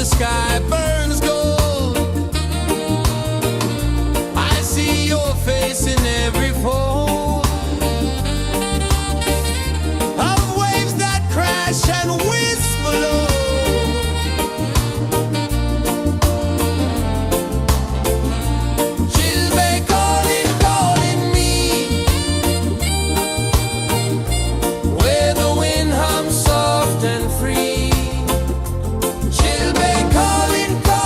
the sky burns gold. I see your face in every fold of waves that crash and whisk below. She'll be calling, calling me where the wind hums soft and free. She'll be calling, calling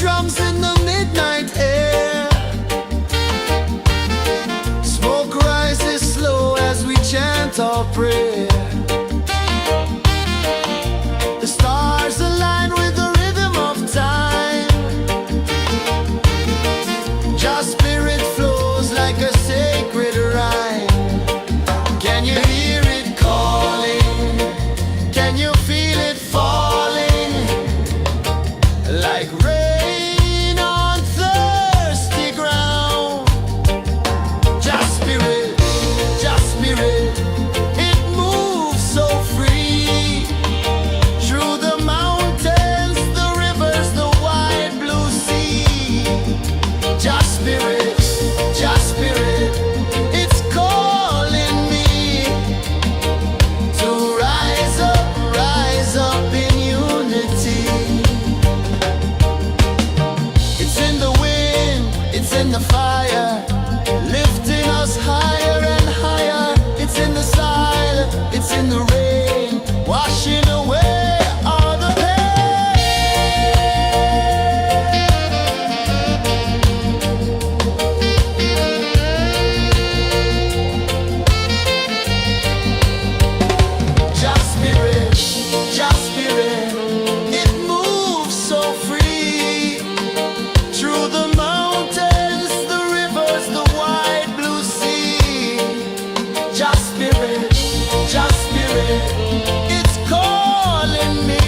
drums in the midnight air. Smoke rises slow as we chant our prayer. The stars align with the rhythm of time. Jah spirit flows like a sacred rhyme. Can you hear it calling? Can you feel it falling? Like rain on thirsty ground. Jah spirit, it moves so free. Through the mountains, the rivers, the wide blue sea. Jah spirit, it's calling me to rise up in unity. It's in the wind, it's in the fire, lifting us higher and higher. It's in the silence, it's in the rain, washing away all the pain. Jah spirit, it moves so free. Through the mountains, the rivers, the wide blue sea. Jah spirit, it's calling me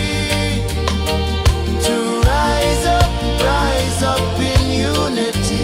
to rise up in unity.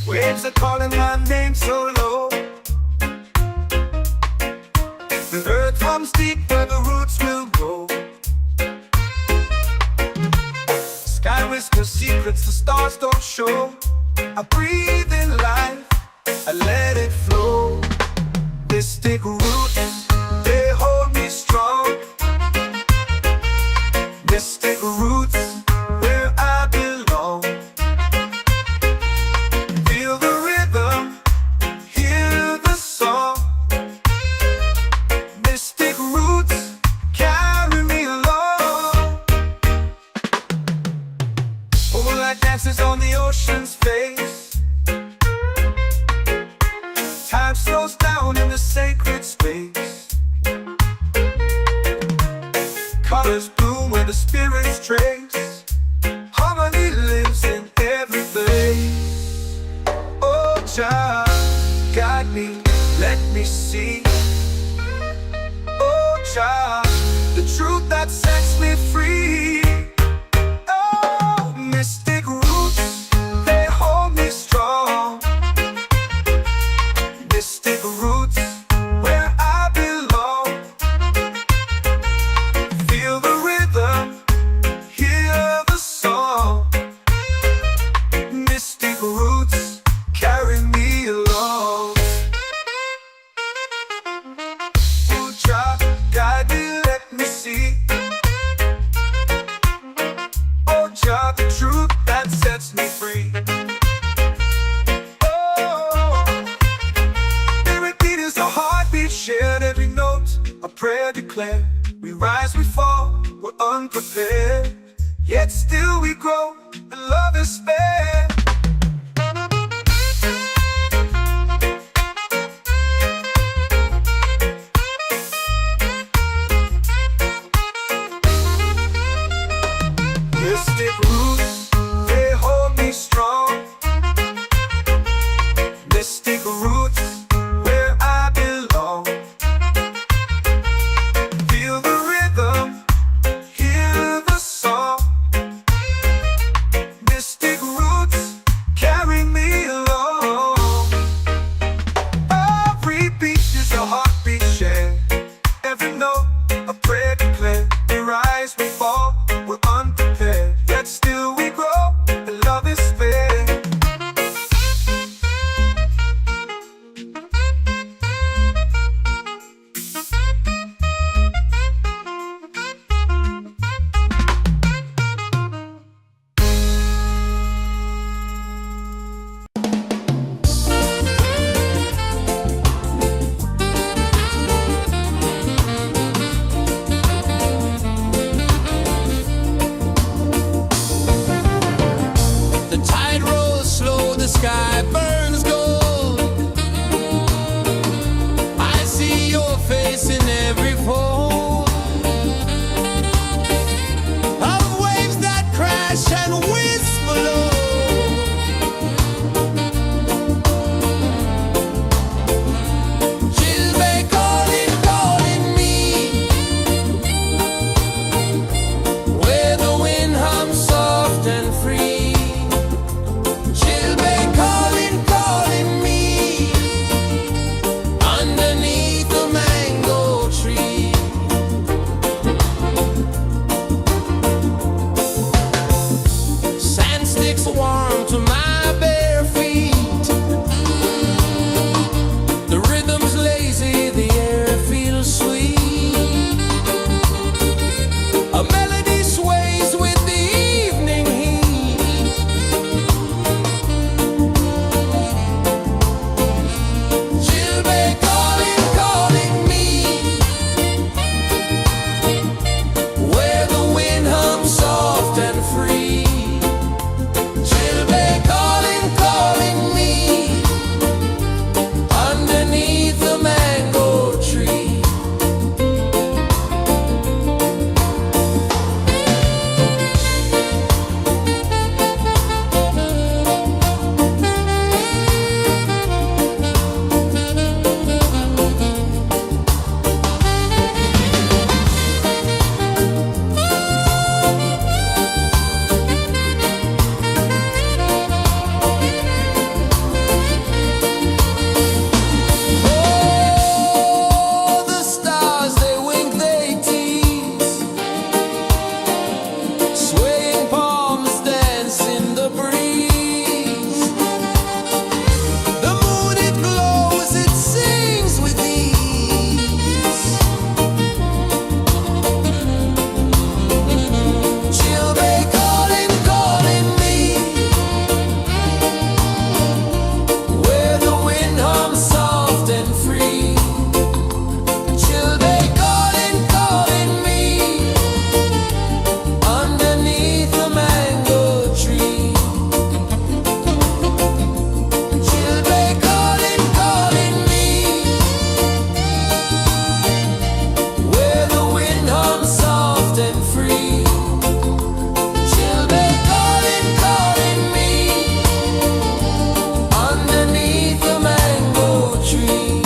Waves are calling my name so low. The earth hums deep where the roots will grow. Sky whispers secrets the stars don't show. I breathe in life, I let it flow. Mystic roots, they hold me strong. Mystic roots, where I belong. Feel the rhythm, hear the song. Mystic roots, carry me along. Moonlight dances on the ocean's face. Time slows down in the sacred space. Colors bloom where the spirits trace. Harmony lives in every place. Oh Jah, guide me, let me see. Oh Jah, the truth that sets me free. Oh, mystic roots, they hold me strong. Mystic roots, where I belong. Feel the rhythm, hear the song. Mystic roots, carry me along. Oh Jah, guide me, let me see. Oh Jah, the truth that sets me free. Oh, every beat is a heartbeat shared, every note a prayer declared. We rise, we fall, we're unprepared, yet still we grow, and love is spared. Mystic roots, they hold me strong. Mystic roots, where I belong. Feel the and free. Children calling, calling me underneath the mango tree.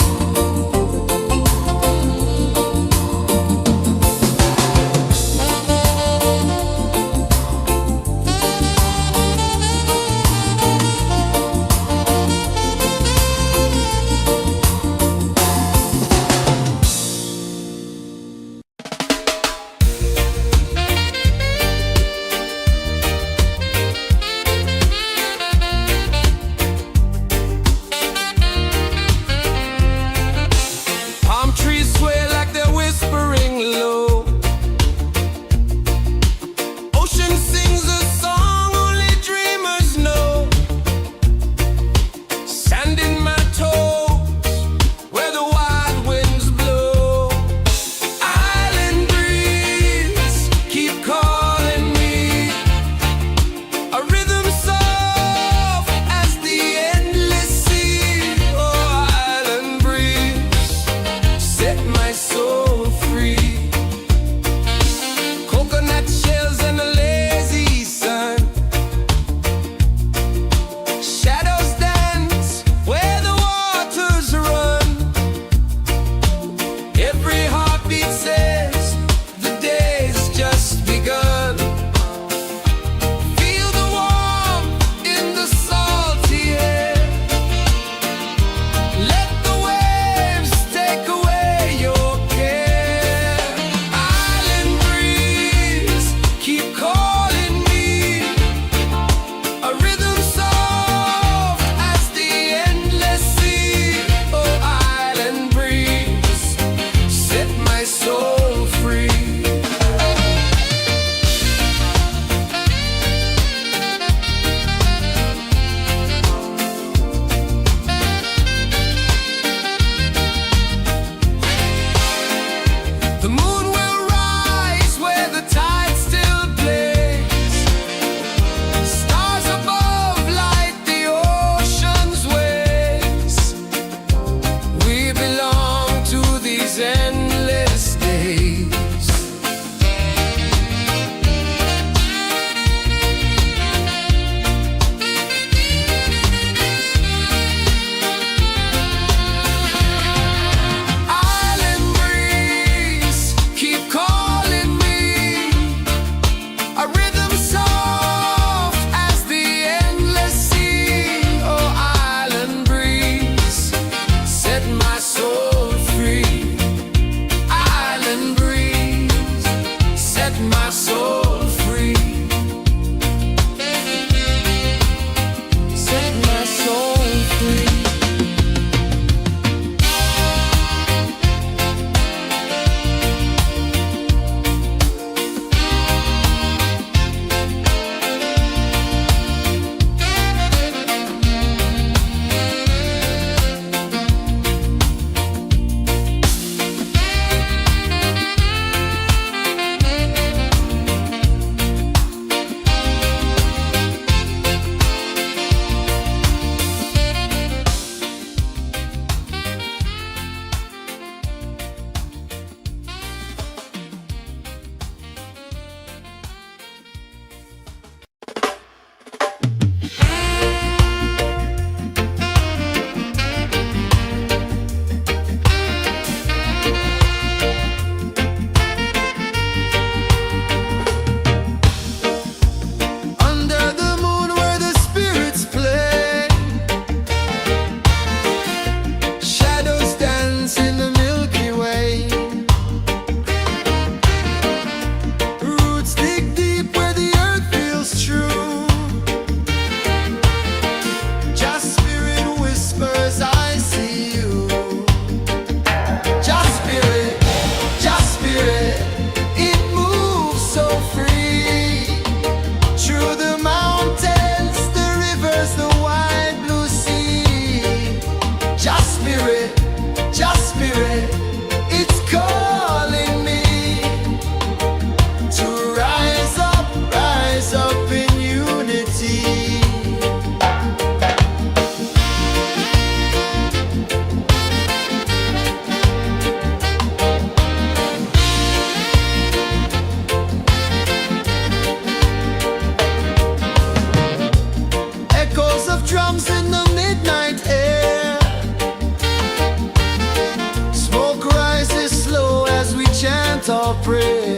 prayer.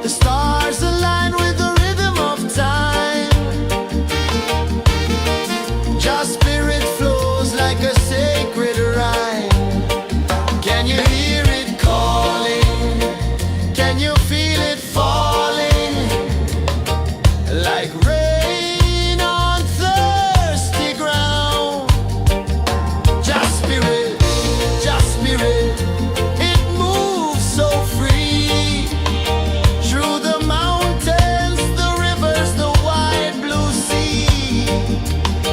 The stars align with the rhythm of time. Your spirit flows like a sacred rhyme. Can you hear it calling? Can you feel it falling? Like rain on thirsty ground. Just spirit, it moves so free. Through the mountains, the rivers, the wide blue sea.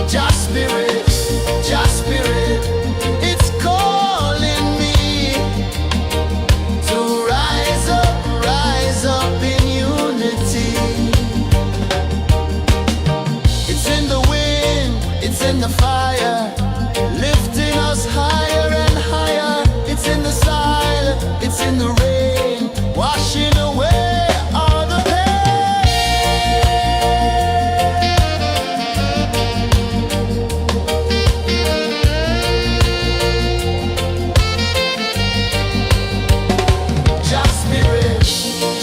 Just spirit, it's calling me to rise up in unity. It's in the wind, it's in the fire, lifting us higher and higher. It's in the silence, it's in the rain, washing away all the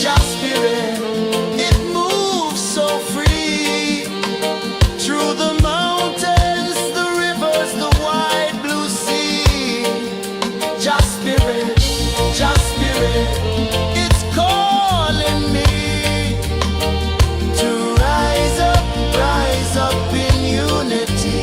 Just spirit, it moves so free. Through the mountains, the rivers, the wide blue sea. Just spirit, it's calling me to rise up in unity.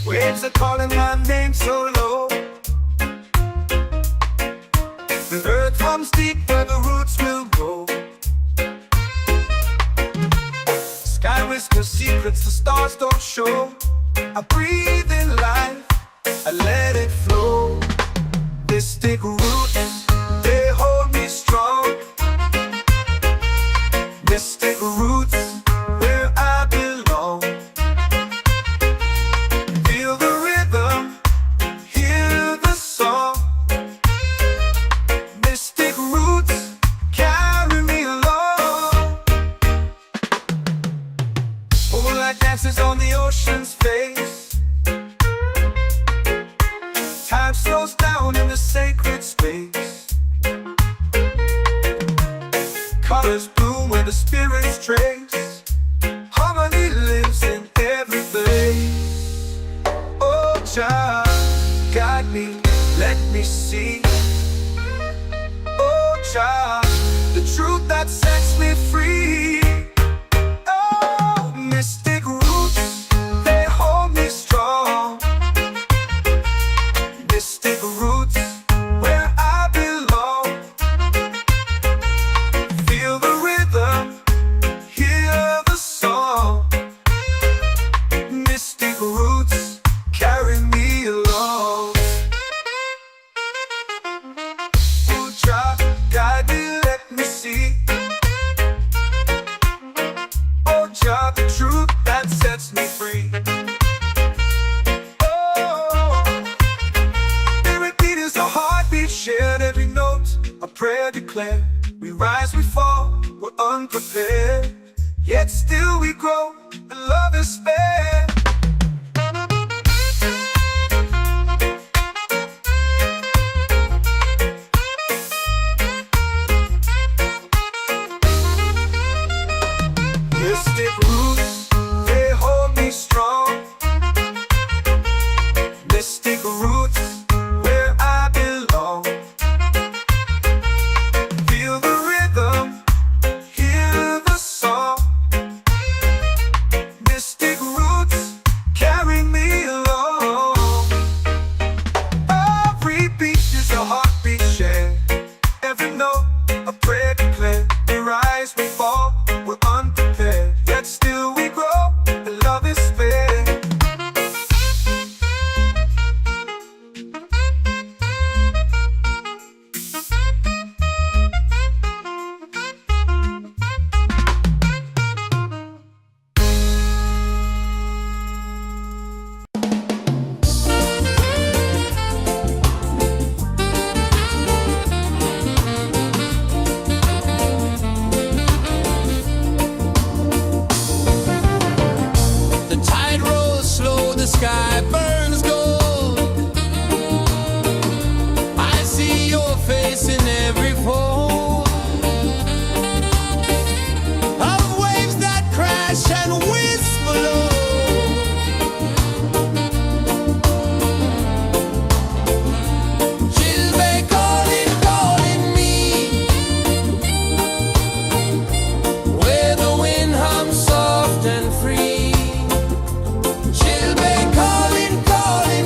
Waves are calling my name so low. The earth runs deep where the roots will grow. Sky whispers secrets the stars don't show. I breathe in life, I let it flow. Mystic roots, they hold me strong. Mystic roots, where I belong. Feel the rhythm, hear the song. Mystic roots, carry me along. Moonlight dances on the ocean's face. Time slows down in the sacred space. Colors bloom where the spirits trace. Harmony lives in every place. Oh, child, guide me, let me see. Oh, child, the truth that sets me free. Oh, mystic roots, they hold me strong. Mystic roots, where I belong. Feel the rhythm, hear the song. Mystic roots, carry me along. Oh, child, guide me, let me see. Oh, child, the truth that sets me free. Oh, spirit beat is a heartbeat, shared every note. A prayer declared. We rise, we fall, we're unprepared. Yet still we grow, and love is spared. Mystic roots, they hold me strong. Mystic roots, where I belong. Feel the rhythm, hear the song. Mystic roots. sky burns gold. I see your face in every fold of waves that crash and whisper low. Chilbay calling, calling me, where the wind hums soft and free. Chilbay calling, calling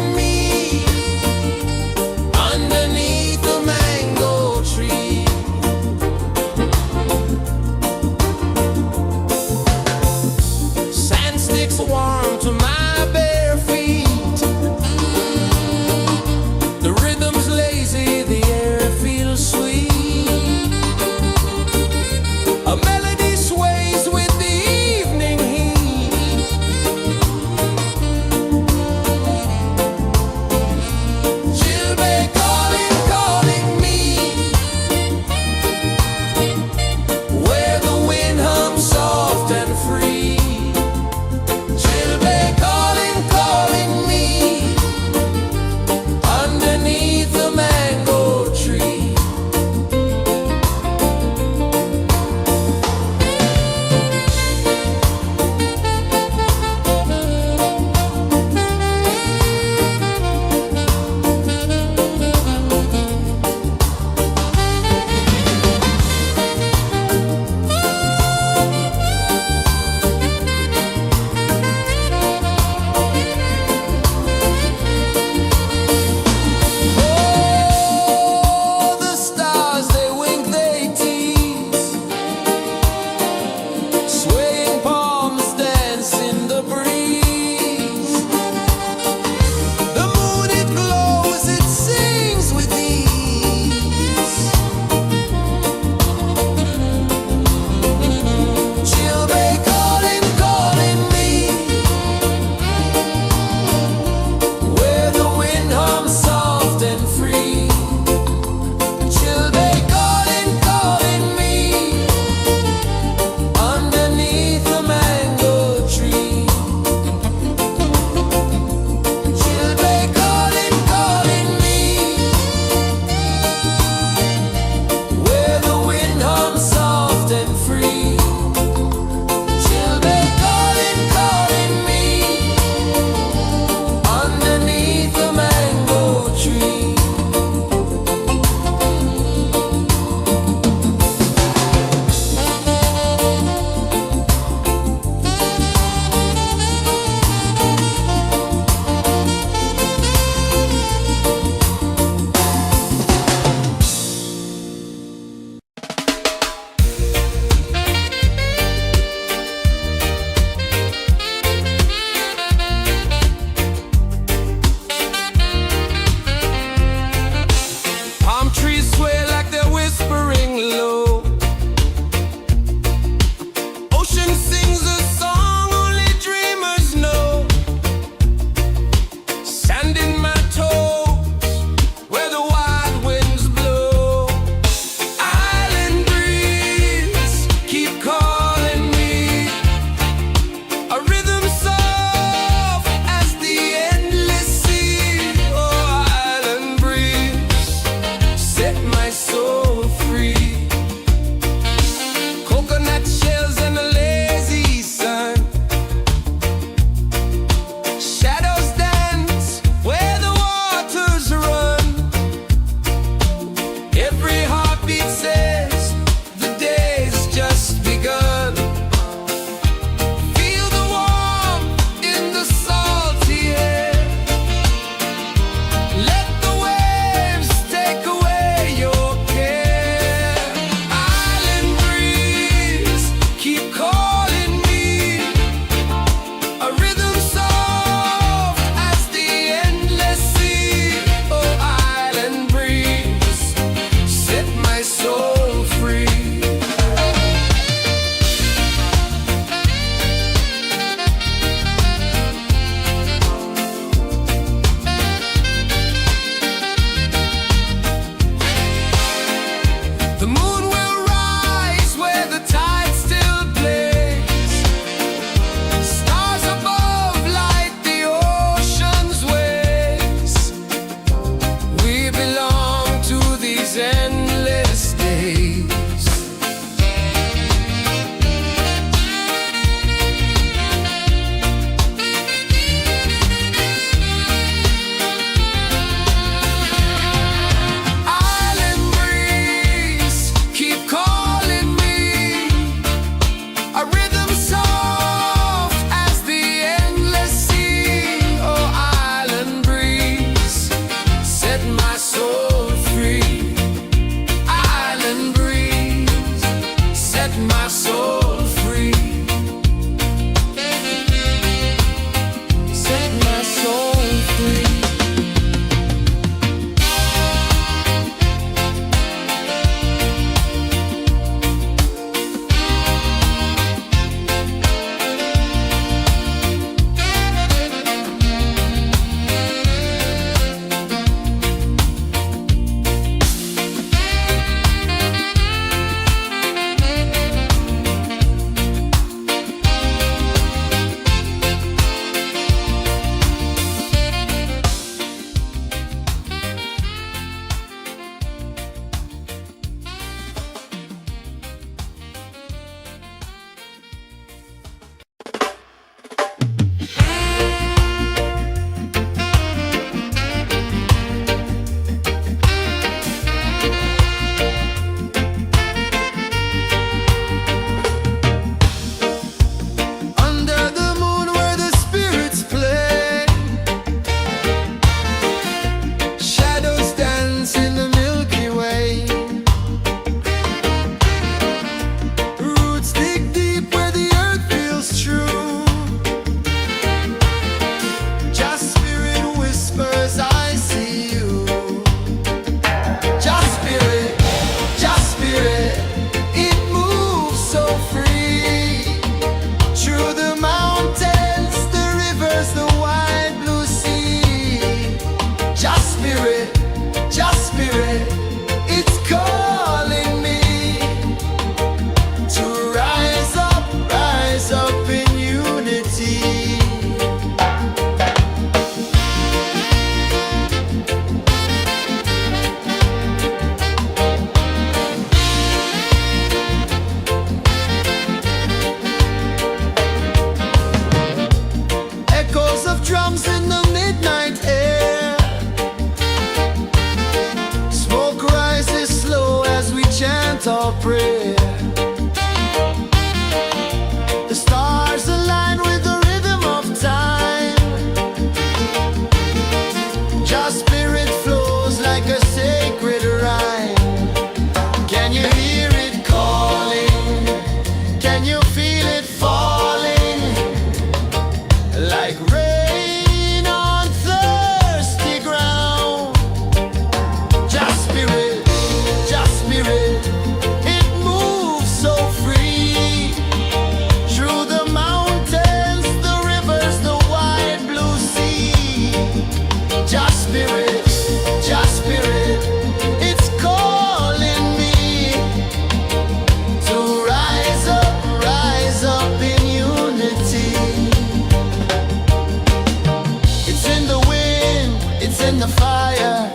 in the fire,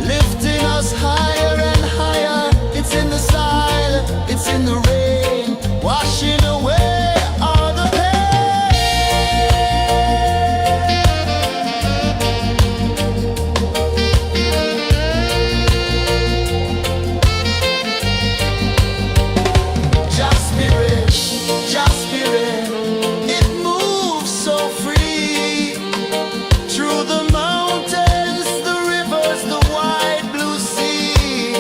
lifting us higher and higher. It's in the silence, it's in the rain, washing away all the Just spirit, just spirit, it moves so free through the mountains, the rivers, the wide blue sea.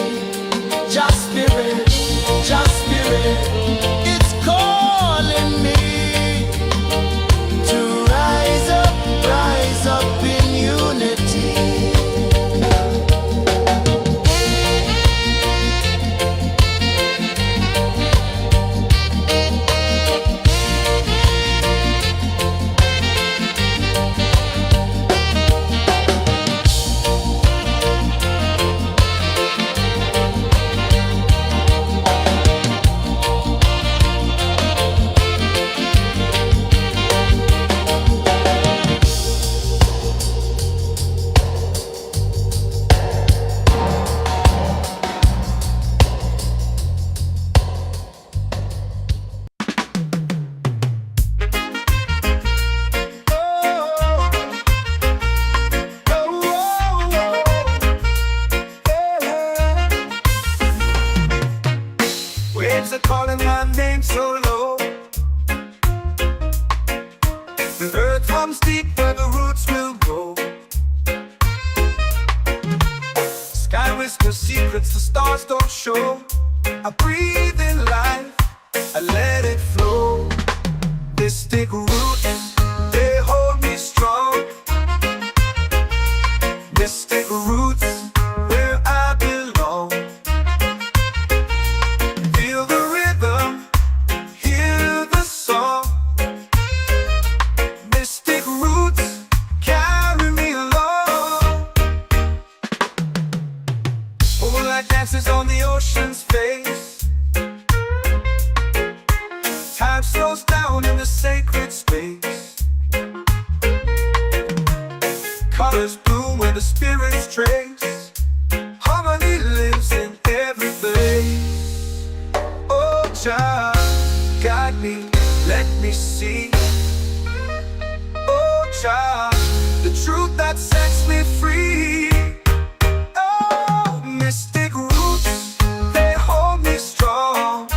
Just spirit, it's calling me to rise up in unity. Waves are calling my name so low. The earth comes deep where the roots will grow. Sky whispers secrets the stars don't show. I breathe in life, I let it flow. Mystic roots, they hold me strong. Mystic roots, where I belong. Feel the rhythm, hear the song. Mystic roots, carry me along. Moonlight dances on the ocean's face. Time slows down in the sacred space. Colors bloom where the spirits trace. Harmony lives in every place. Oh, child, guide me, let me see. Oh, child, the truth that sets me free. Oh, mystic roots, they hold me strong.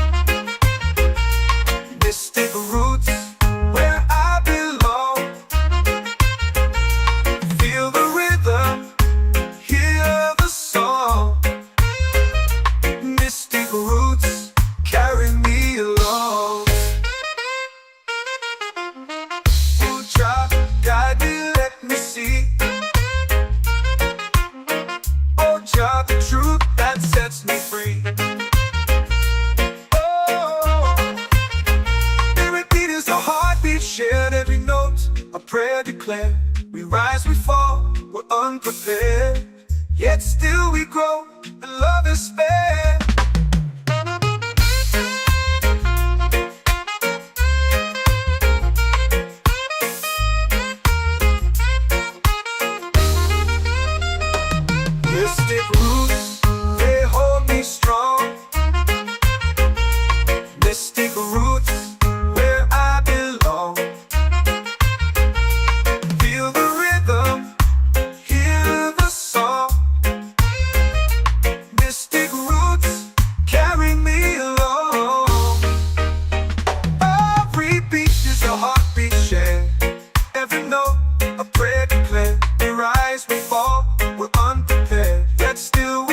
Mystic roots, where I belong. Feel the rhythm, hear the song. Mystic roots, carry me along. Oh, child, guide me, let me see. Oh, child, the truth that sets me free. Oh, spirit beat is a heartbeat shared, every note a prayer declared. We rise, we fall, we're unprepared, yet still we grow, and love is spared. Mystic roots, they hold me strong. Mystic roots, where I belong. Feel the rhythm, hear the song. Mystic roots, carry me along. Every beat is a heartbeat shared, every note a prayer declared. We rise, we fall, we're unprepared, yet still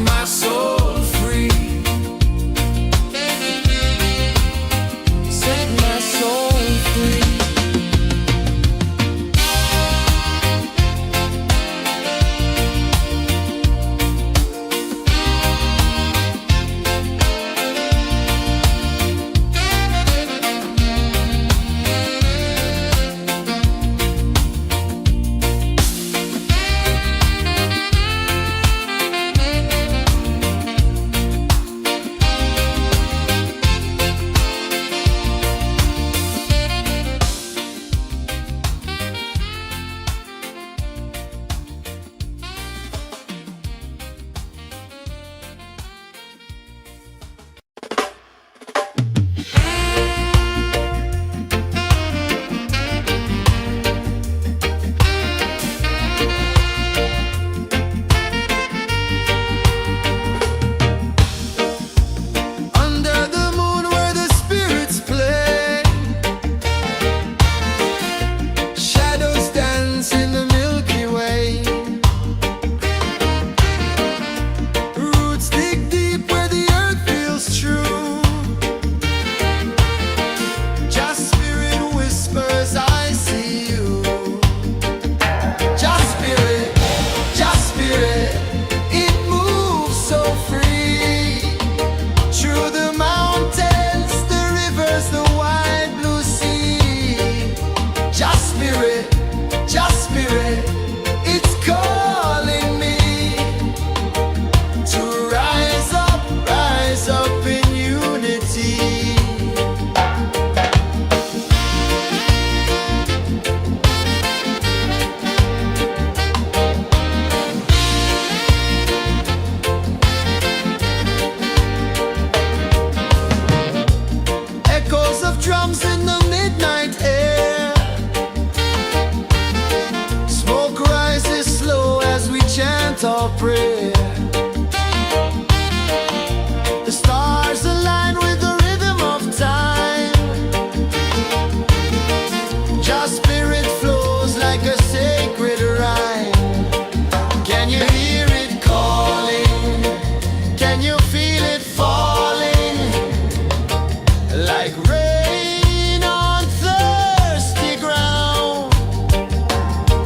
my soul free. Set my soul free. Our prayer. The stars align with the rhythm of time. Just spirit flows like a sacred rhyme. Can you hear it calling? Can you feel it falling? Like rain on thirsty ground.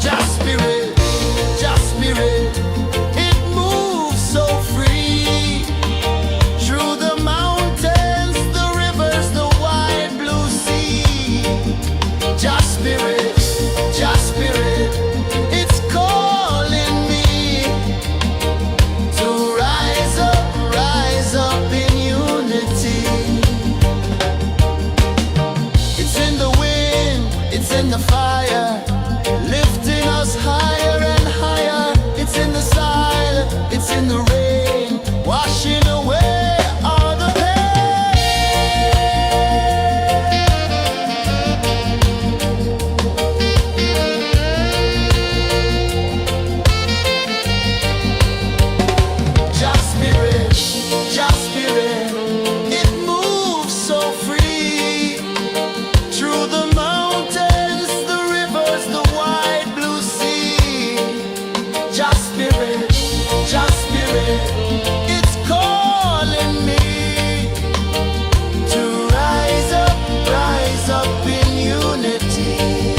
Just spirit, just spirit. In the fire, lifting us higher and higher. It's in the silence, it's in the rain, washing away all the pain. Just spirit, just spirit. It moves so free through the mountains. Just spirit, it's calling me to rise up in unity.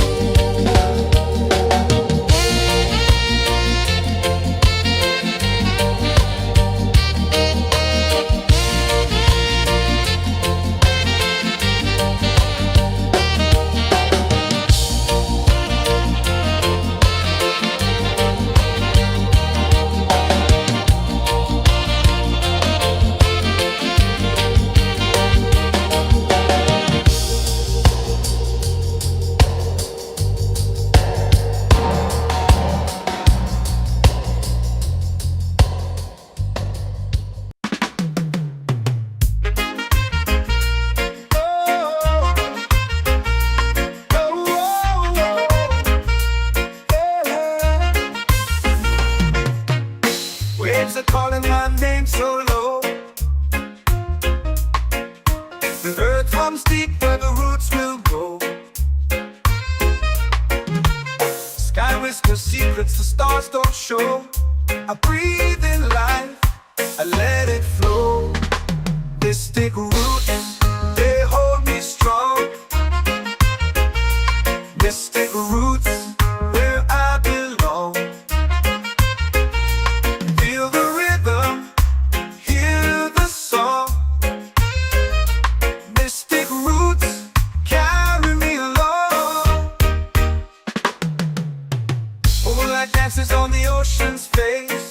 I let it flow. Mystic roots, they hold me strong. Mystic roots, where I belong. Feel the rhythm, hear the song. Mystic roots, carry me along. Moonlight dances on the ocean's face.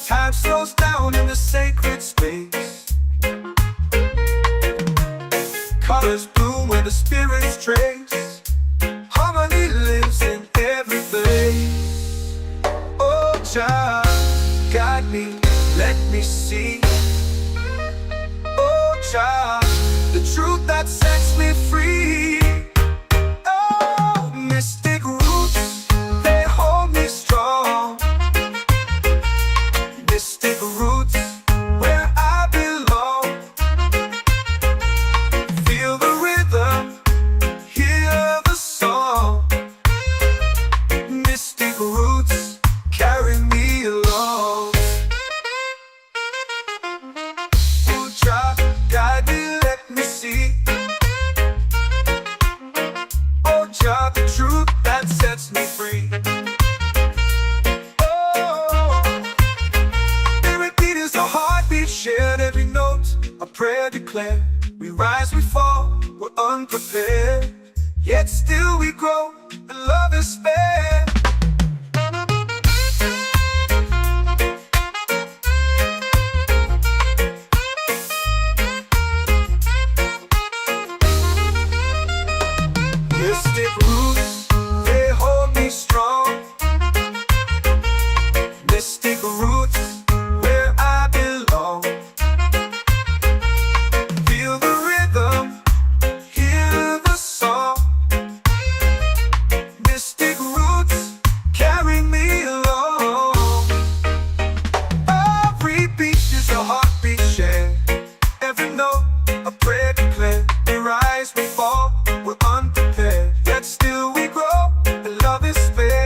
Time slows down in the sacred space. Colors bloom where the spirits trace. Harmony lives in every place. Oh, child, guide me, let me see. Oh, child, the truth that sets me free. Oh, mystic roots, they hold me strong. Mystic roots, where I belong. Feel the rhythm, hear the song. Mystic roots, carry me along. Oh, child, guide me, let me see. Oh, child, the truth that sets me free. Shared every note, a prayer declared. We rise, we fall, we're unprepared. Yet still we grow, and love is spared. Mystic roots, they hold me strong. Mystic roots, where I belong. Feel the rhythm, hear the song. Mystic roots, carry me along. Every beat is a heartbeat shared. Every note, a prayer declared. We rise, we fall, we're unprepared. Yet still we grow, and love is fair.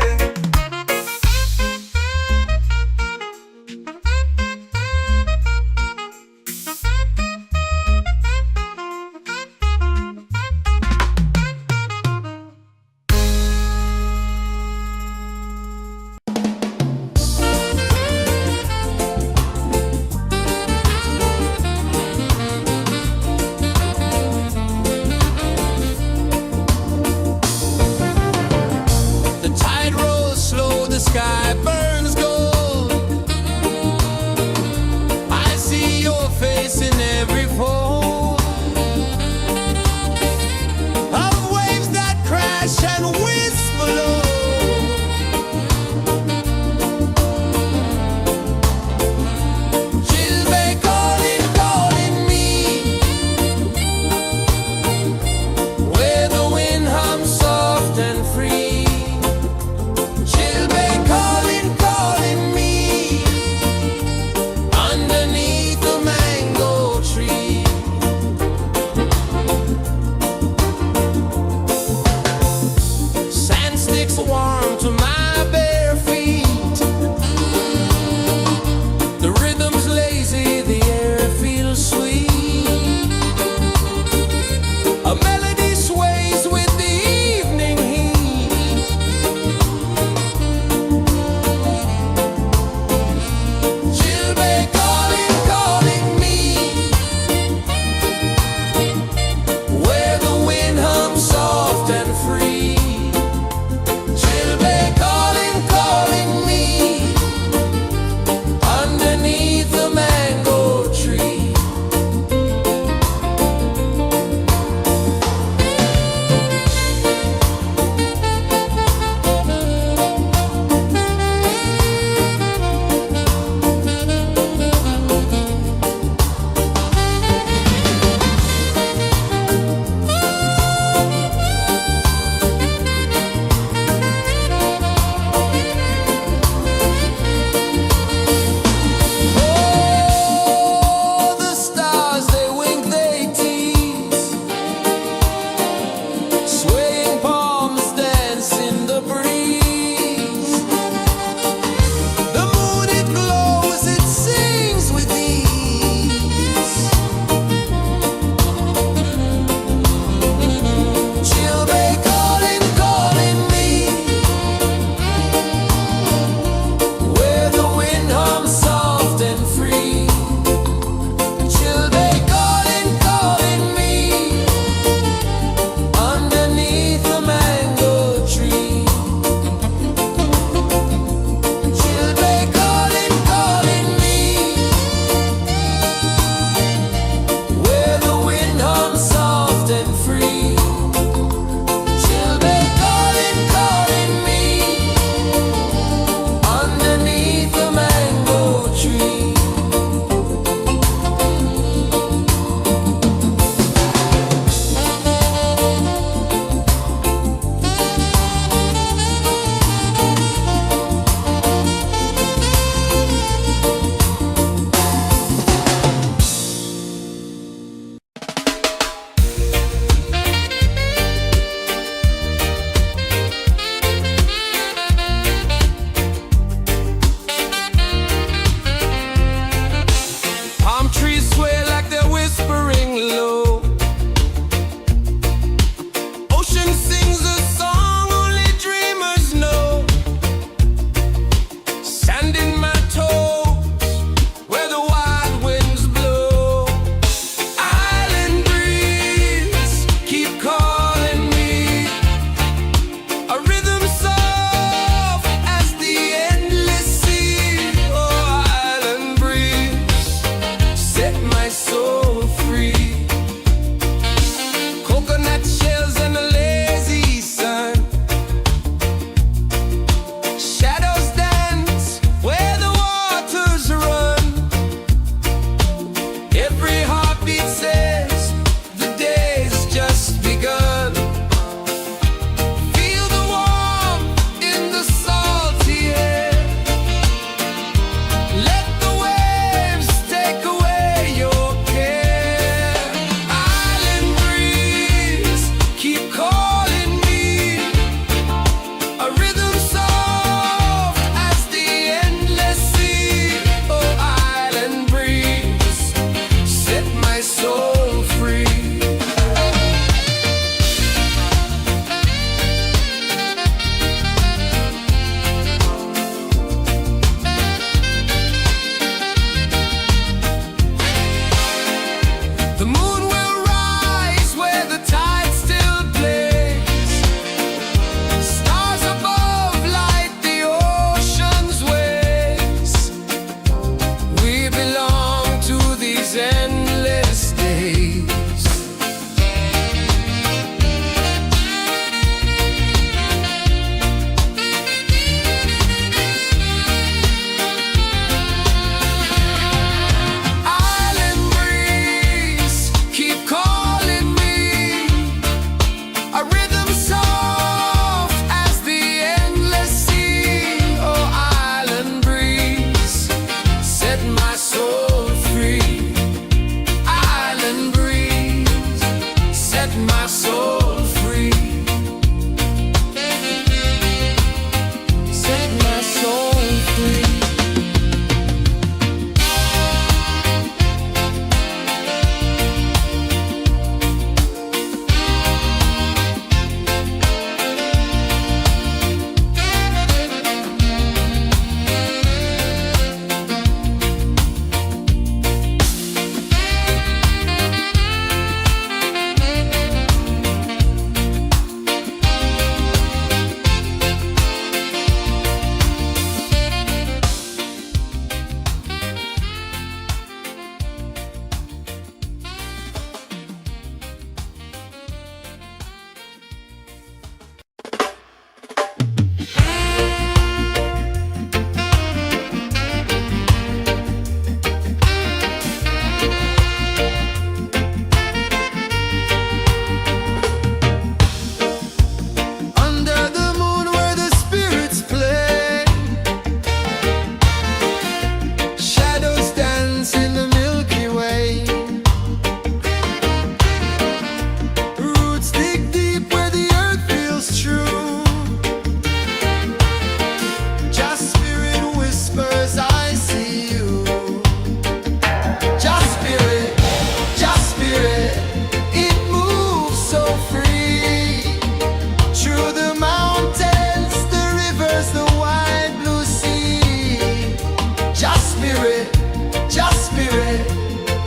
spirit,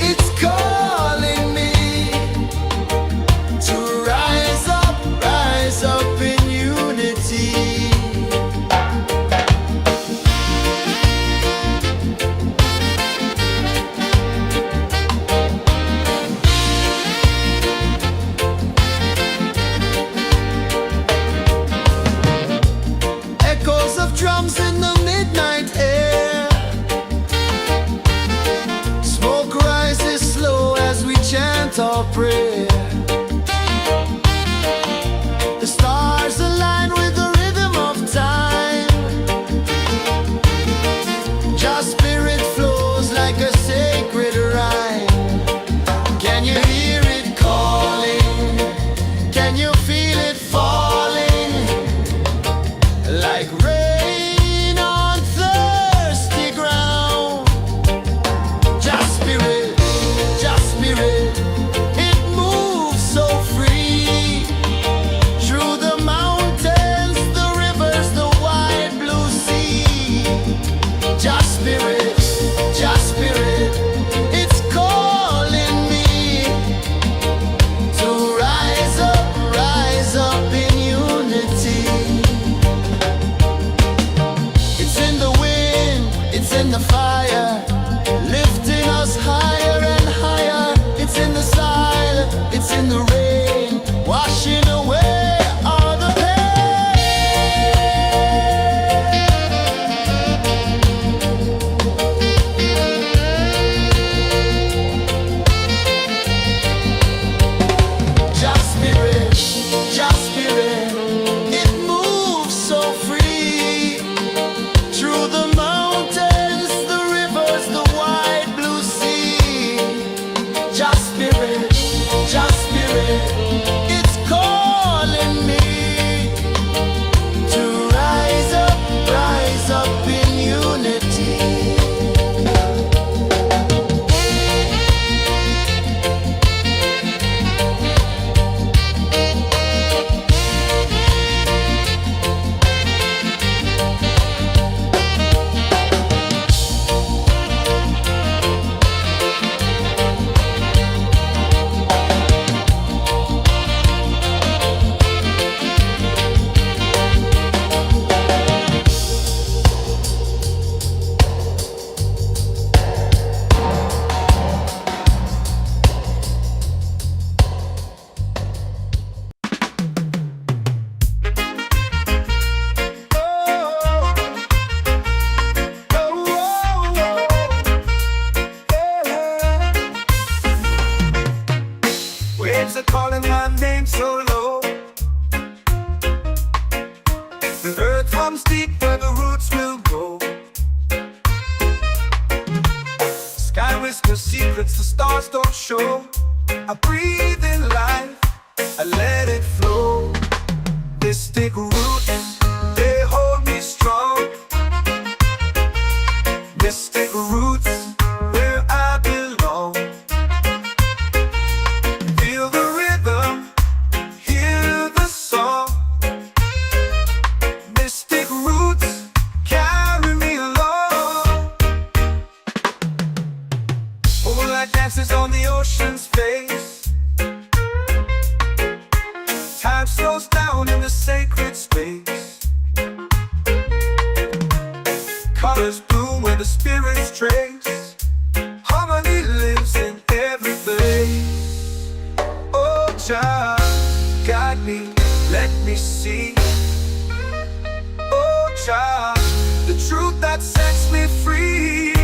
it's calling me to rise up in unity. Echoes of drums in the midnight air. Smoke rises slow as we chant our prayer. The stars align with the rhythm of time. Just spirit flows like a sacred rhyme. Can you hear it calling? Can you feel it falling? Like rain on thirsty ground. Just spirit, it moves so free. Through the mountains, the rivers, the wide blue sea. Just spirit, it's calling me to rise up in unity. It's in the wind, it's in the fire, lifting us higher and higher. It's in the silence, it's in the rain, washing away all the Just spirit, it moves so free. Through the mountains, the rivers, the wide blue sea. Just spirit, it's calling me to rise up in unity. Waves are calling my name so low. The earth hums deep where the roots will grow. Sky whispers secrets the stars don't show. I breathe in life, I let it flow. Mystic roots, they hold me strong. Mystic roots, where I belong. Feel the rhythm, hear the song. Mystic roots, carry me along. Moonlight dances on the ocean's face. Time slows down in the sacred space. Colors bloom where the spirits trace. Harmony lives in every place. Oh, child, guide me, let me see. Oh, child, the truth that sets me free.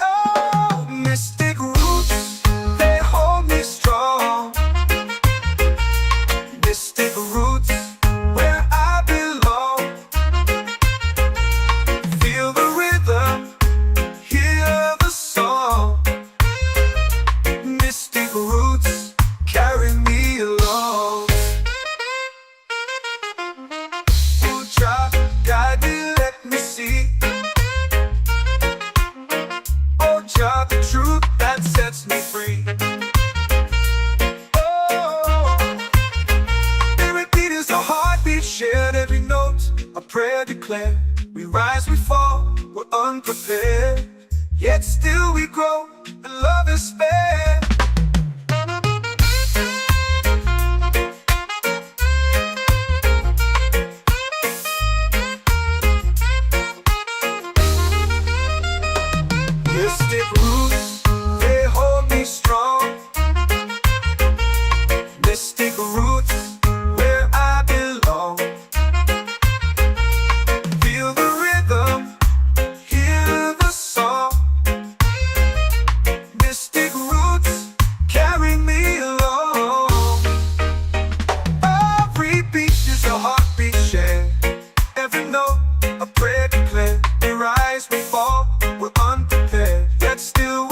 Oh, mystic roots, they hold me strong. Mystic roots, where I belong. Feel the rhythm, hear we grow, and love is fair. Mystic roots, they hold me strong. Mystic roots, where I belong. Feel the rhythm, hear the song. Mystic roots, carry me along. Every beat is a heartbeat shared. Every note, a prayer declared. We rise, we fall, we're unprepared, yet still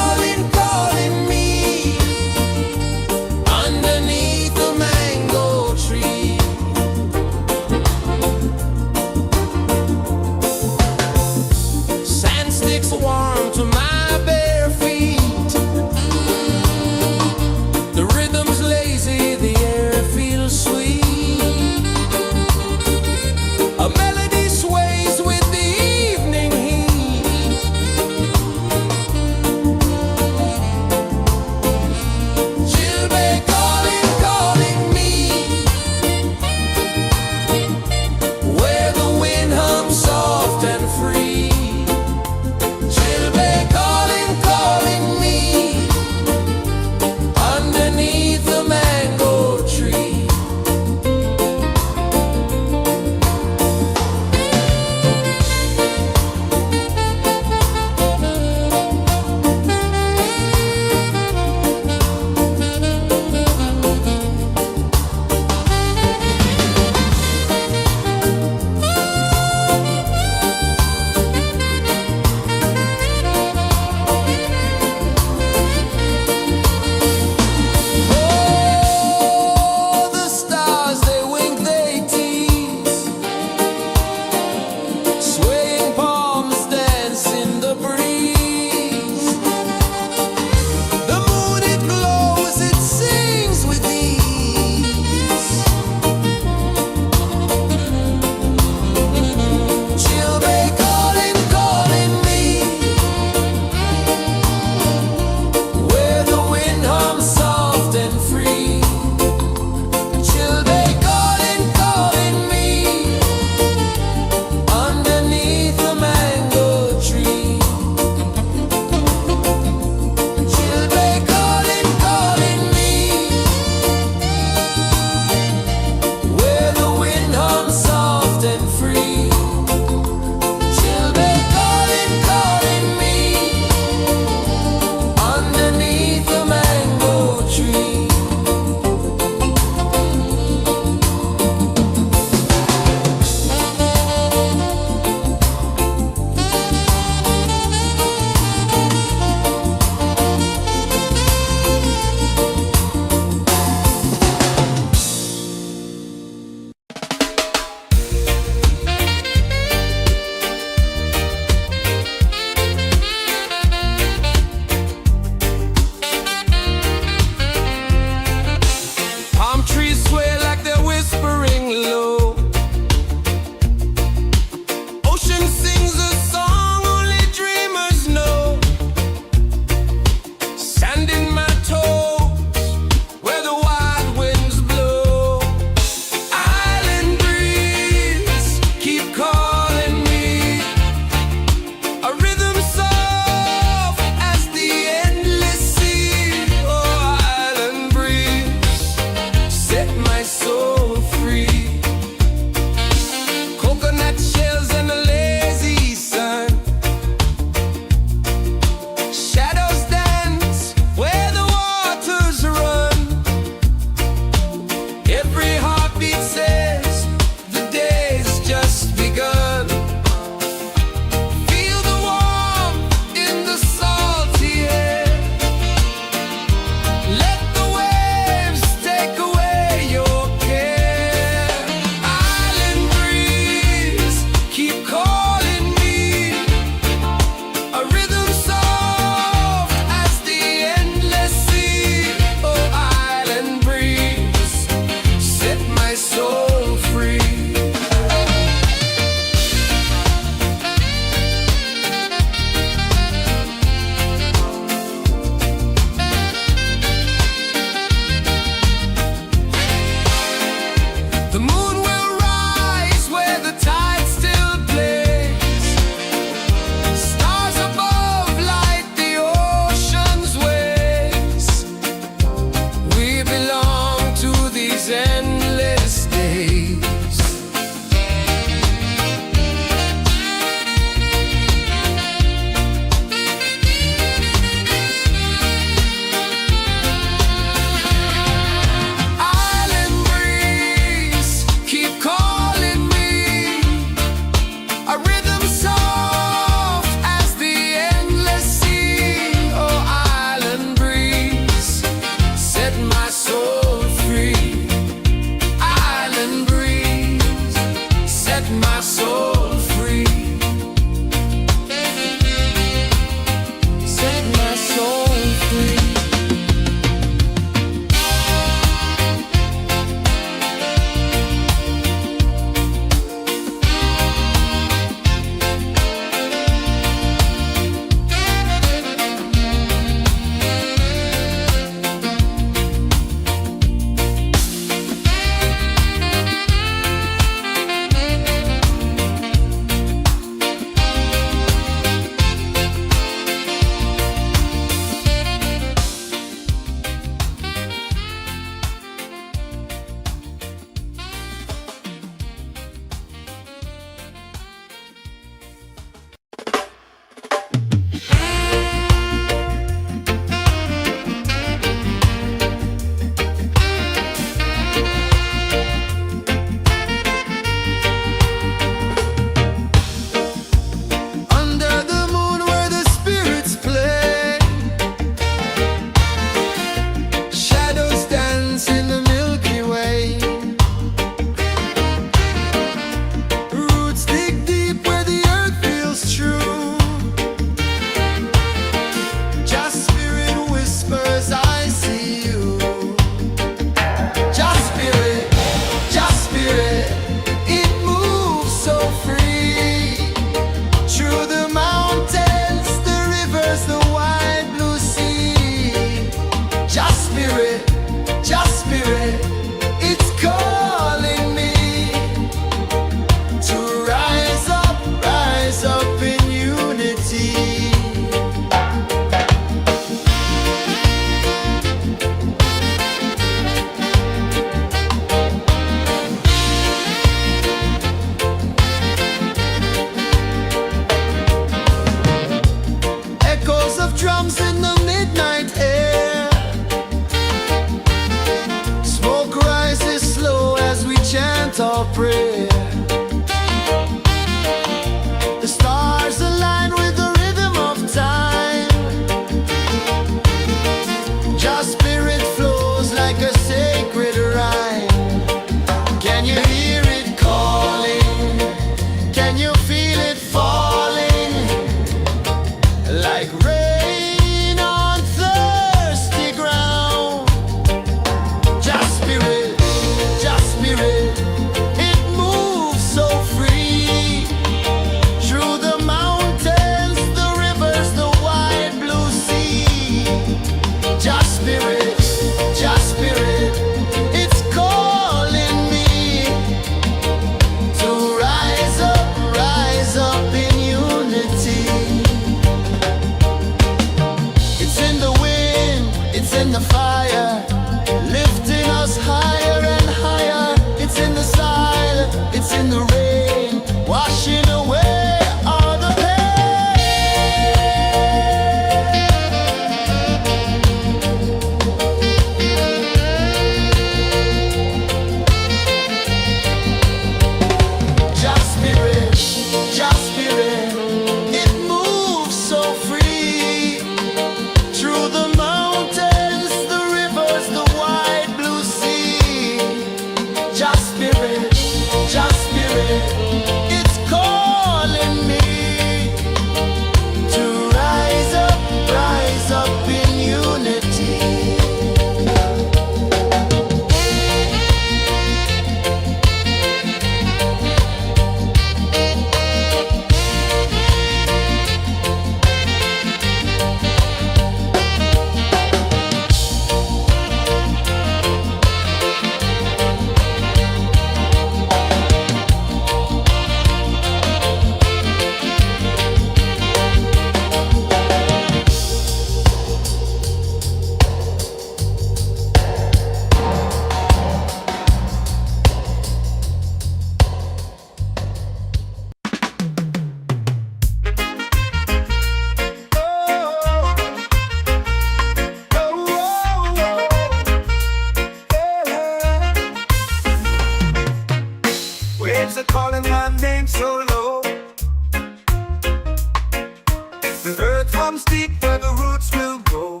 comes deep where the roots will grow.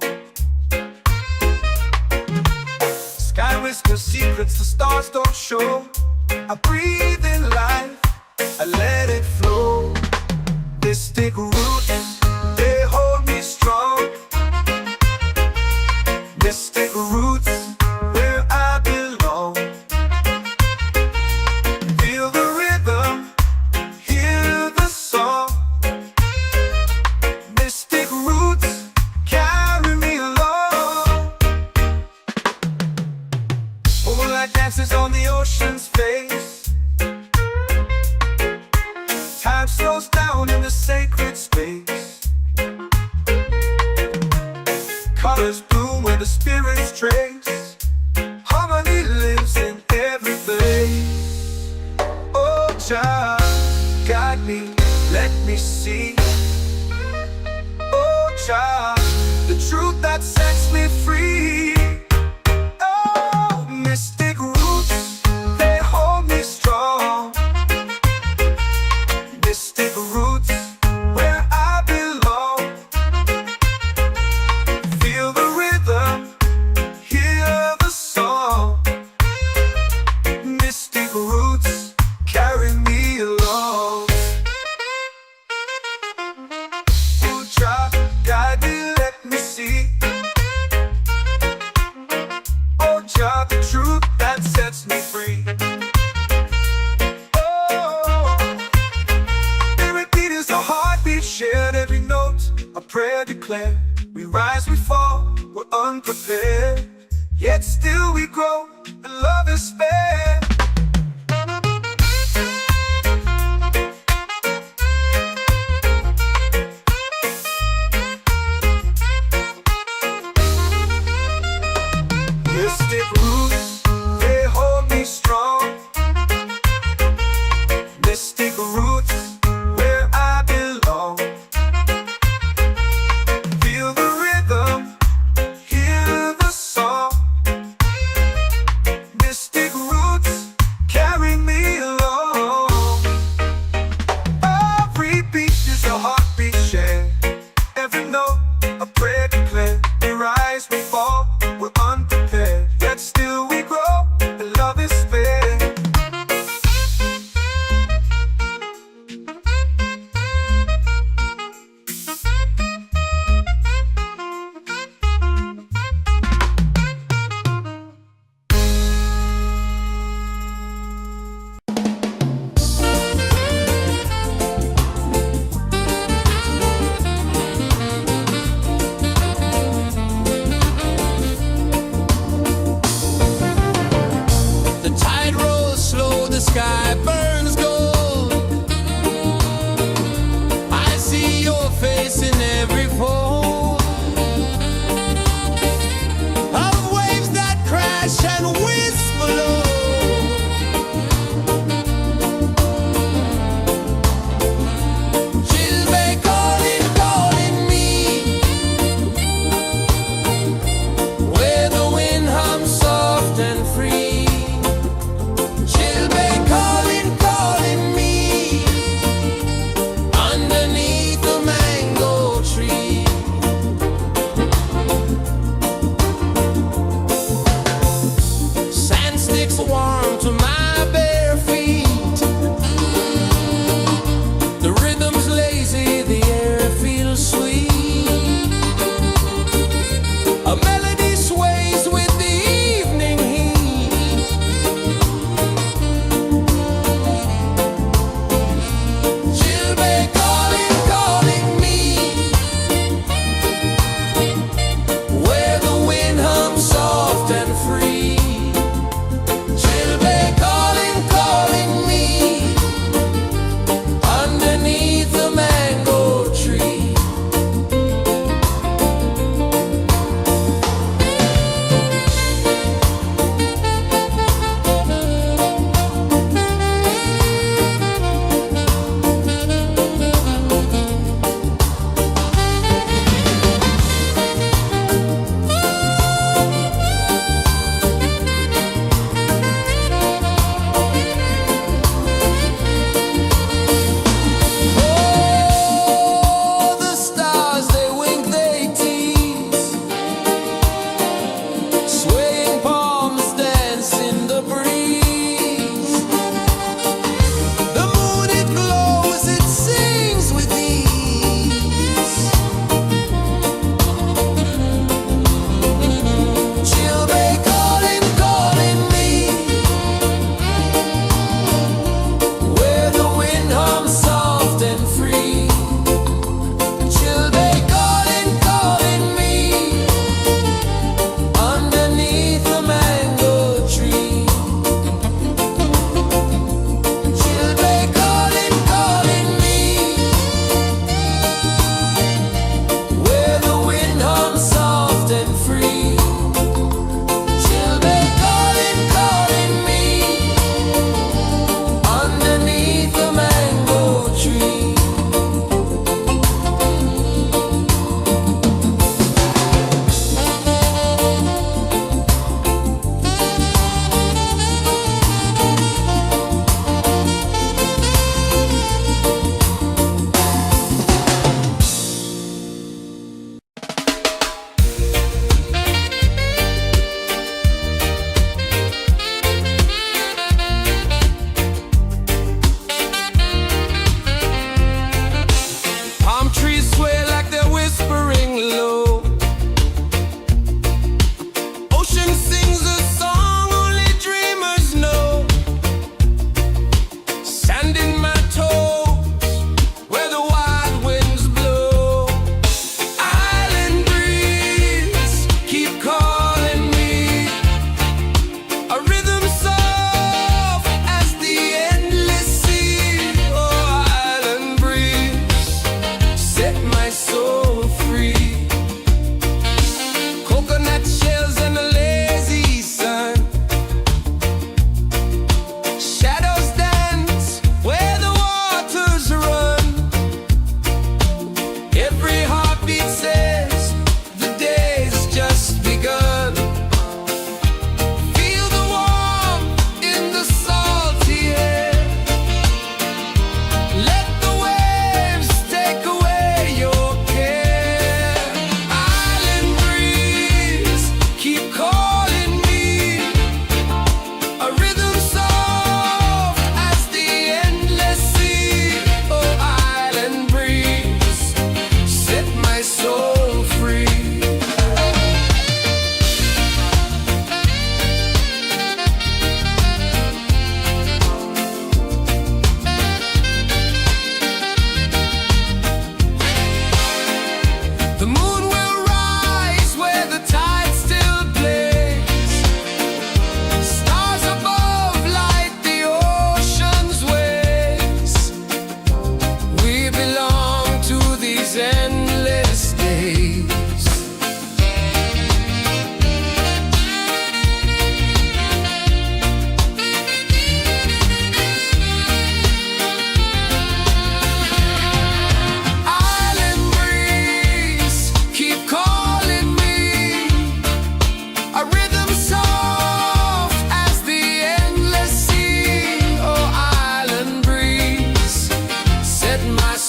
Sky whispers secrets the stars don't show. I breathe in life, I let it flow. Mystic roots, they hold me strong. Mystic roots, where I belong. Feel the rhythm, hear the song. Mystic roots, carry me along. Moonlight dances on the ocean's face. Time slows down in the sacred space. Colors bloom where the spirits trace. Harmony lives in every face. Oh, child, guide me, let me see. Oh, child, the truth that sets me free. Oh, mystic roots, they hold me strong. Mystic roots, where I belong. Feel the rhythm, hear the song. Mystic roots, carry me along. Oh, child, guide me, let me see. Oh, child, the truth that sets me free. Is a heartbeat shared, every note a prayer declared. We rise, we fall, we're unprepared, yet still we grow, and love is spared. Mystic roots, they hold me strong. Mystic roots, where I belong. Feel the rhythm, hear the song. Mystic roots,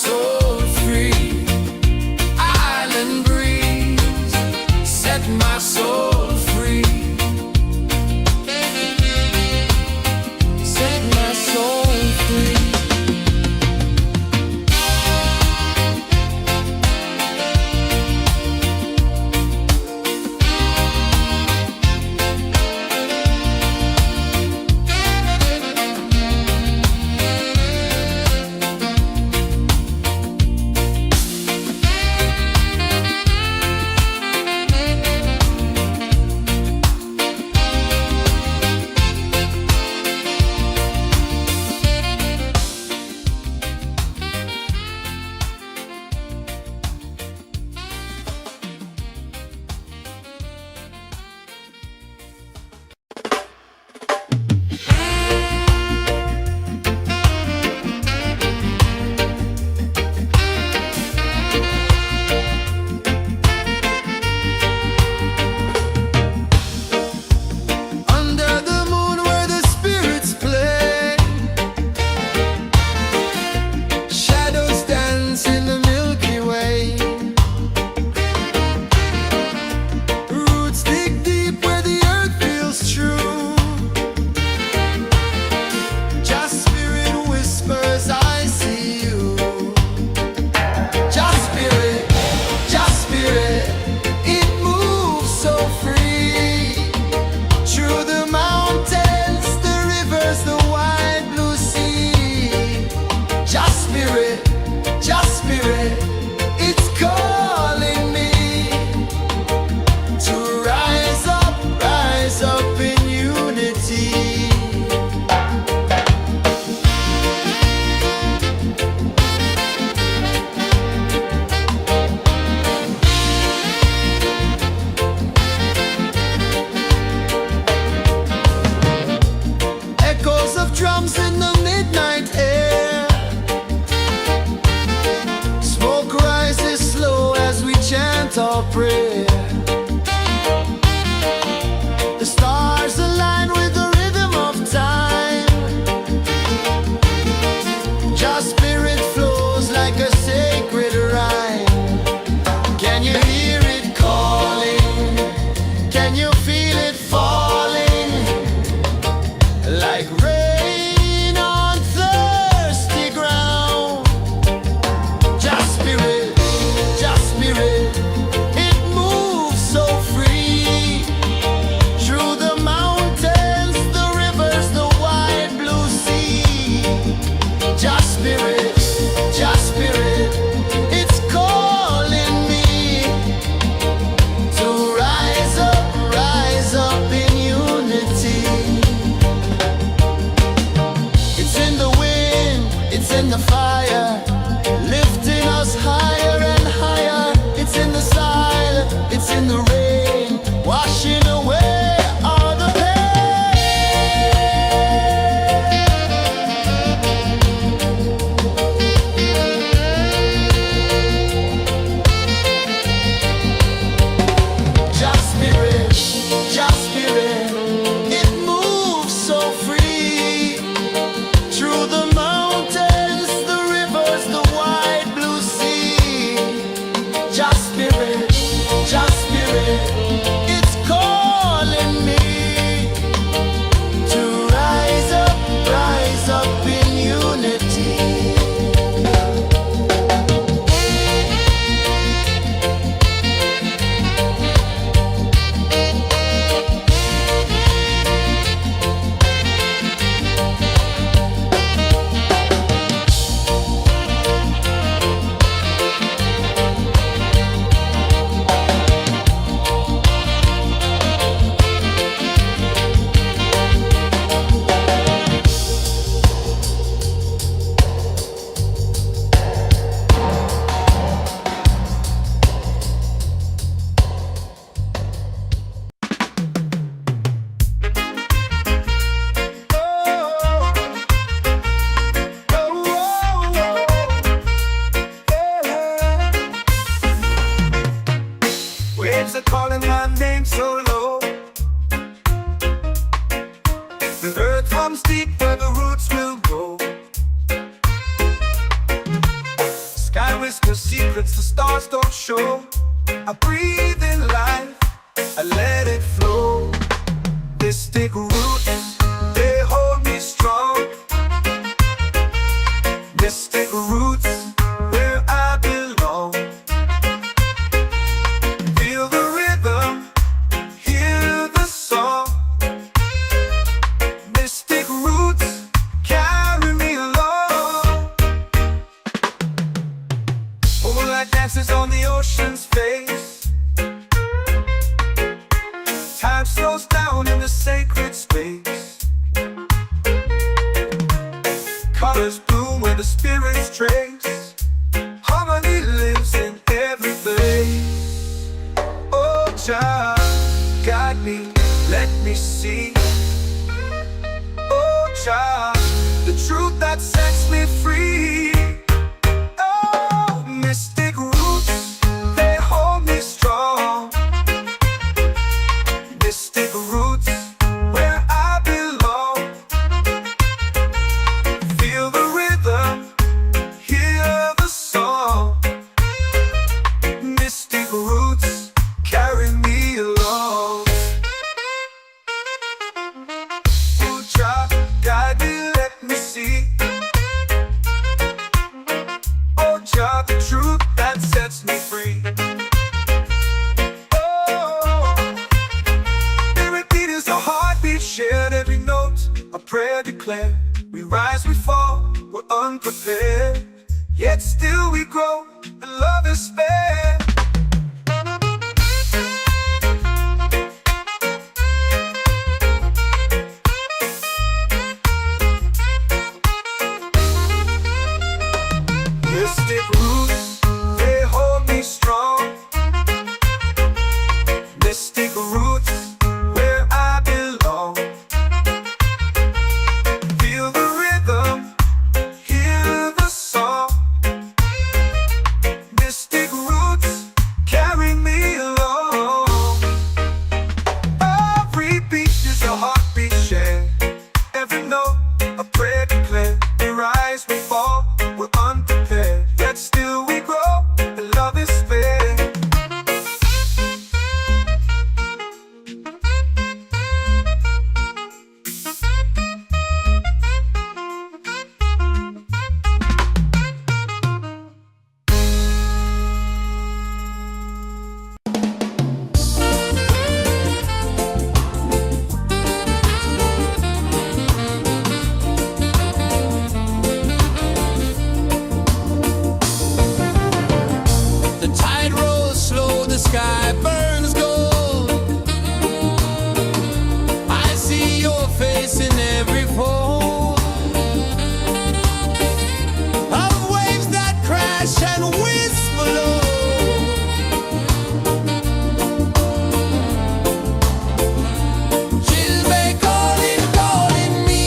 soul free. Island breeze, set my soul free. Set my soul free. Our prayer. The stars align with the rhythm of time. Just spirit flows like a sacred rhyme. Can you hear it calling? Can you feel it falling? Like rain on thirsty ground. Just spirit, just spirit. In the fire, lifting us higher and higher. It's in the silence, it's in the rain, washing away all the pain. Just spirit, just spirit. It moves so free through the mountains. It's calling me to rise up in unity. whisper secrets the stars don't show. I breathe in life, I let it flow. Mystic roots, they hold me strong. Mystic roots, where I belong. Feel the rhythm, hear the song. Mystic roots, carry me along. Moonlight dances on the ocean's face. Time slows down in the sacred space. Colors bloom where the spirits trace. Harmony lives in every place. Oh, child, guide me, let me see. Oh, child, the truth that sets me free. Oh, mystic roots, they hold me strong. Mystic roots, where I belong. Feel the rhythm, hear the song. Mystic roots, carry me along. Ooh, child, guide me, let me see. Oh, child, the truth that sets me free. Shared every note, a prayer declared. We rise, we fall, we're unprepared. Yet still we grow, and love is spared. Mystic roots, they hold me strong. Mystic roots, where I belong. Feel the rhythm, hear the song. Mystic roots, carry me along. Every beat is a heartbeat shared. Every note, a prayer declared. We rise, we fall, we're unprepared. Yet still we grow, and love is fair. The tide rolls slow, the sky burns gold. I see your face in every fold of waves that crash and whisk below. She'll be calling, calling me,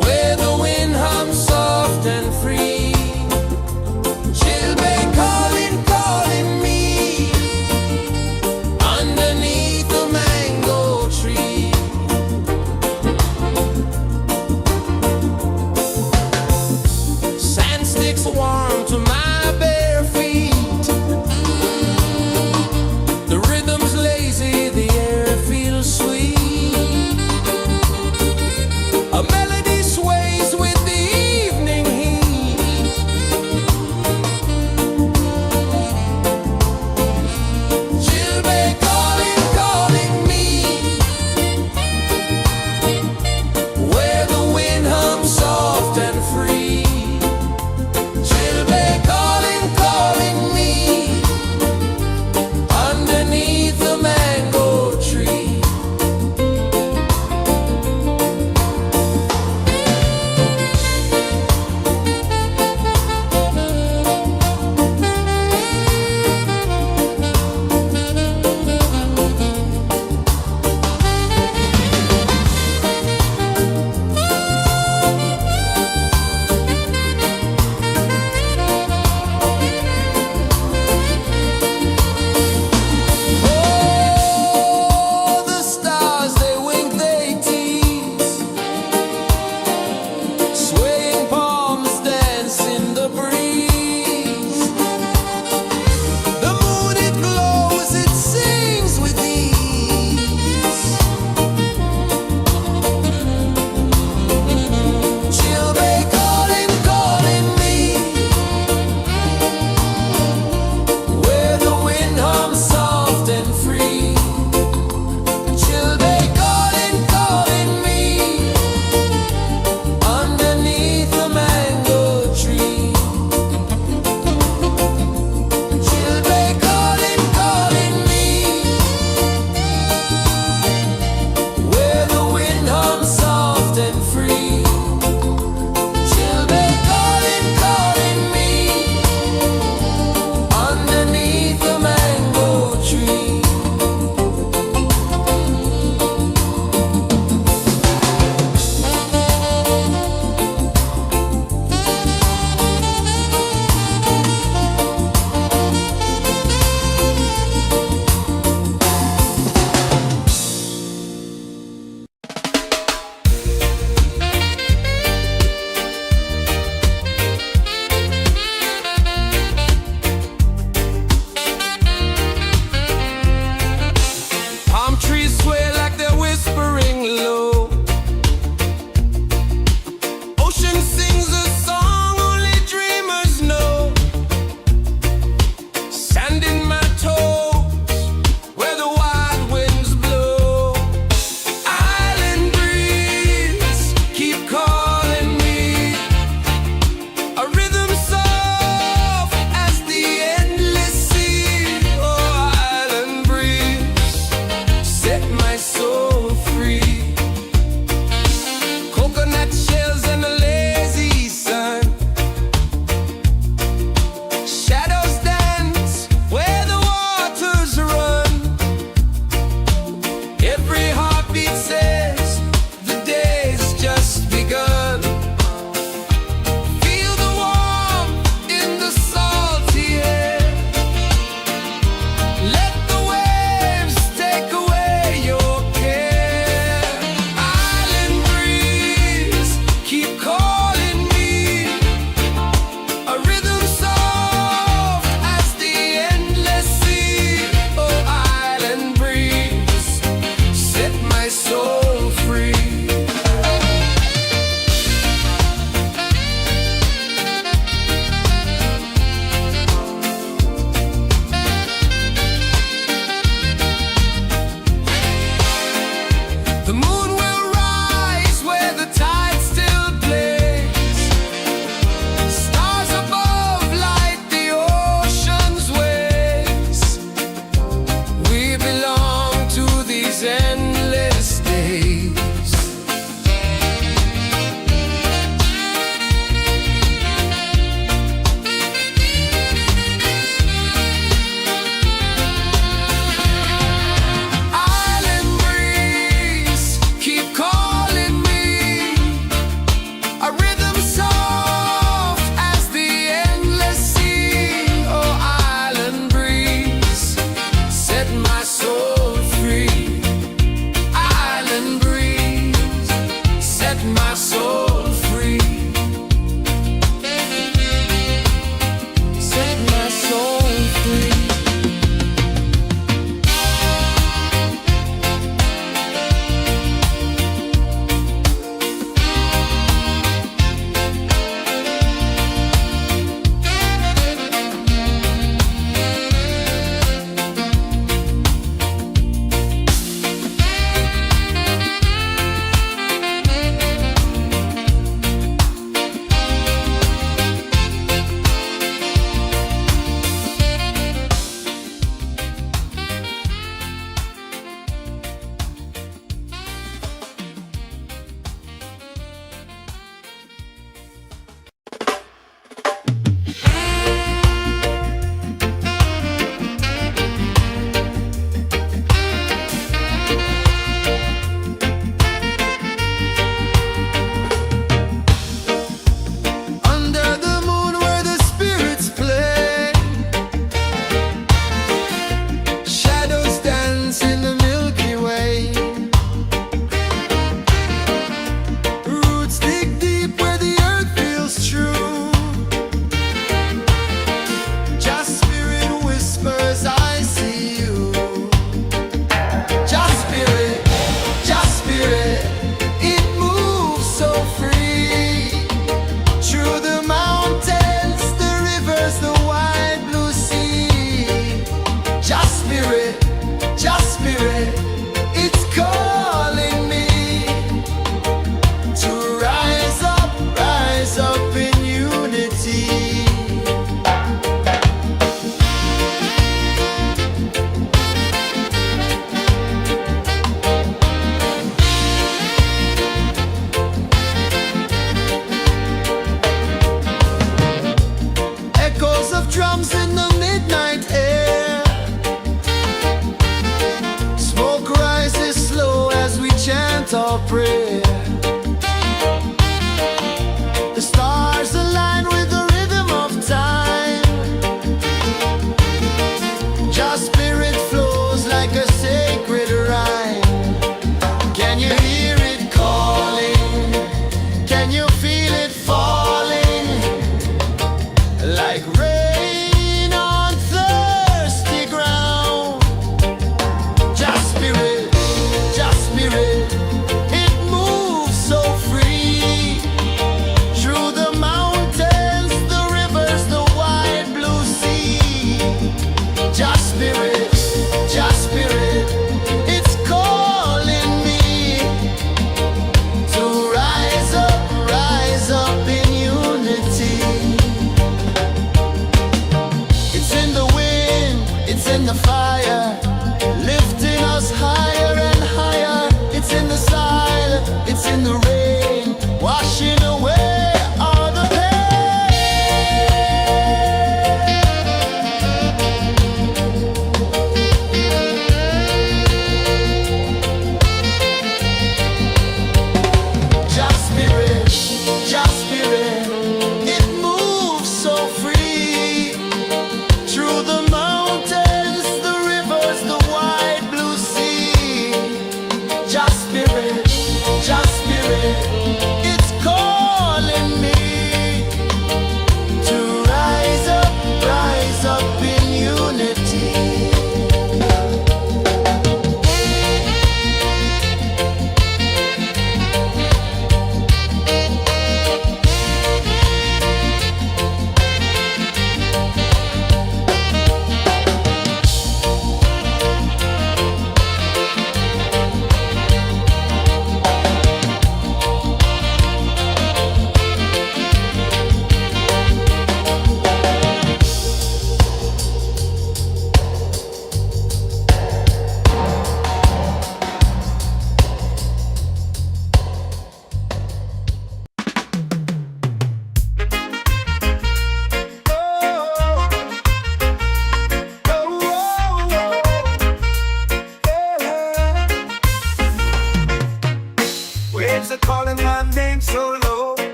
where the wind hums soft and free. She'll be calling, calling me, underneath the mango tree. Sand sticks warm to my bare feet. The rhythm's lazy, the air feels sweet. A melody sways with the evening heat. She'll be calling, calling me, where the wind hums soft and free. She'll be calling.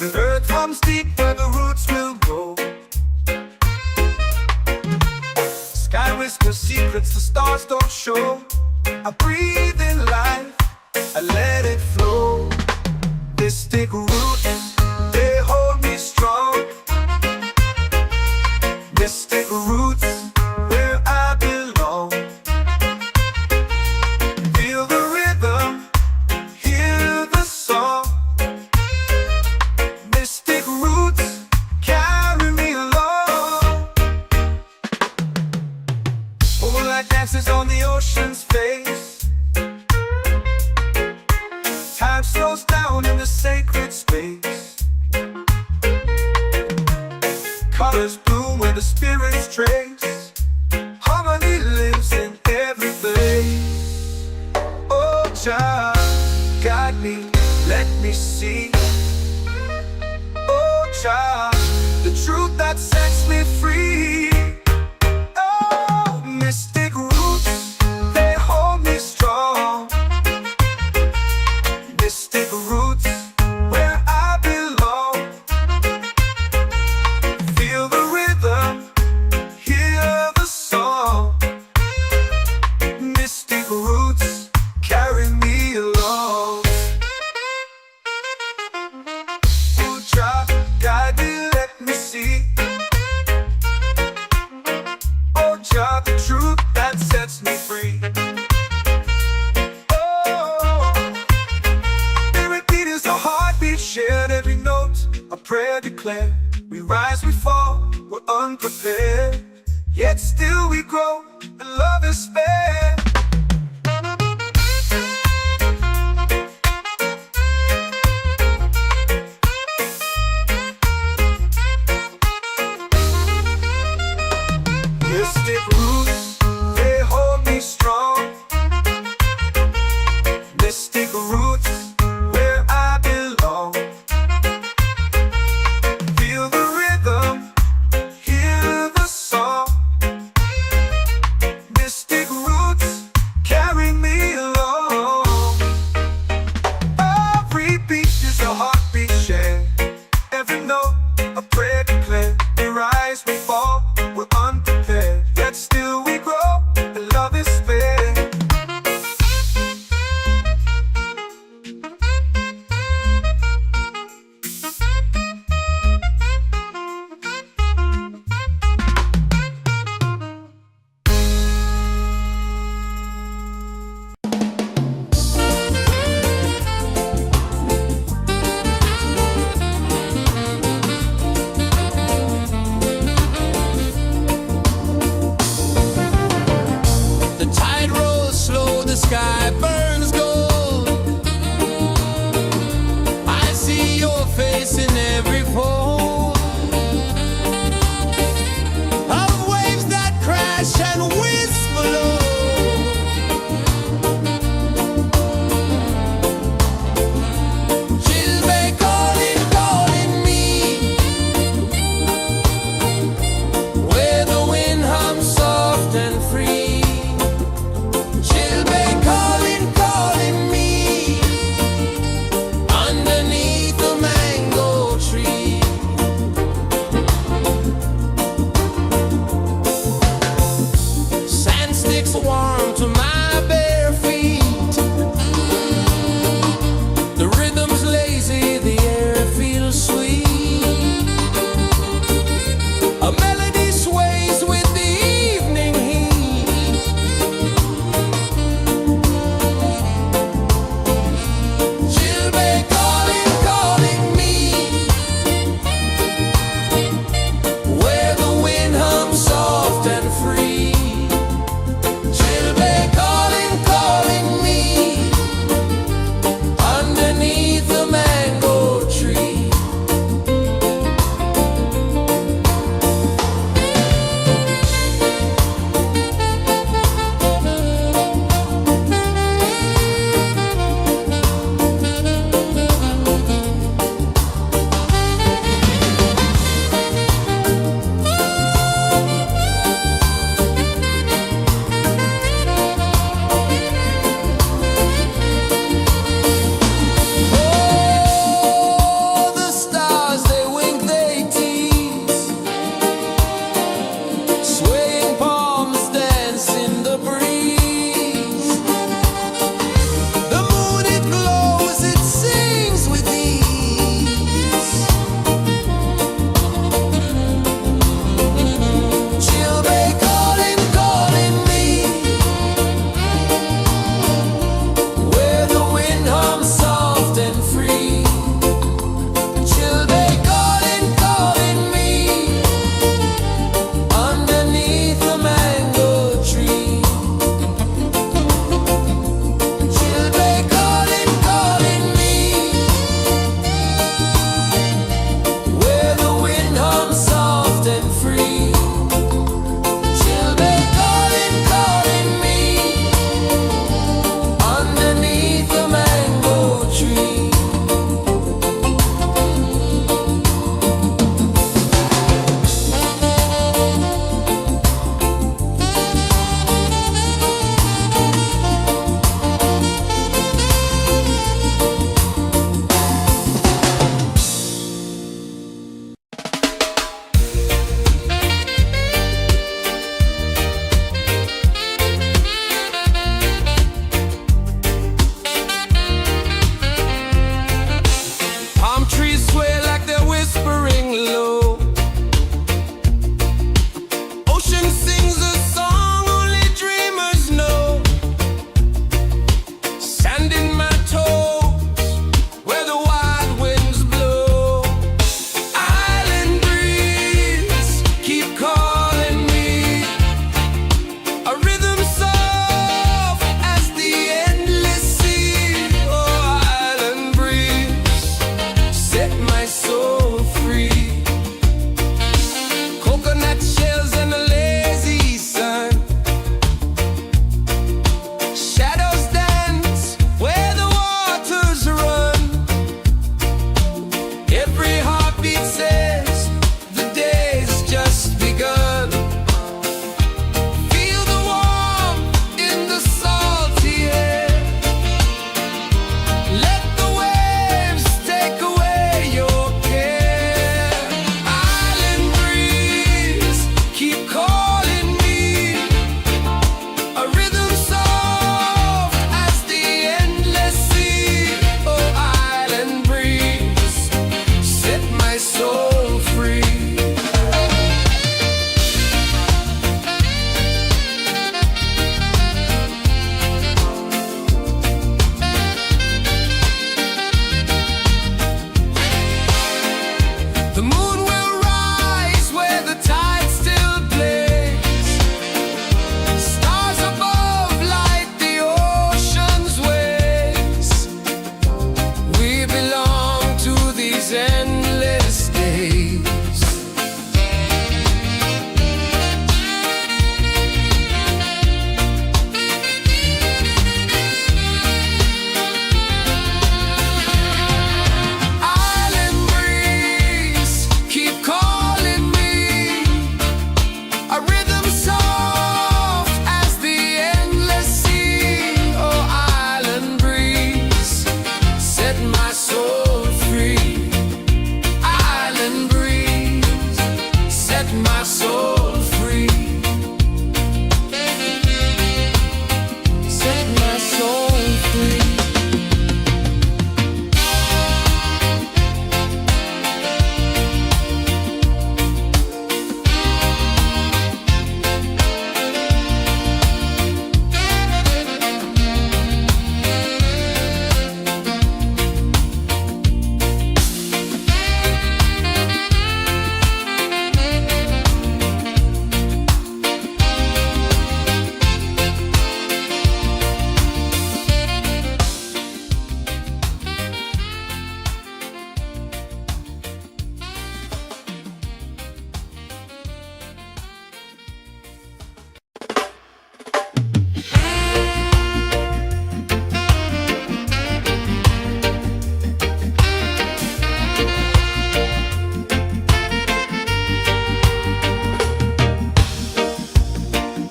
The earth runs deep where the roots will grow. Sky whispers secrets the stars don't show. I breathe in life, I let it flow. Mystic roots, they hold me strong. Mystic roots, where I belong. Feel the rhythm, hear the song. Mystic roots, carry me along. Moonlight dances on the ocean's face. Time slows down in the sacred space. Colors bloom where the spirits trace. Harmony lives in every place. Oh, Jah, guide me, let me see. Oh, Jah, the truth that sets me free. Oh, mystic roots, they hold me strong. Mystic roots, where I belong. Feel the rhythm, hear the song. Mystic roots, carry me along. Oh, Jah, guide me, let me see. Oh, Jah, the truth that sets me free. Shared every note, a prayer declared. We rise, we fall, we're unprepared. Yet still we grow, and love is spared. Mystic roots, they hold me strong. Mystic roots, where I belong. Feel the rhythm, hear the song. Mystic roots, days. Island breeze, keep calling me, a rhythm soft as the endless sea. Oh, island breeze, set my soul free. Island breeze, set my soul free. Set my soul free.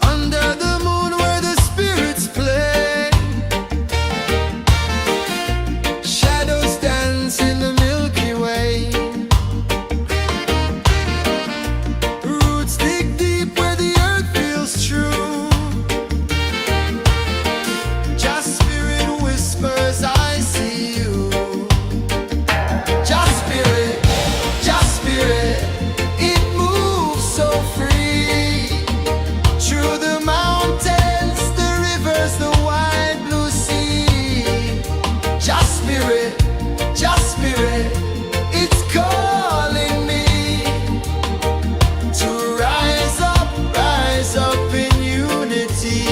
Under the moon where the spirits play, shadows dance in the Milky Way. Roots dig deep where the earth feels true. Just spirit whispers, I see you. Just spirit, it moves so free. Through the mountains, the rivers, the wide blue sea. Just spirit, it's calling me to rise up in unity.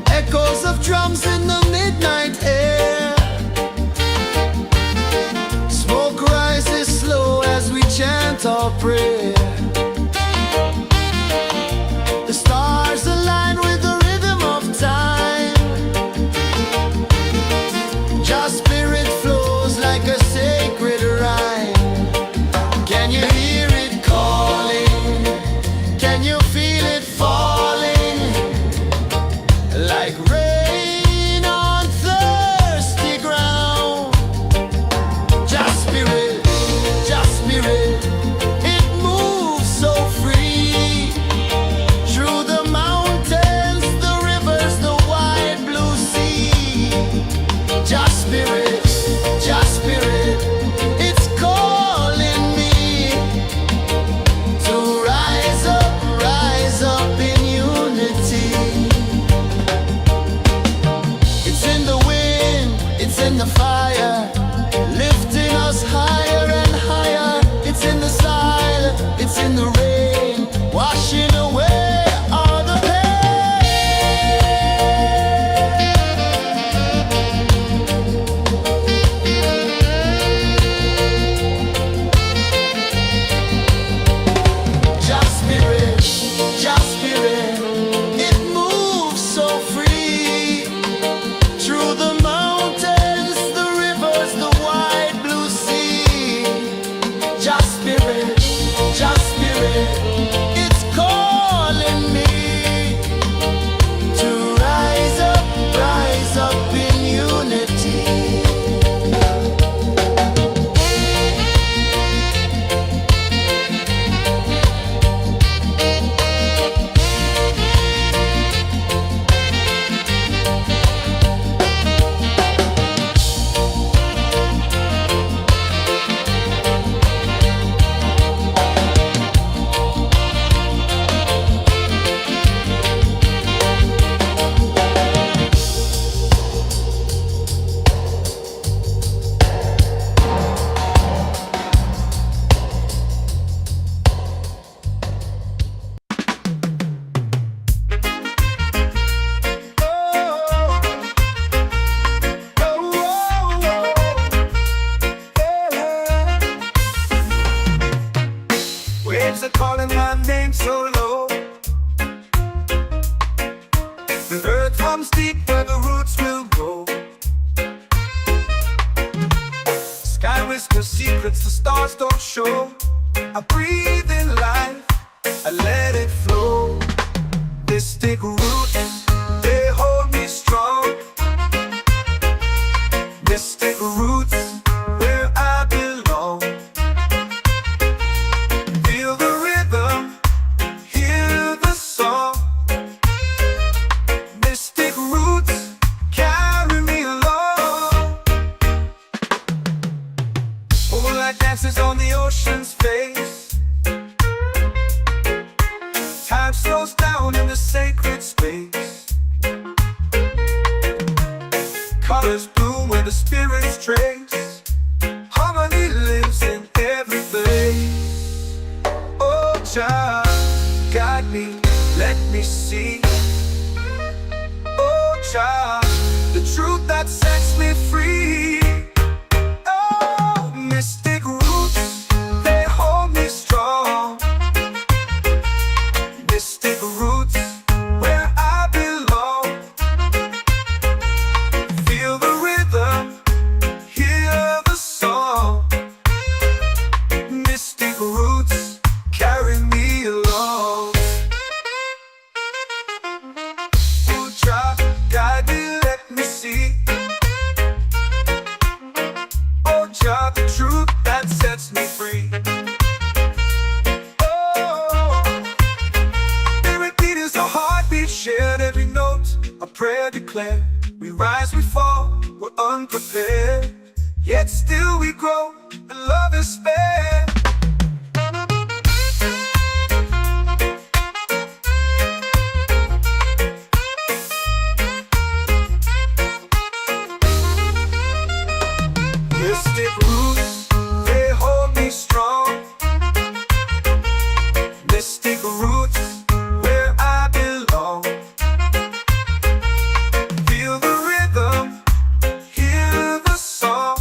Echoes of drums in the midnight air. Smoke rises slow as we chant our prayer. The stars align with the rhythm of time. Just spirit flows like a sacred rhyme. Can you hear it calling? Can you feel it falling? Like rain on thirsty ground. Just spirit, it moves lips are calling my name so low. The earth comes deep where the roots will grow. Sky whispers secrets the stars don't show. I breathe in life, I let it flow. Mystic roots, they hold me strong. Mystic roots, where I belong. Feel the rhythm, hear the song. Mystic roots, carry me along. Moonlight dances on the ocean's face. Time slows down in the sacred space. Colors bloom where the spirits trace. Harmony lives in every place. Oh, child, guide me, let me see. Oh, child, the truth that sets me free. Oh, mystic roots, they hold me strong. Mystic roots, where I belong. Feel the rhythm, hear the song. Mystic roots, carry me along. Oh, child, guide me, let me see. Oh, child, the truth that sets me free. Shared every note, a prayer declared. We rise, we fall, we're unprepared. Yet still we grow, and love is spared. Mystic roots, they hold me strong. Mystic roots, where I belong. Feel the rhythm, hear the song.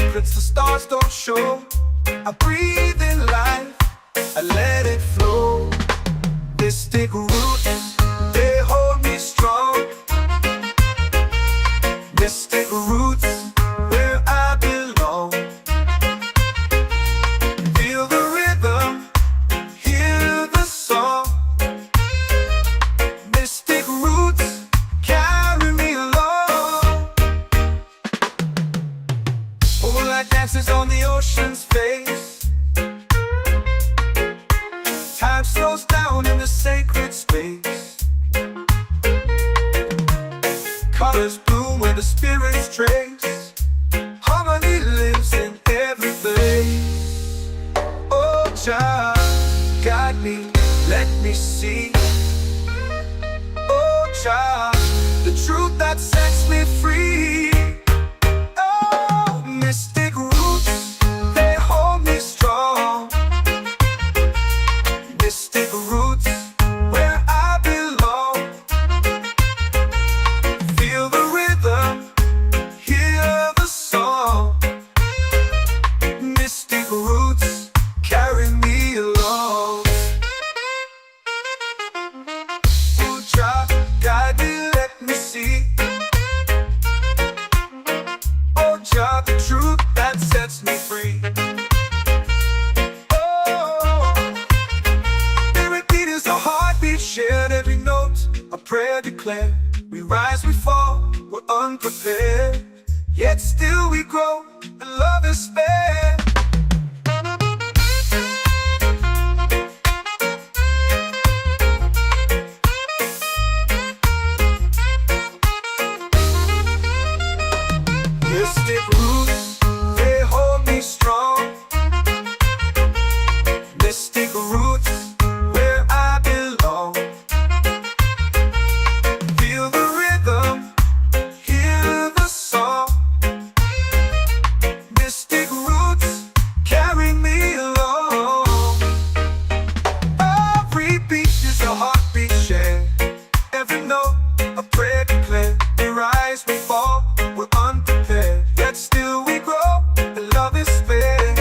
secrets the stars don't show. I breathe in life, I let it flow. Mystic roots, they hold me strong. Mystic roots, where I belong. Feel the rhythm, hear the song. Mystic roots, carry me along. Moonlight dances on the ocean's face. Time slows down in the sacred space. Colors bloom where the spirits trace. Harmony lives in every place. Oh, Jah, guide me, let me see. Oh, Jah, the truth that sets me free. Oh, mystic roots, they hold me strong. Mystic roots, where I belong. Feel the rhythm, hear the song. Mystic roots, carry me along. Oh, Jah, guide me, let me see. Oh, Jah, the truth that sets me free. Shared every note, a prayer declared. We rise, we fall, we're unprepared. Yet still we grow, and love is spared. Mystic roots, they hold me strong. Mystic roots, where I belong. Feel the rhythm, hear the song. Mystic roots, carry me along. Every beat is a heartbeat shared. Every note, a prayer declared. We rise, we fall, we're unprepared. Yet still we grow, and love is spared.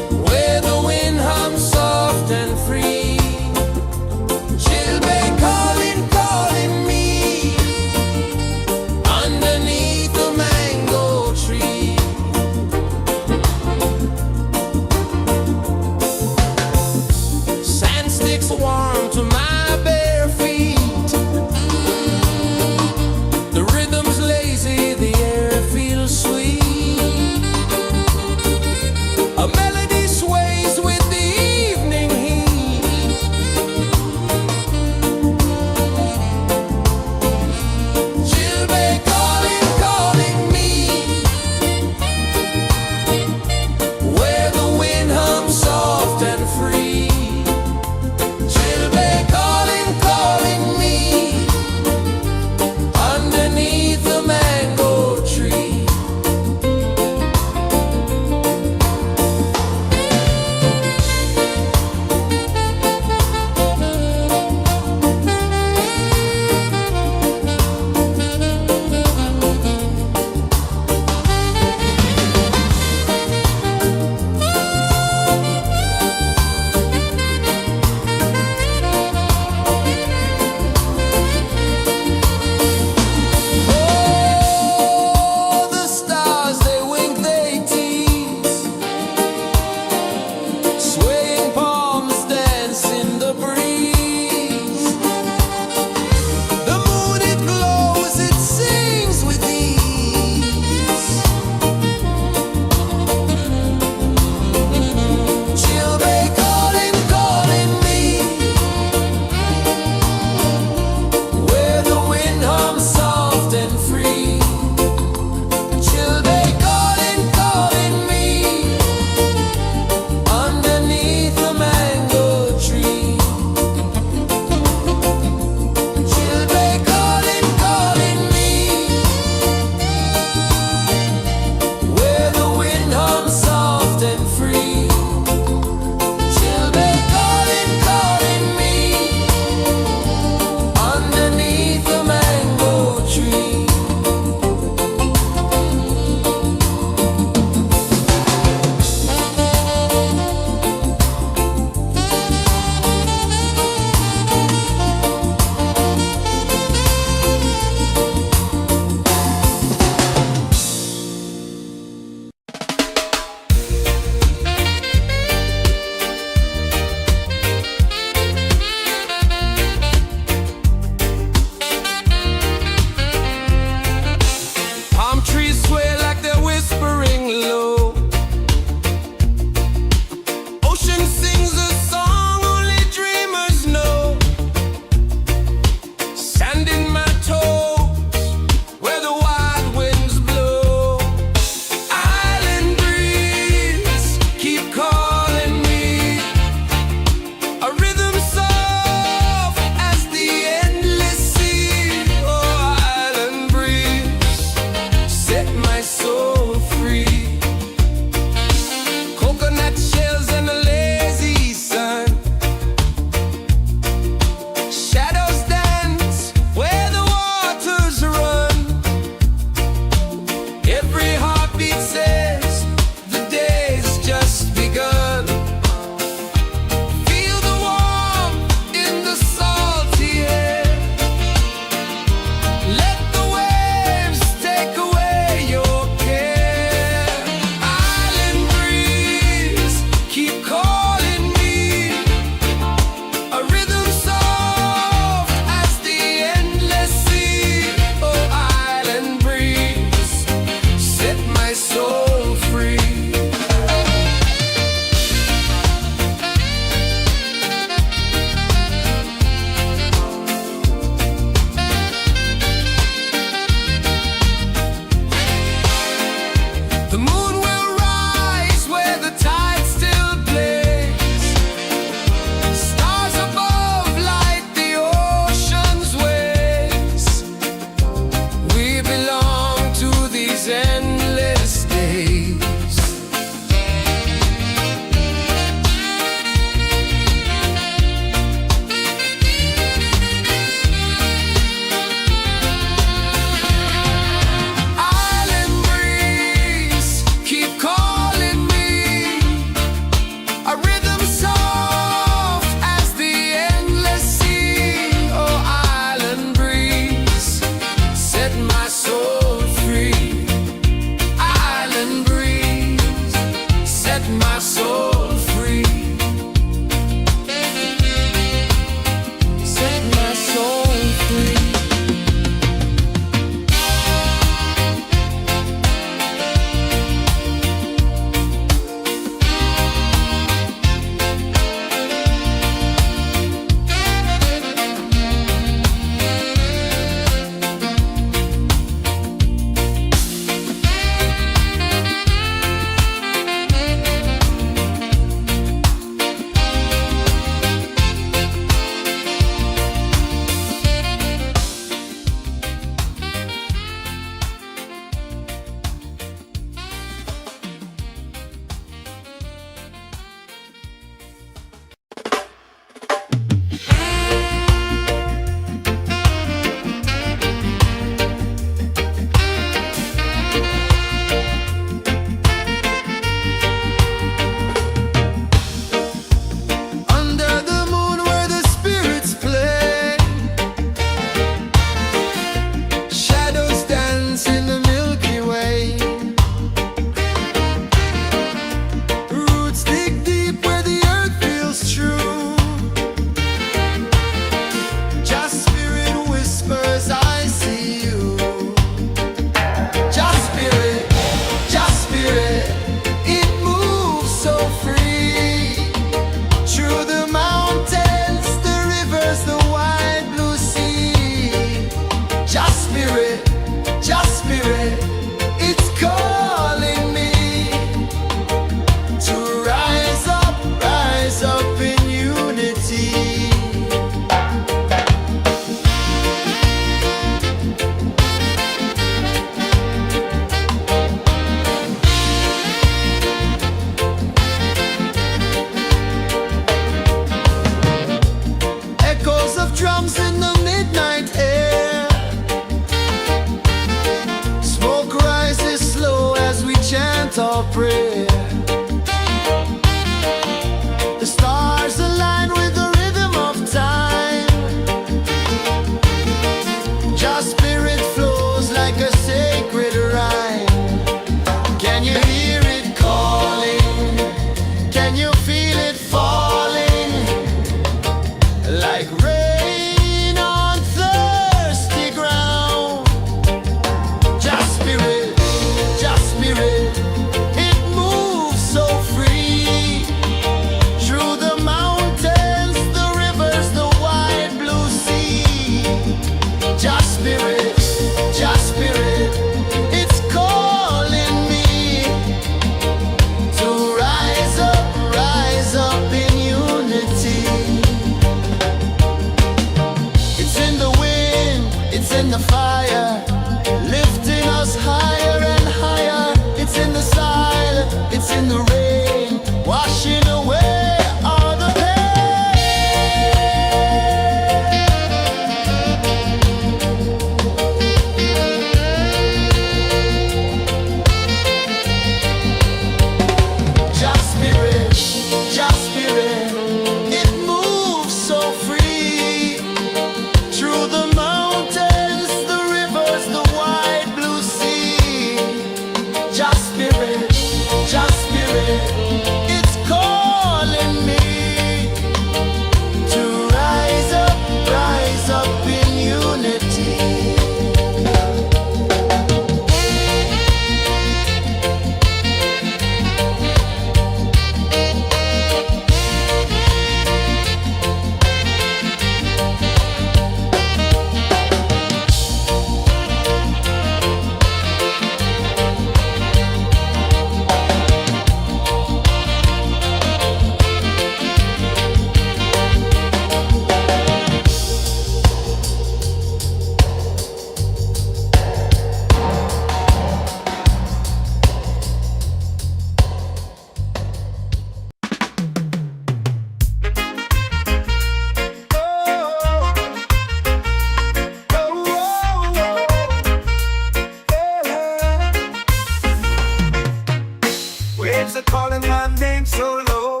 waves are calling my name so low.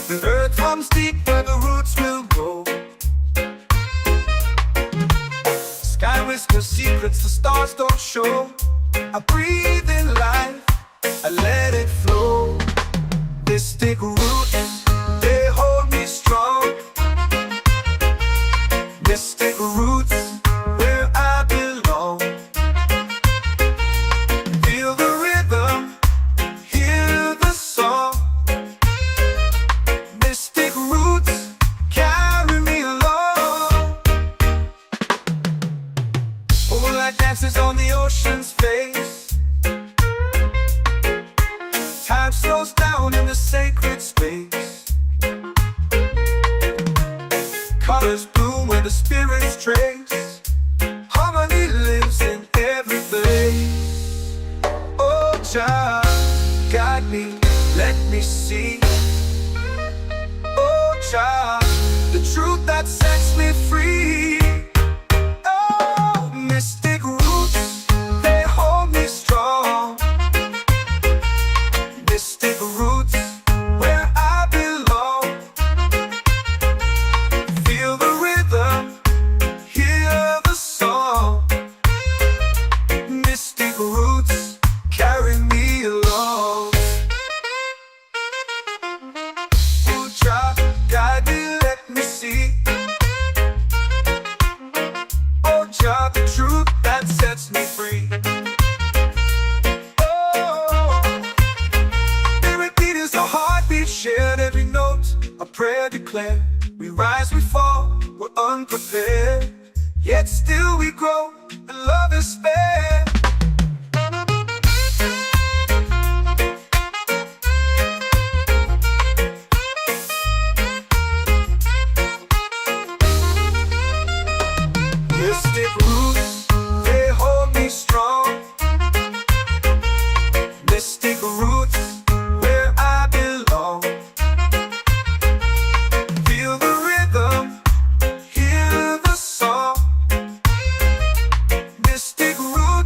The earth runs deep where the roots will grow. Sky whispers secrets the stars don't show. I breathe in life, I let it flow. Mystic roots, they hold me strong. Mystic roots, where I belong. Feel the rhythm, hear the song. Mystic roots, carry me along. Moonlight dances on the ocean's face. Time slows down in the sacred space. Colors bloom where the spirits trace. Harmony lives in every place. Oh, Jah, guide me, let me see. Oh, Jah, the truth that sets me free. Oh, mystic roots, they hold me strong. Mystic roots, where I belong. Feel the rhythm, hear the song. Mystic roots, carry me along. Oh, Jah, guide me, let me see. Oh, Jah, the truth that sets me free. Shared every note, a prayer declared. We rise, we fall, we're unprepared. Yet still we grow, and love is spared. Mystic roots, they hold me strong. Mystic roots, where I belong. Feel the rhythm, hear the song. Mystic roots.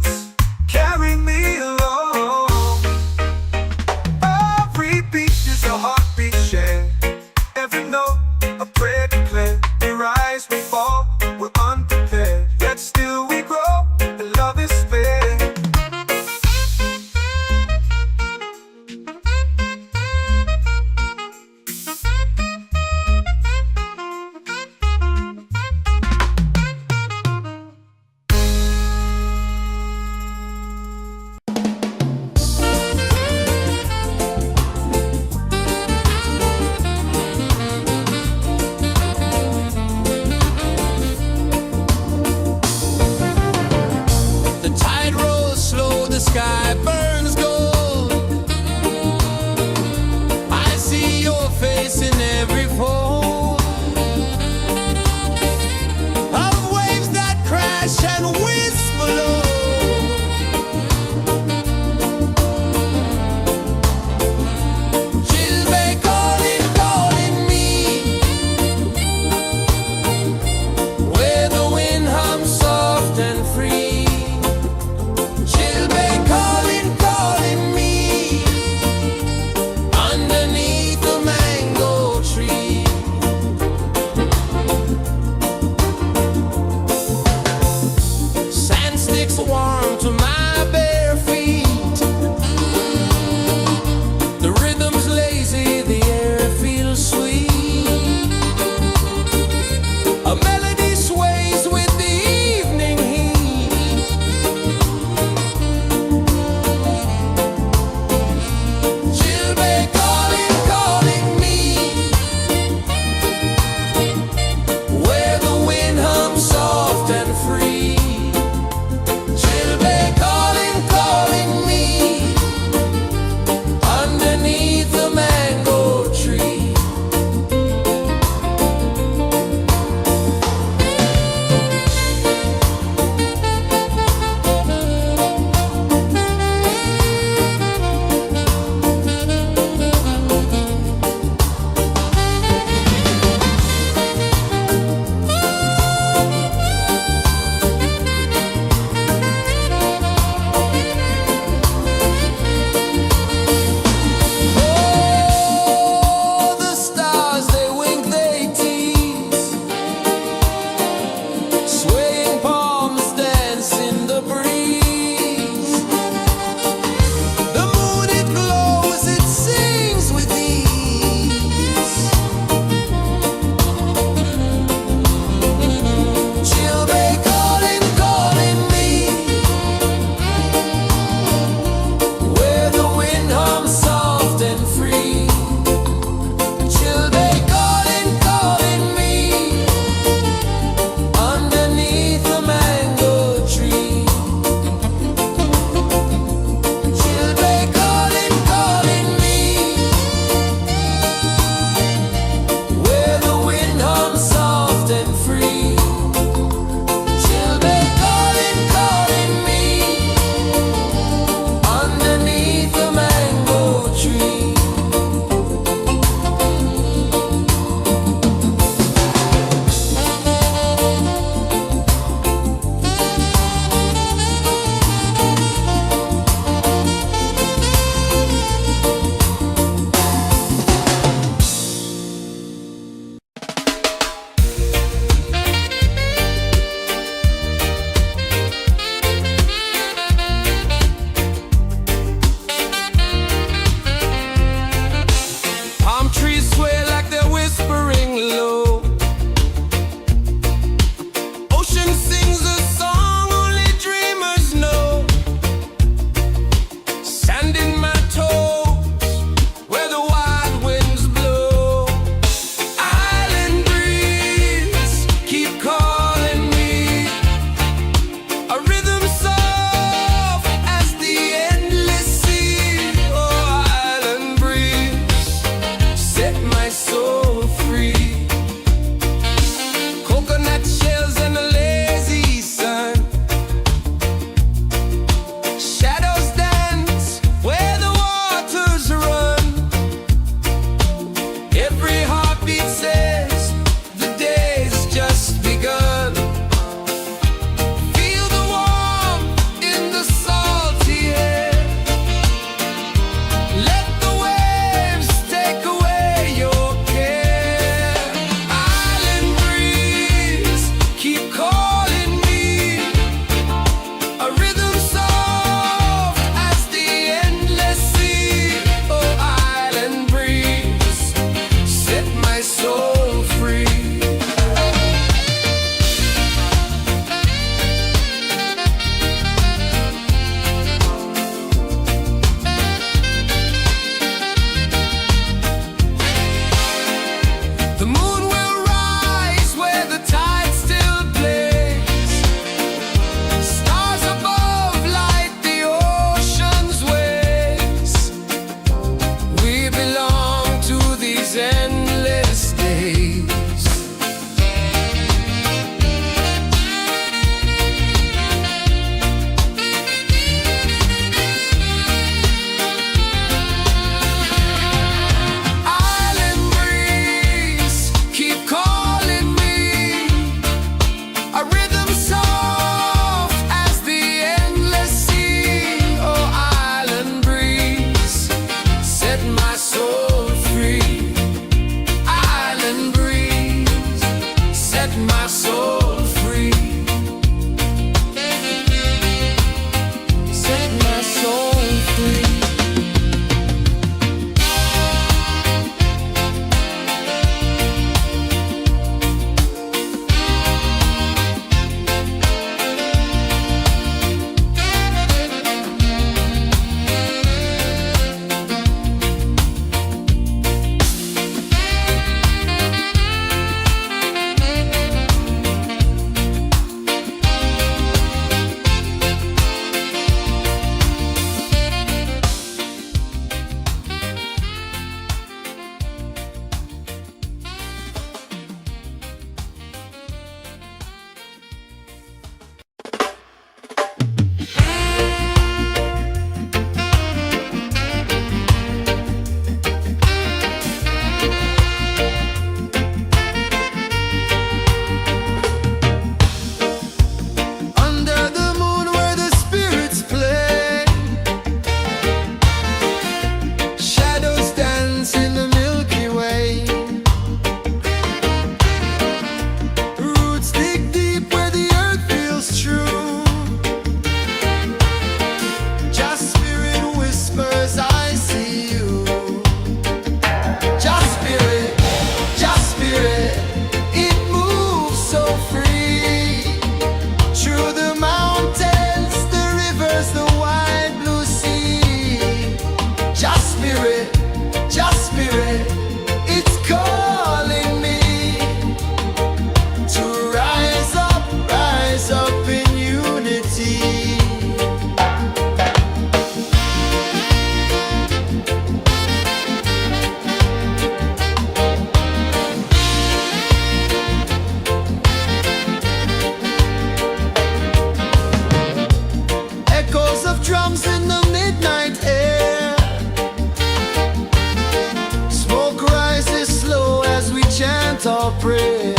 prayer.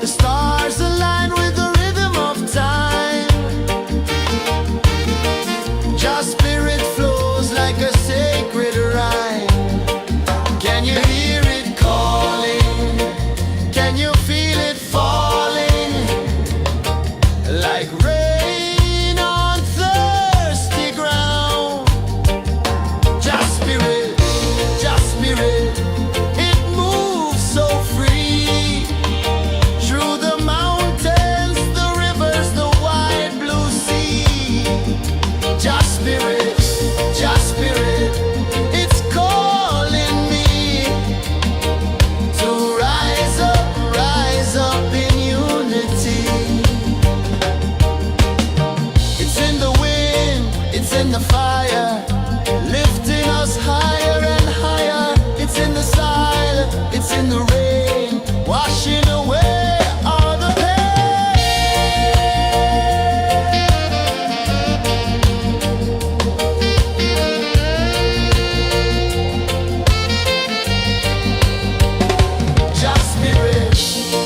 The stars align with the rhythm of time. Your spirit flows like a sacred rhyme. Can you hear it calling? Can you feel it falling? Like rain on thirsty ground. Just spirit, it moves so free. Through the mountains, the rivers, the wide blue sea. Just spirit, it's calling me to rise up in unity. It's in the wind, it's in the fire, lifting us higher and higher. It's in the silence, it's in the rain, washing away all the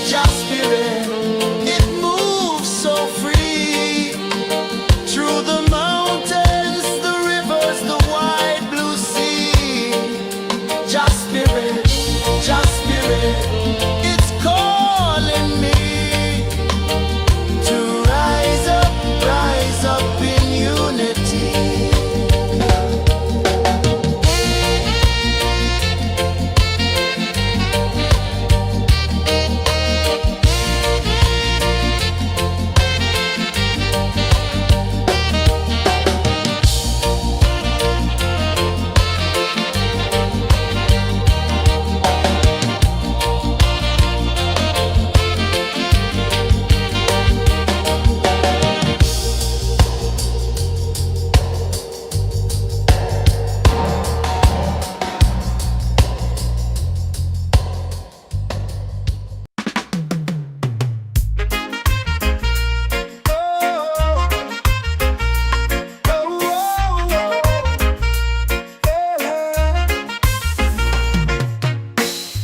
Just spirit, it moves so free. Through the mountains, the rivers, the wide blue sea. Just spirit, it's calling me to rise up in unity.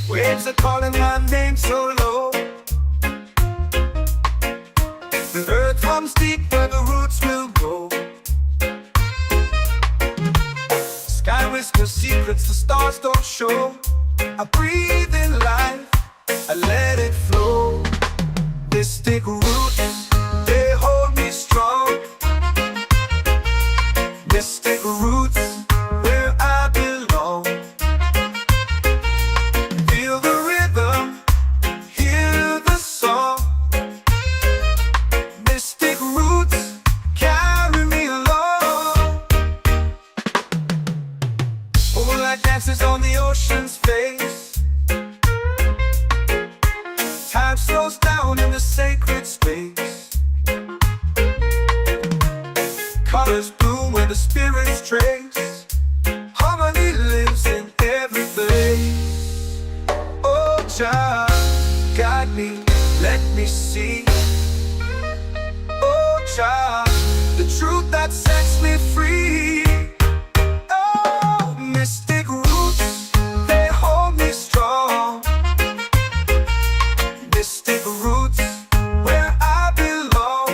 Waves are calling my name so low. The earth runs deep where the roots will grow. Sky whispers secrets the stars don't show. I breathe in life, I let it flow. Mystic roots, they hold me strong. Mystic roots, where I belong. Feel the rhythm, hear the song. Mystic roots, carry me along. Moonlight dances on the ocean's face. Time slows down in the sacred space. Colors bloom where the spirits trace. Harmony lives in every place. Oh, Jah, guide me, let me see. Oh, Jah, the truth that sets me free. Oh, mystic roots, they hold me strong. Mystic roots, where I belong.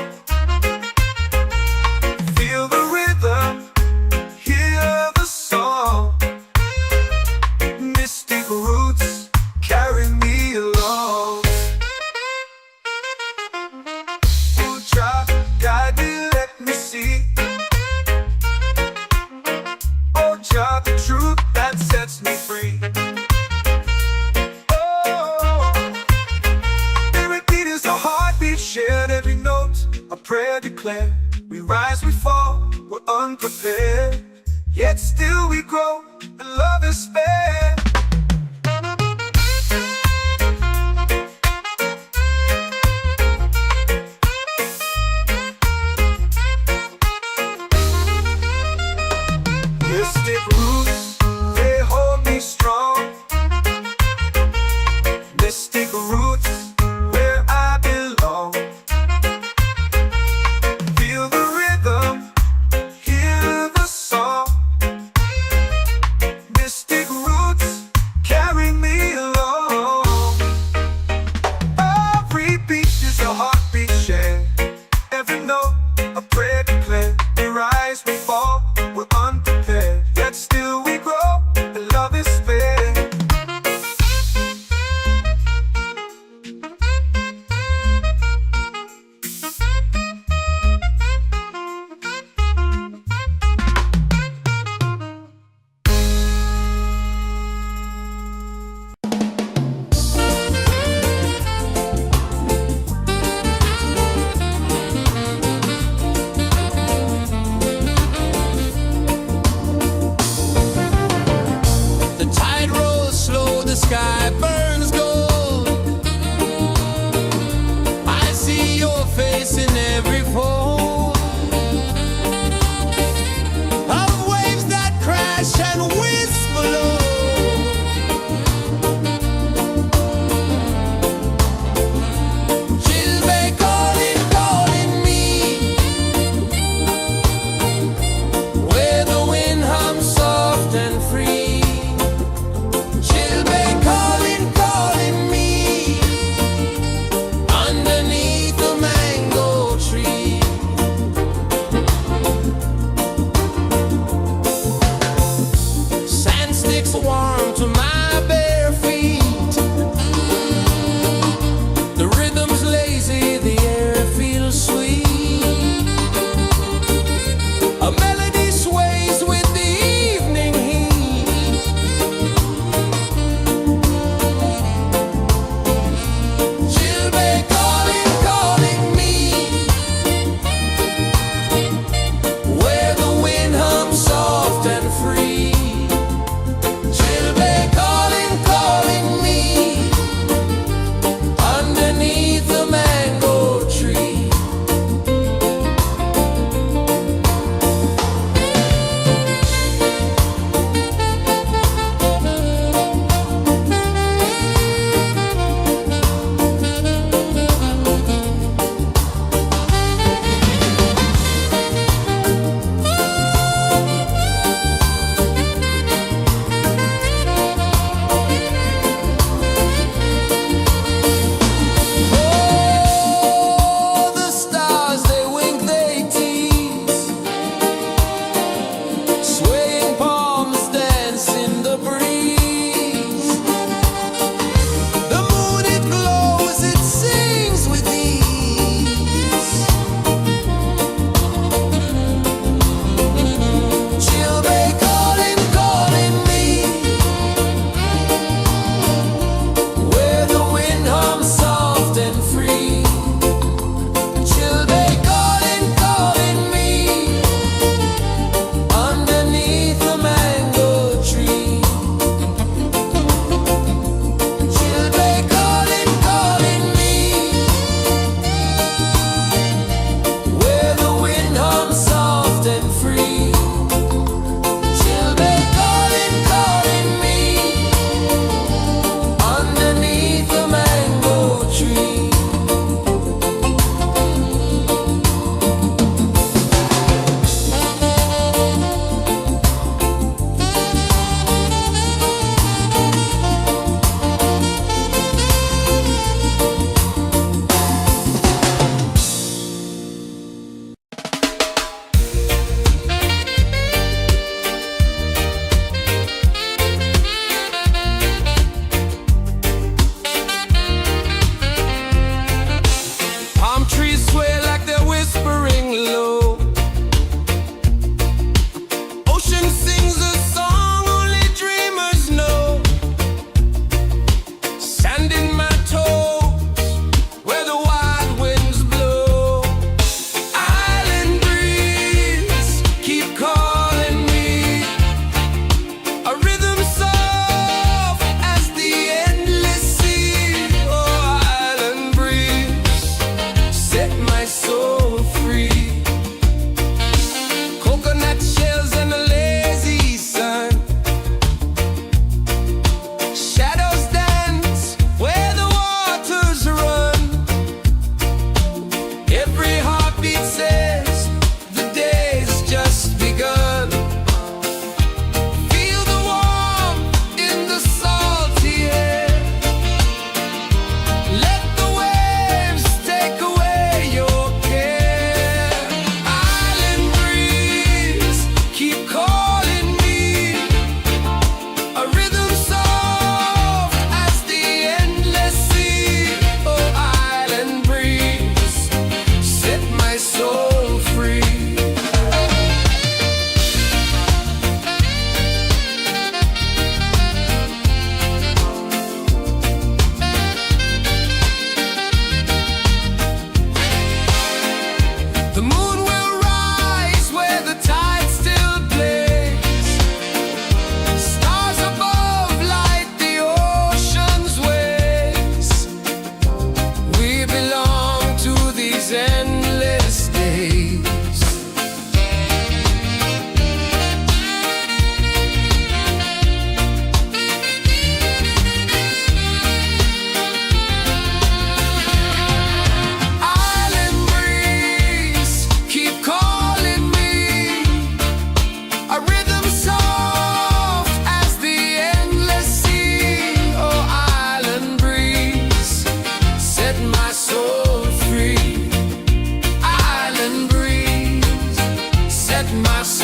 Feel the rhythm, hear the song. Mystic roots, carry me along. Oh, Jah, guide me, let me see. Oh, Jah, the truth that sets me free. Oh, spirit beat is a heartbeat, shared every note. A prayer declared. We rise, we fall, we're unprepared. Yet still we grow, and love is spared. Mystic roots, they hold me strong. Mystic roots, where I belong. Feel the rhythm, hear the song. Mystic roots.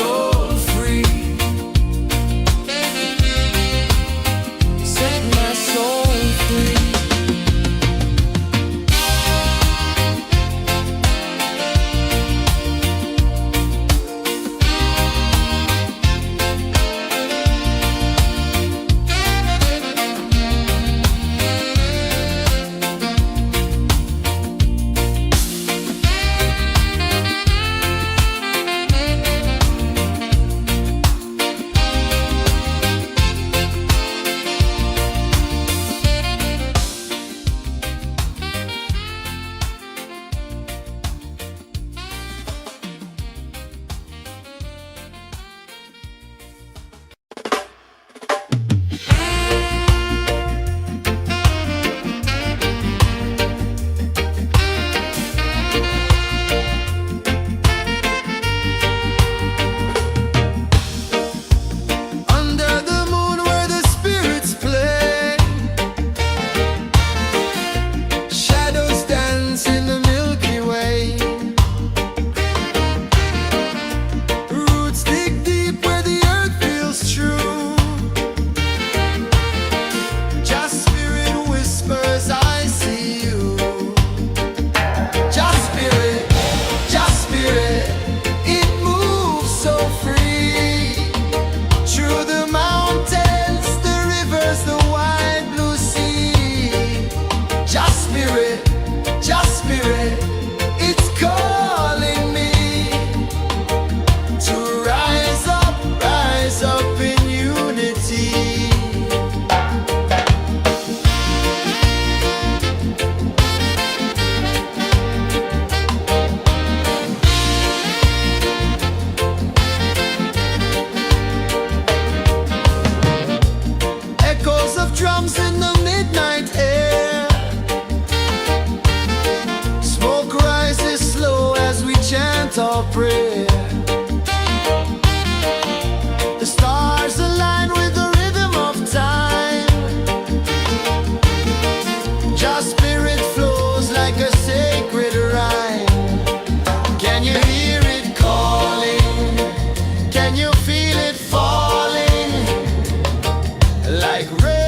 soul free. Set my soul free. Drums in the midnight air. Smoke rises slow as we chant our prayer. The stars align with the rhythm of time. Just spirit flows like a sacred rhyme. Can you hear it calling? Can you feel it falling? Like rain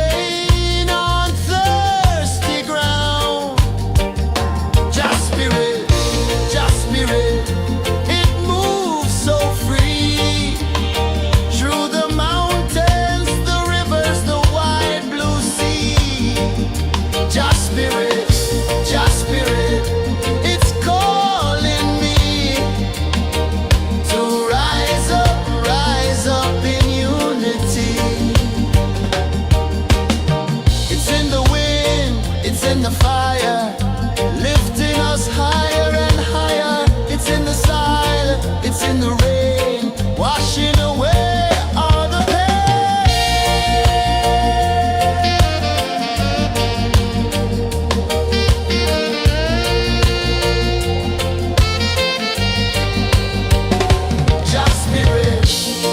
in the fire, lifting us higher and higher. It's in the silence, it's in the rain, washing away all the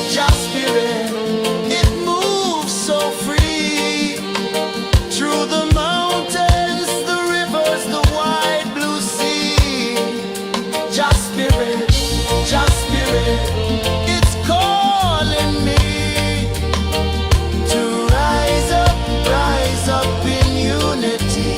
Just spirit, it moves so free through the mountains, the rivers, the wide blue sea. Just spirit, it's calling me to rise up in unity.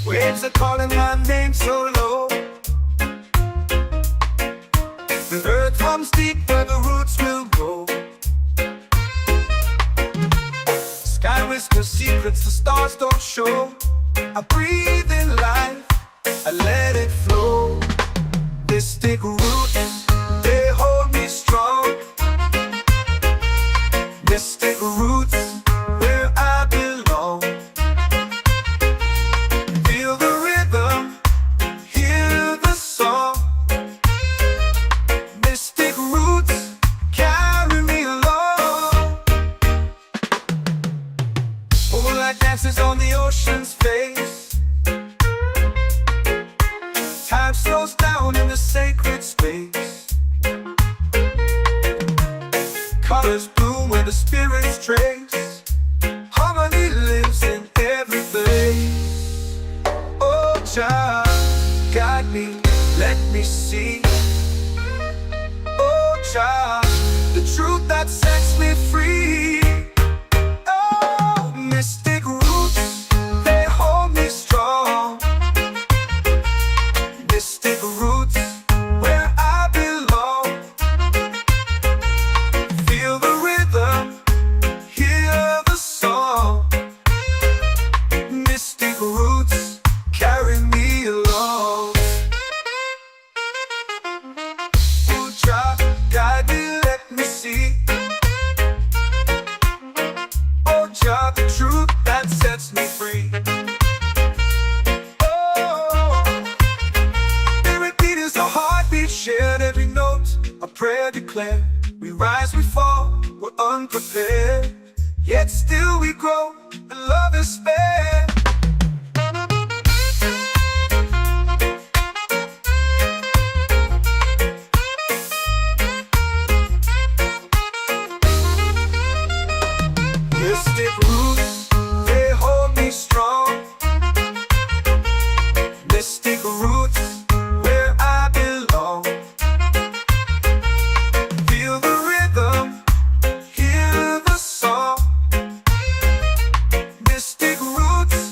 Waves are calling my name so low. The earth hums deep where the roots will grow. Sky whispers secrets the stars don't show. I breathe in life, I let Mystic roots, they hold me strong. Mystic roots, where I belong. Feel the rhythm, hear the song. Mystic roots, carry me along. Moonlight dances on the ocean's face. Time slows down in the sacred space. Colors bloom where the spirits trace. Harmony lives in every place. Oh, child, guide me, let me see. Oh, child, the truth that sets me free. Oh, mystic roots, they hold me strong. Mystic roots, where I belong. Feel the rhythm, hear the song. Mystic roots, carry me along. Oh, child, guide me, let me see. Oh, child, the truth that sets me free. Shared every note, a prayer declared. We rise, we fall, we're unprepared. Yet still we grow, and love is spared. Mystic roots, they hold me strong. Mystic roots, where I belong. Feel the rhythm, hear the song. Mystic roots,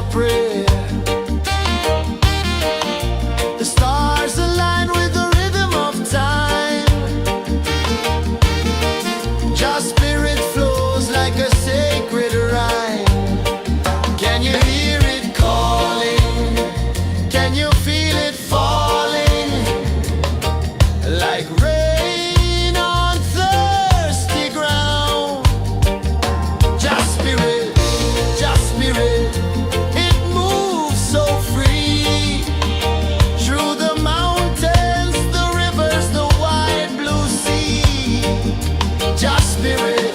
for prayer. The stars align with the rhythm of time. Your spirit flows like a sacred rhyme. Can you hear it calling? Can you feel it falling? Like rain on thirsty ground. Just spirit, it moves so free. Through the mountains, the rivers, the wide blue sea. Just spirit,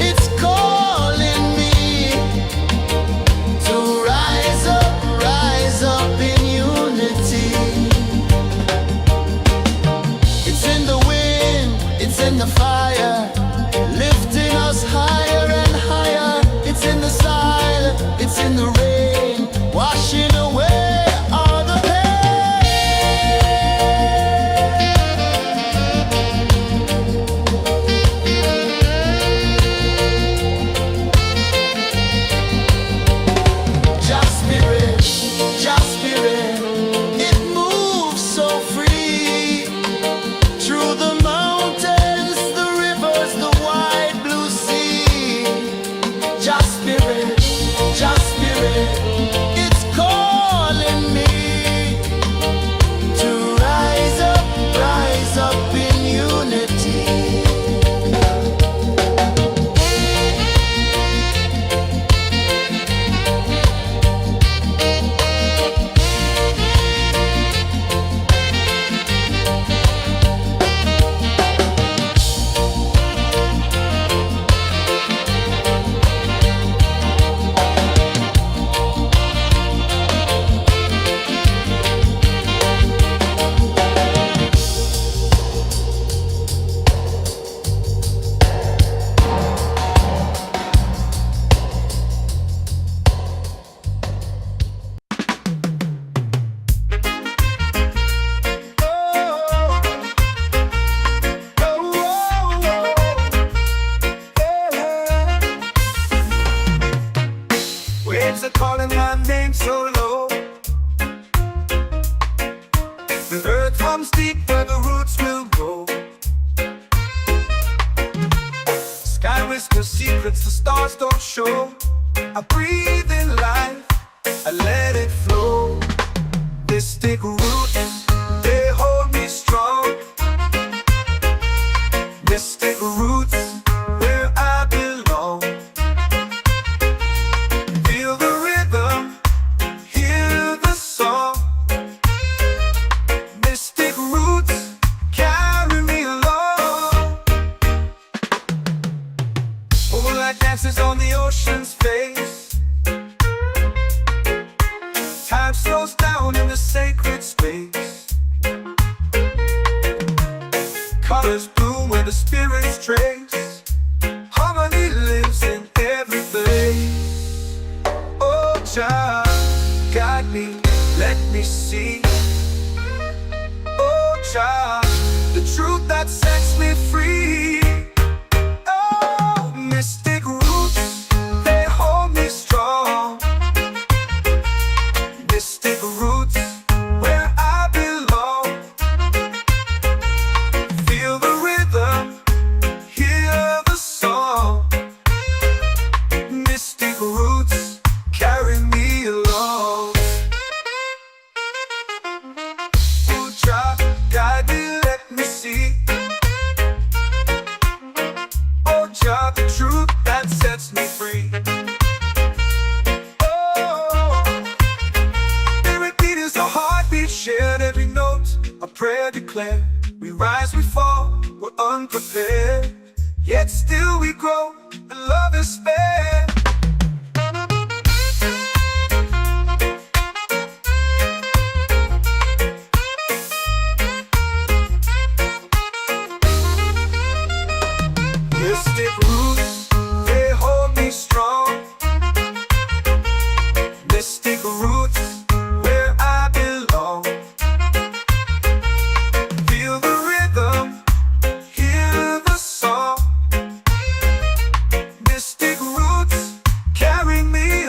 it's calling me to rise up in unity. It's in the wind, it's in the fire, lifting us higher and higher. It's in the silence, it's in the rain, washing away all the pain. Just spirit, it moves so free. Through the mountains, the rivers, the wide blue sea. Just spirit, it's calling me to rise up in unity. Waves are calling my name so low. The earth hums deep where the roots will go. Sky whispers secrets the stars don't show. I breathe in life, I let it flow. Mystic roots, they hold me strong. Mystic roots, where I belong. Feel the rhythm, hear the song. Mystic roots, carry me along. Moonlight dances on the ocean's face. Time slows down in the sacred space. Colors bloom where the spirits trace. Harmony lives in every place. Oh, child, guide me, let me see. Oh, child, the truth that sets me free. Oh, mystic roots, they hold me strong. Mystic roots, where I belong. Feel the rhythm, hear the song. Mystic roots, carry me along. Oh, child, guide me, let me see. Oh, child, the truth that sets me free. Oh, every beat is a heartbeat shared, every note a prayer declared. We rise, we fall, we're unprepared, yet still we grow, and love is spared. Mystic roots, they hold me strong. Mystic roots, where I belong. Feel the rhythm, hear the song. Mystic roots, carry me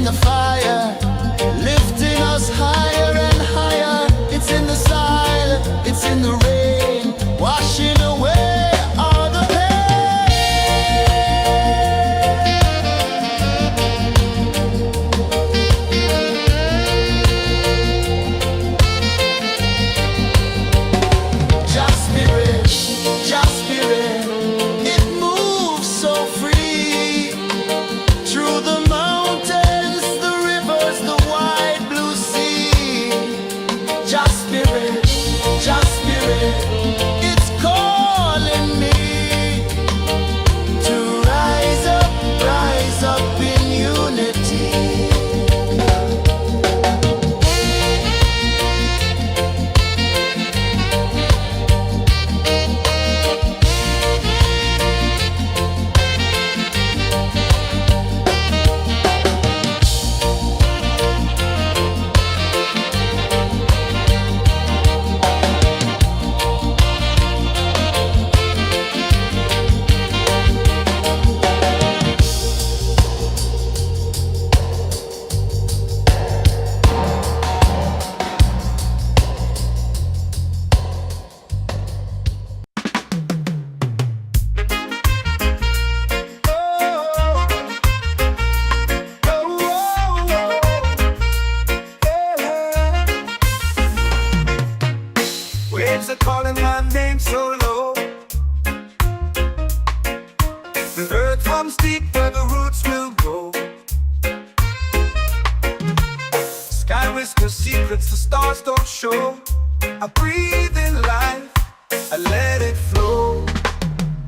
the fire, lifting us higher and higher. It's in the silence, it's in the rain, washing away all the Just spirit, just spirit, it moves so free through the mountains, the rivers, the wide blue sea. Just spirit, it's calling me to rise up in unity. Waves are calling my name so low. The earth comes deep where the roots will go. Sky whispers secrets the stars don't show. I breathe in life, I let it flow.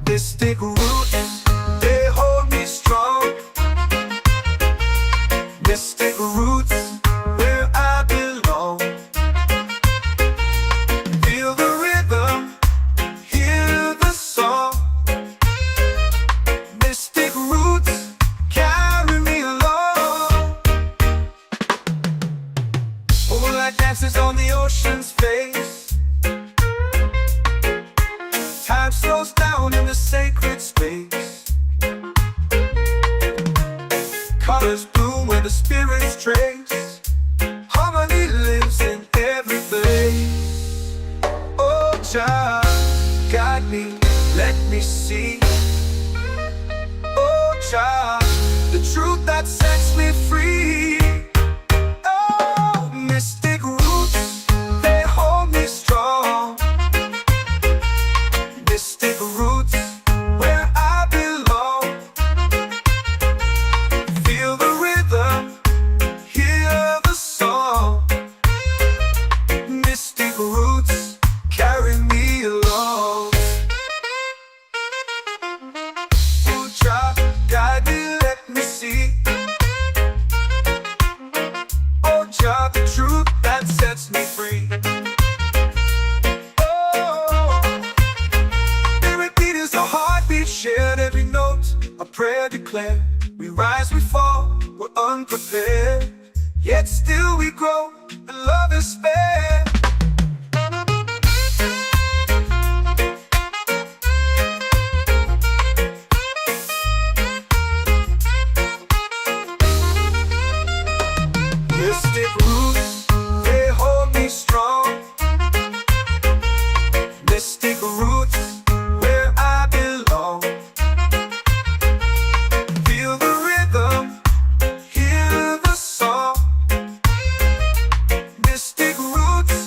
Mystic roots, they hold me strong. Mystic roots, where I belong. Feel the rhythm, hear the song. Mystic roots, carry me along. Moonlight dances on the ocean's face. Time slows down in the sacred space. Colors bloom where the spirits trace. Harmony lives in every place. Oh, child, guide me, let me see. Oh, child, the truth that sets me free. Oh, mystic roots, they hold me strong. Mystic roots, where I belong. Feel the rhythm, hear the song. Mystic roots, carry me along. Oh, child, guide me, let me see. Oh, child, the truth that sets me free. Oh, spirit beat is a heartbeat, shared every note. A prayer declared. We rise, we fall, we're unprepared. Yet still we grow, and love is spared. Mystic roots, they hold me strong. Mystic roots, where I belong. Feel the rhythm, hear the song. Mystic roots,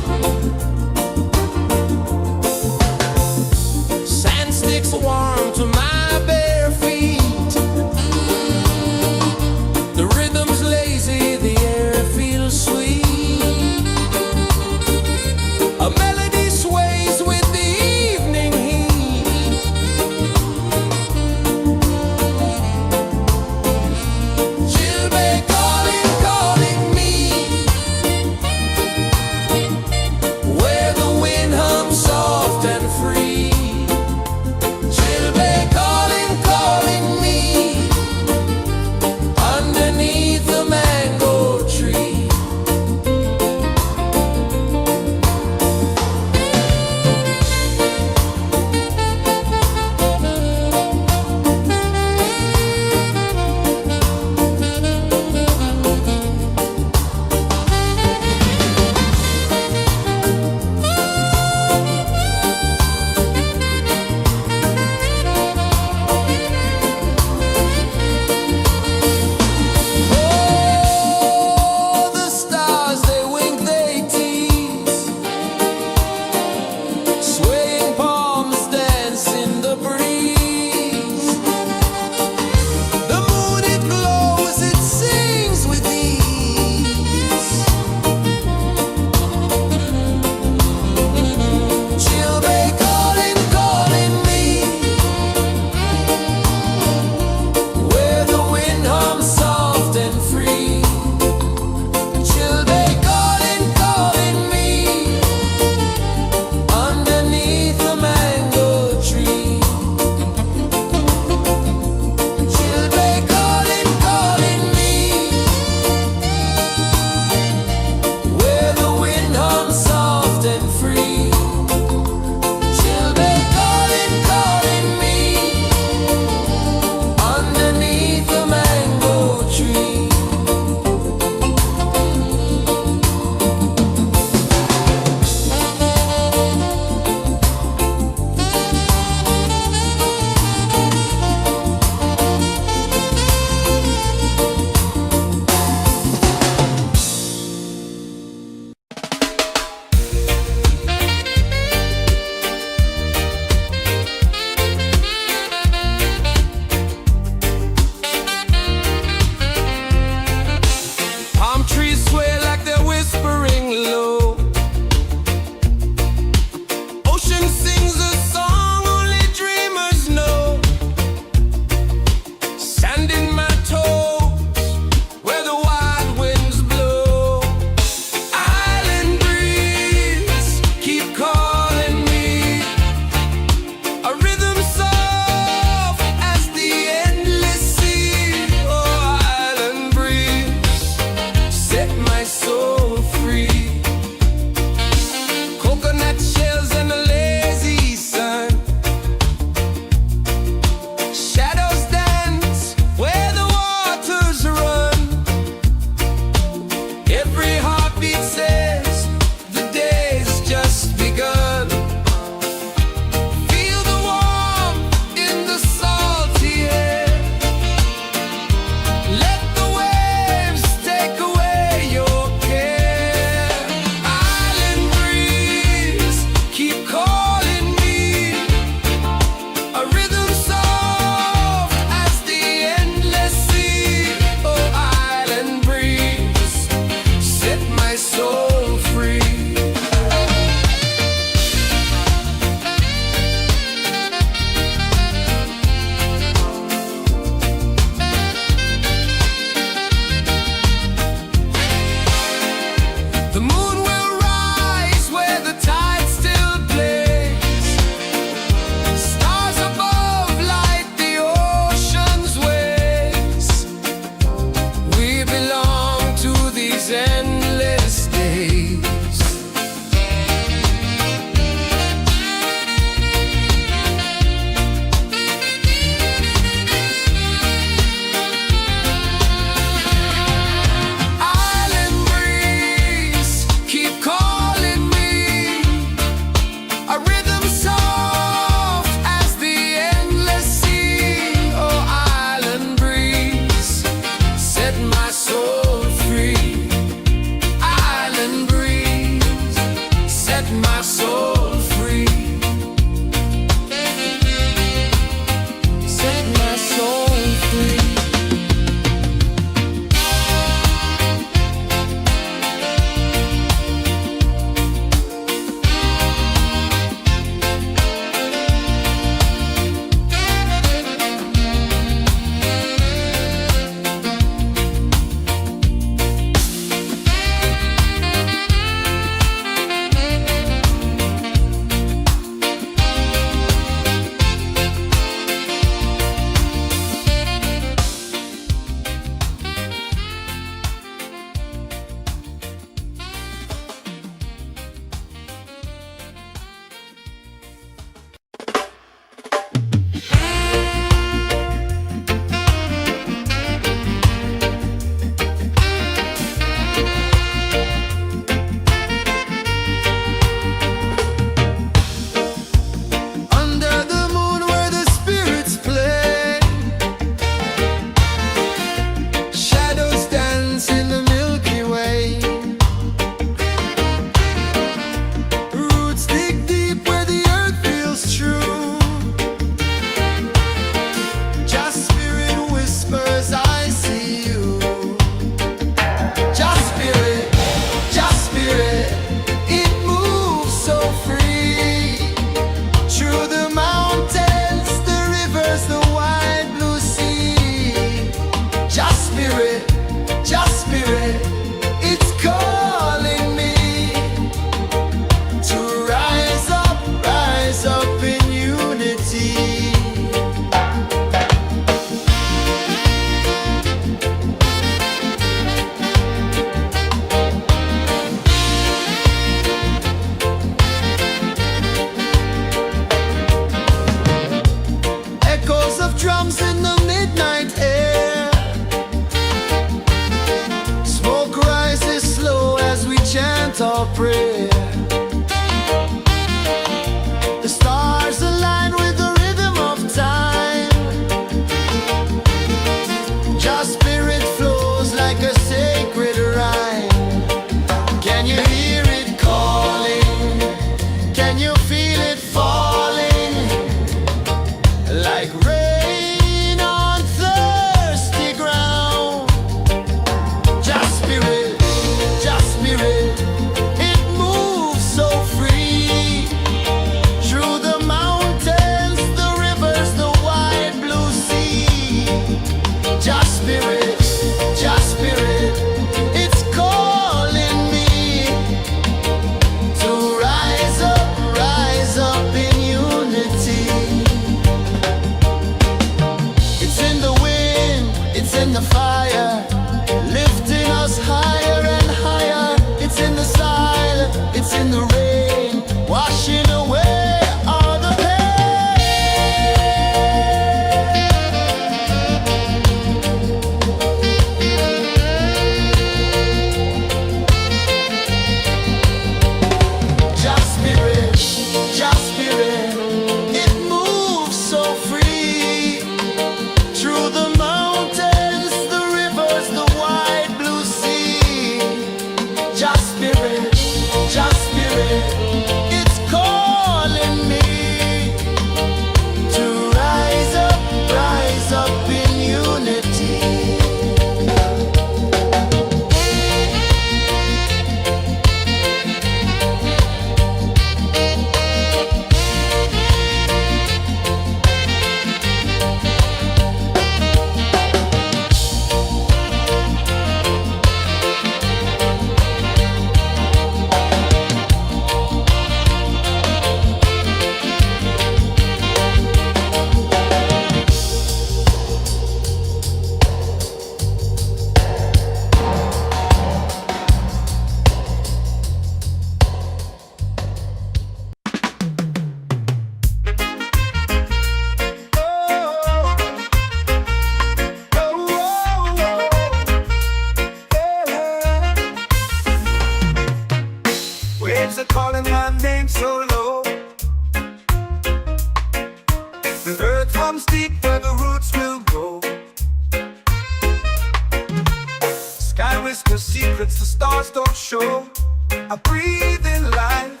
the secrets the stars don't show. I breathe in life,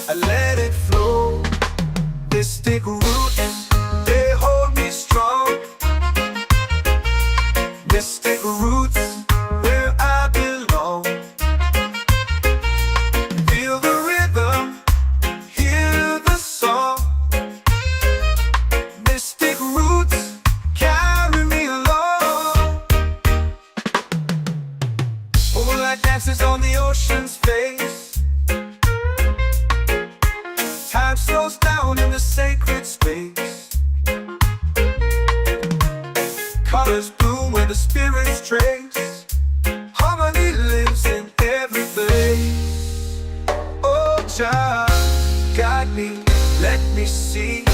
I let it flow. Mystic roots, they hold me strong. Mystic roots, where I belong. Feel the rhythm, hear the song. Mystic roots carry me along. Moonlight dances on the ocean's face. Time slows down in the sacred space. Colors bloom where the spirits trace. Harmony lives in every place. Oh, child, guide me, let me see.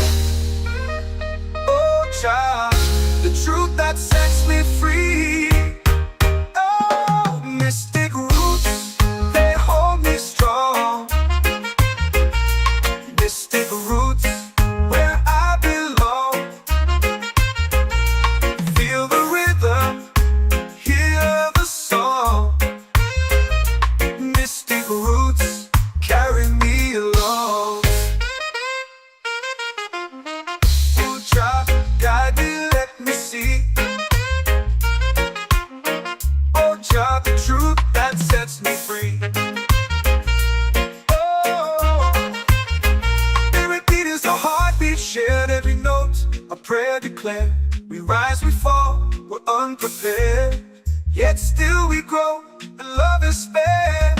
Oh, child, the truth that sets me free. Oh, mystic roots, they hold me strong. Mystic roots, where I belong. Feel the rhythm, hear the song. Mystic roots carry me along. Oh, child, guide me, let me see. Oh, child, the truth that sets me free. A heartbeat shared, every note a prayer declared. We rise, we fall, we're unprepared, yet still we grow, and love is spared.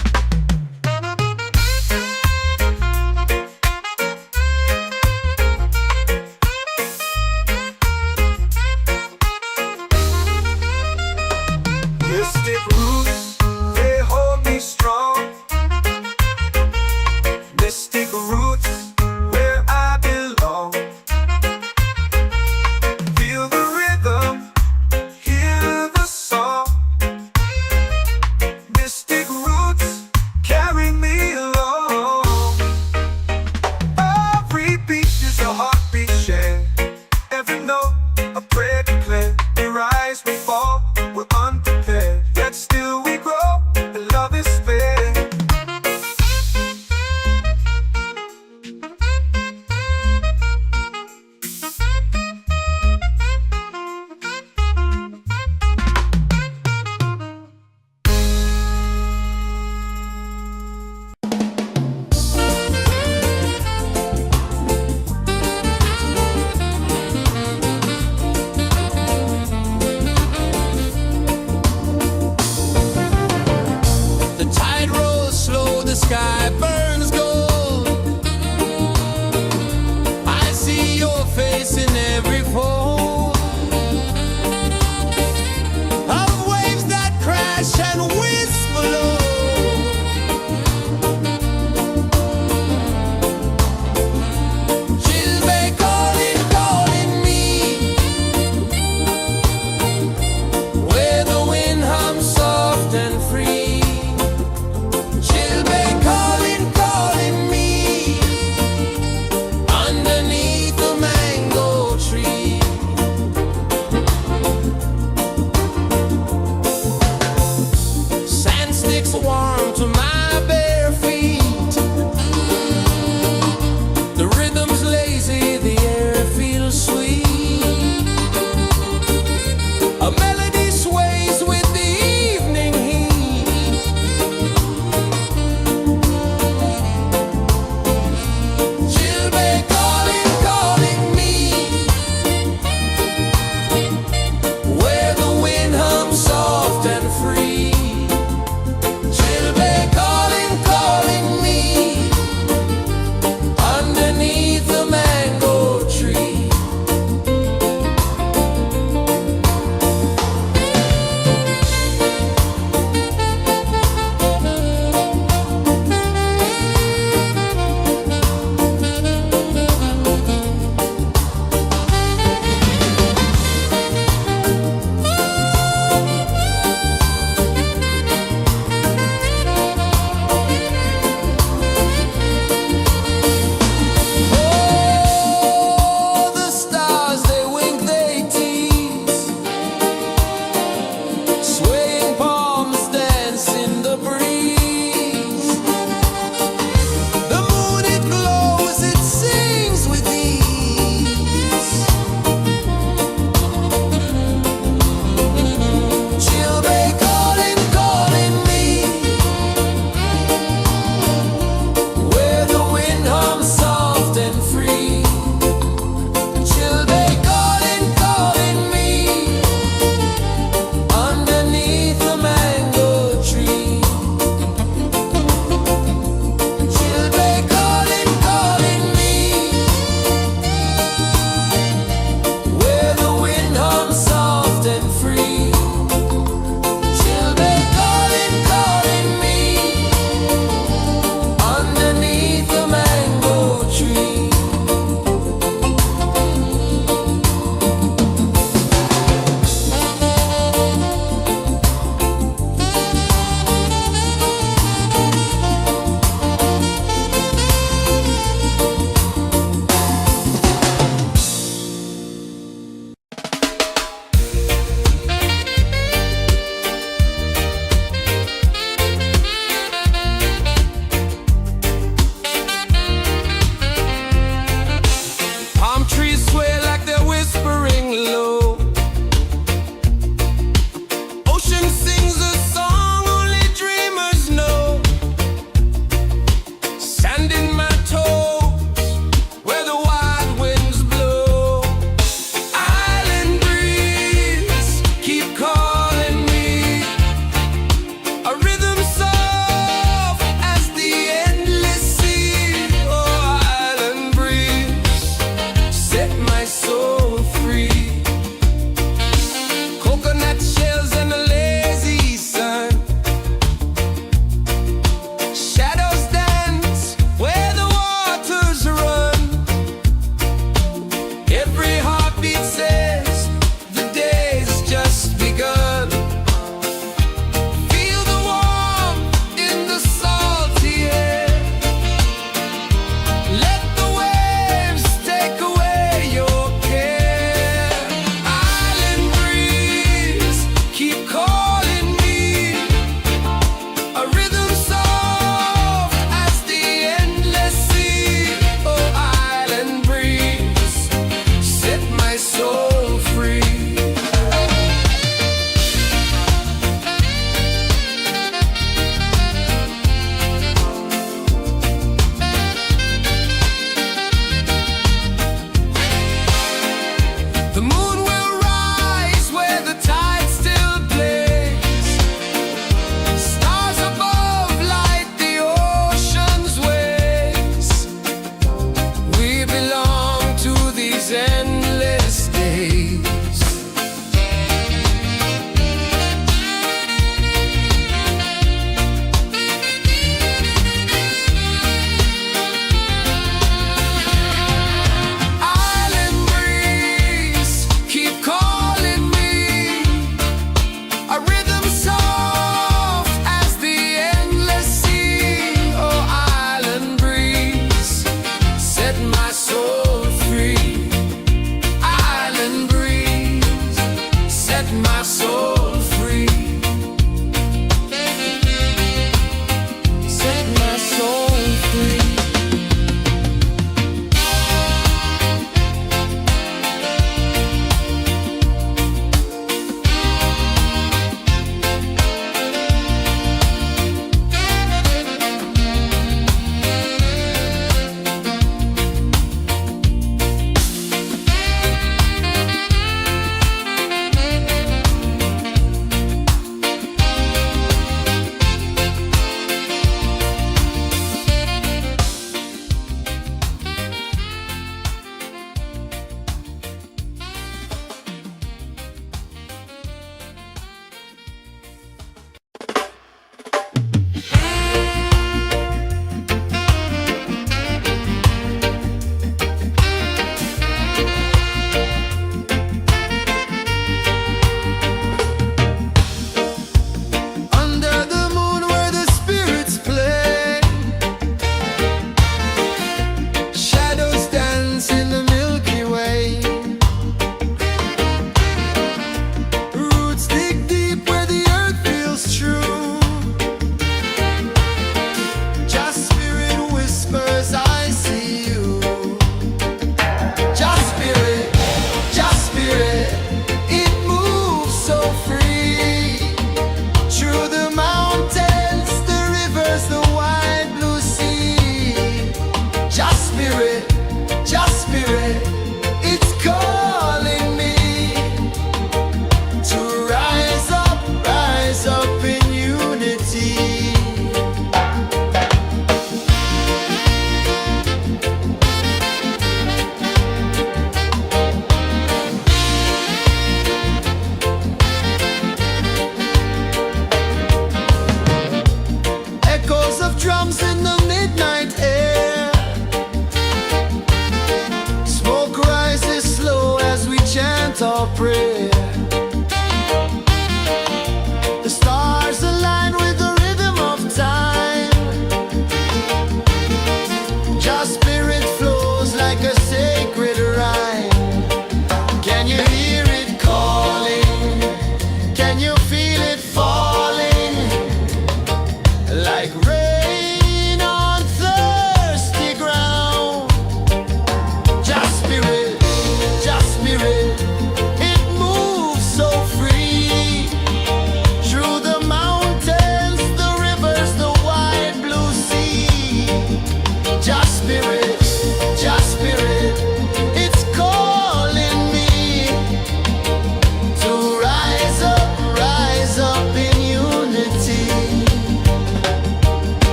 Mystic roots, they hold me strong. Mystic roots, where I belong. Feel the rhythm, hear the song. Mystic roots carry me along. Every beat is a heartbeat shared. Every note a prayer declared. We rise, we fall, we're unprepared, yet still we grow, and love is spared. The tide rolls slow, the sky burns gold. I see your face in every fold of waves that crash and whisper low. She'll be calling, calling me, where the wind hums soft and free. She'll be calling,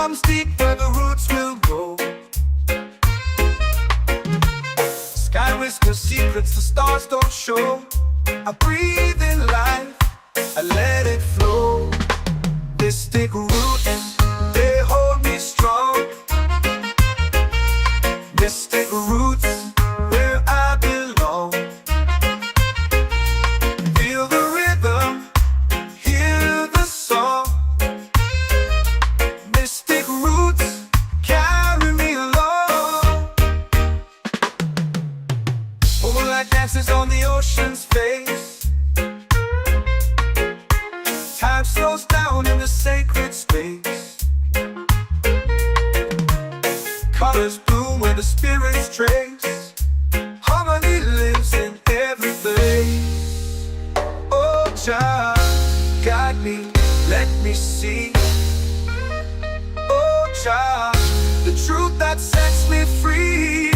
comes deep where the roots will go. Sky whispers secrets the stars don't show. I breathe in life, I let it flow. Mystic roots, they hold me strong. Mystic roots, where I belong. Feel the rhythm, hear the song. Mystic roots, carry me along. Moonlight dances on the ocean's face. Time slows down in the sacred space. Colors bloom where the spirits trace. Harmony lives in every place. Oh, Jah, guide me, let me see. Oh, Jah, the truth that sets me free.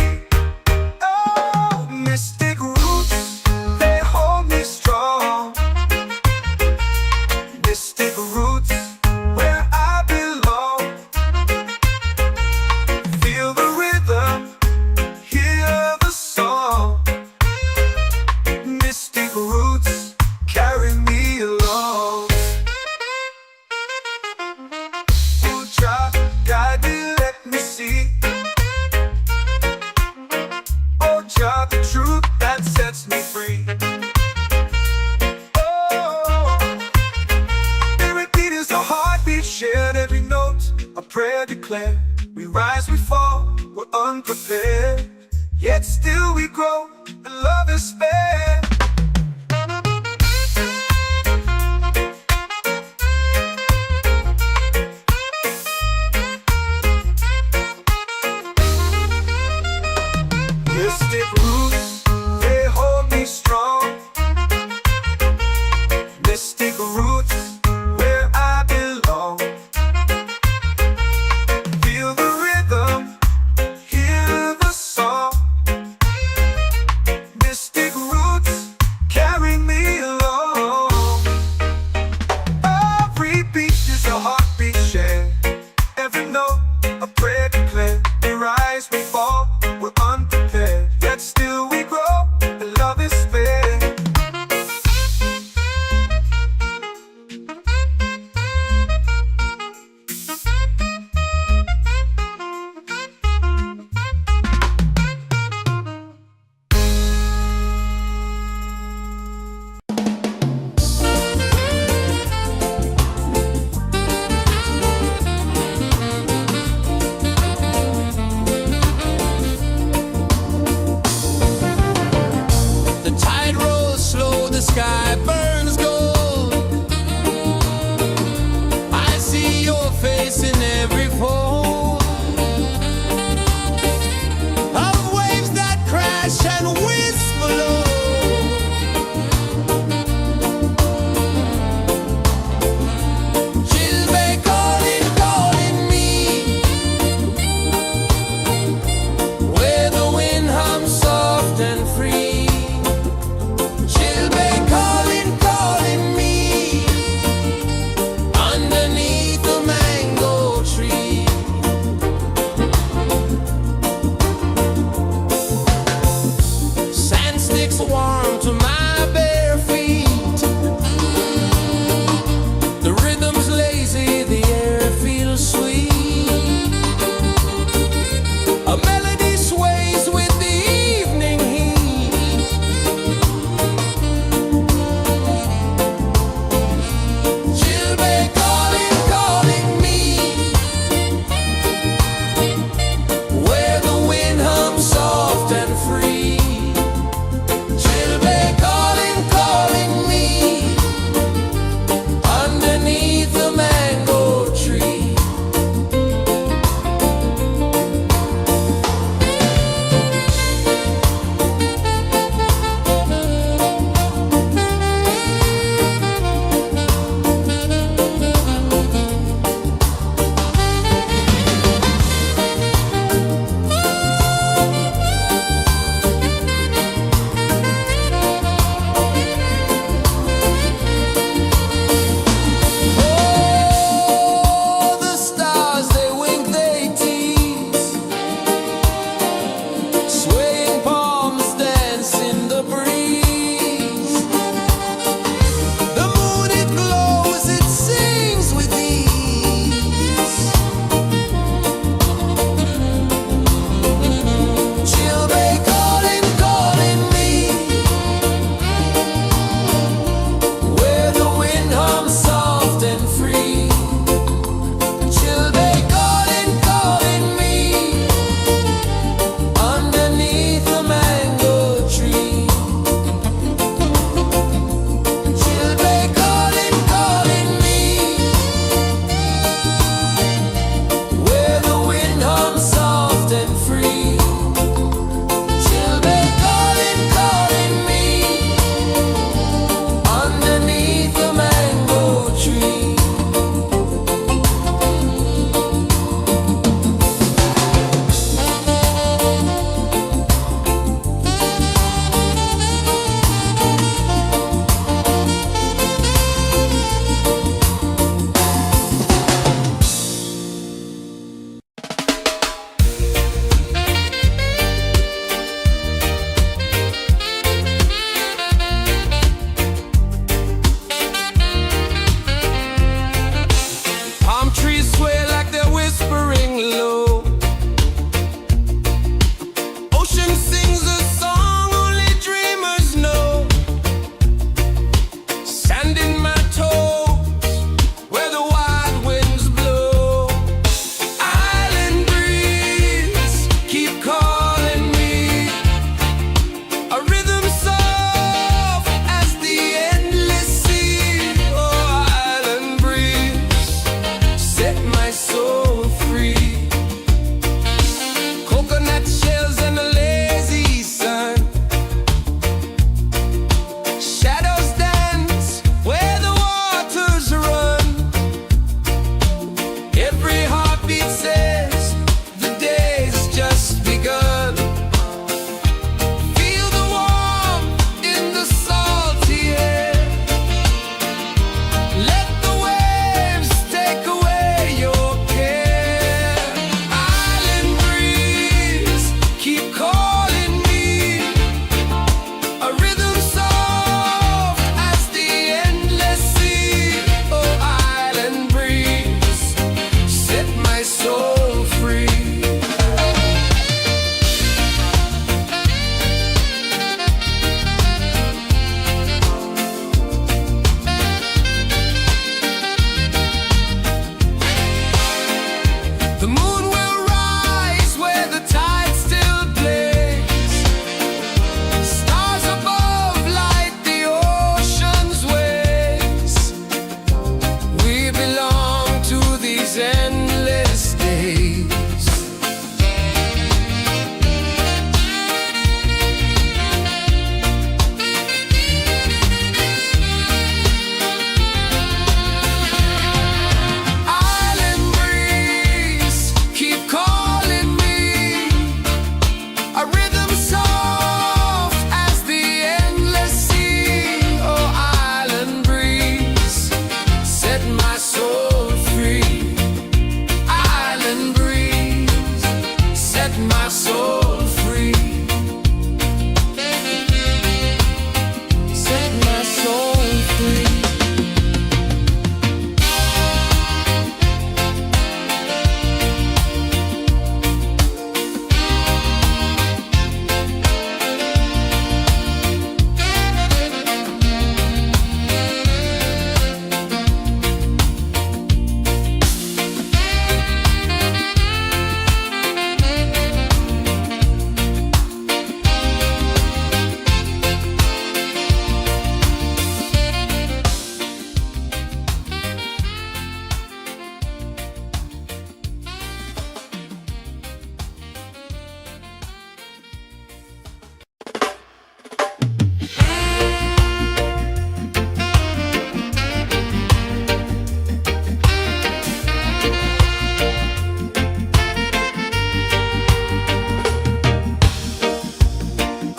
Oh, mystic roots, they hold me strong. Mystic roots, where I belong. Feel the rhythm, hear the song. Mystic roots, carry me along. Oh, Jah, guide me, let me see. Oh, Jah, the truth that sets me free. Shared every note, a prayer declared. We rise, we fall, we're unprepared. Yet still we grow, and love is spared. Mystic roots, they hold me strong. Mystic roots, where I belong. Feel the rhythm, hear the song. Mystic roots, carry me along. Every beat is a heartbeat shared. Every note, a prayer declared. We rise, we fall, we're unprepared. Yet still we grow, and love is spared. The tide rolls slow, the sky burns gold. I see your face in every fold of waves that crash and whisper low. She'll be calling, calling me, where the wind hums soft and free. She'll be calling, calling me, underneath the mango tree. soul free. Coconut shells and a lazy sun. Shadows dance where the waters run. Every heartbeat says the day's just begun. Feel the warmth in the salty air. Let the waves take away your care. Island breeze, keep calling me. A rhythm soft as the endless sea. Oh, island breeze, set my soul free. The moon will rise where the tide still plays. Stars above light the ocean's waves. We belong to these endless days. Island breeze, keep calling me. A rhythm soft as the endless sea. Oh, island breeze, set my soul free. Island breeze, set my soul free. Set my soul free.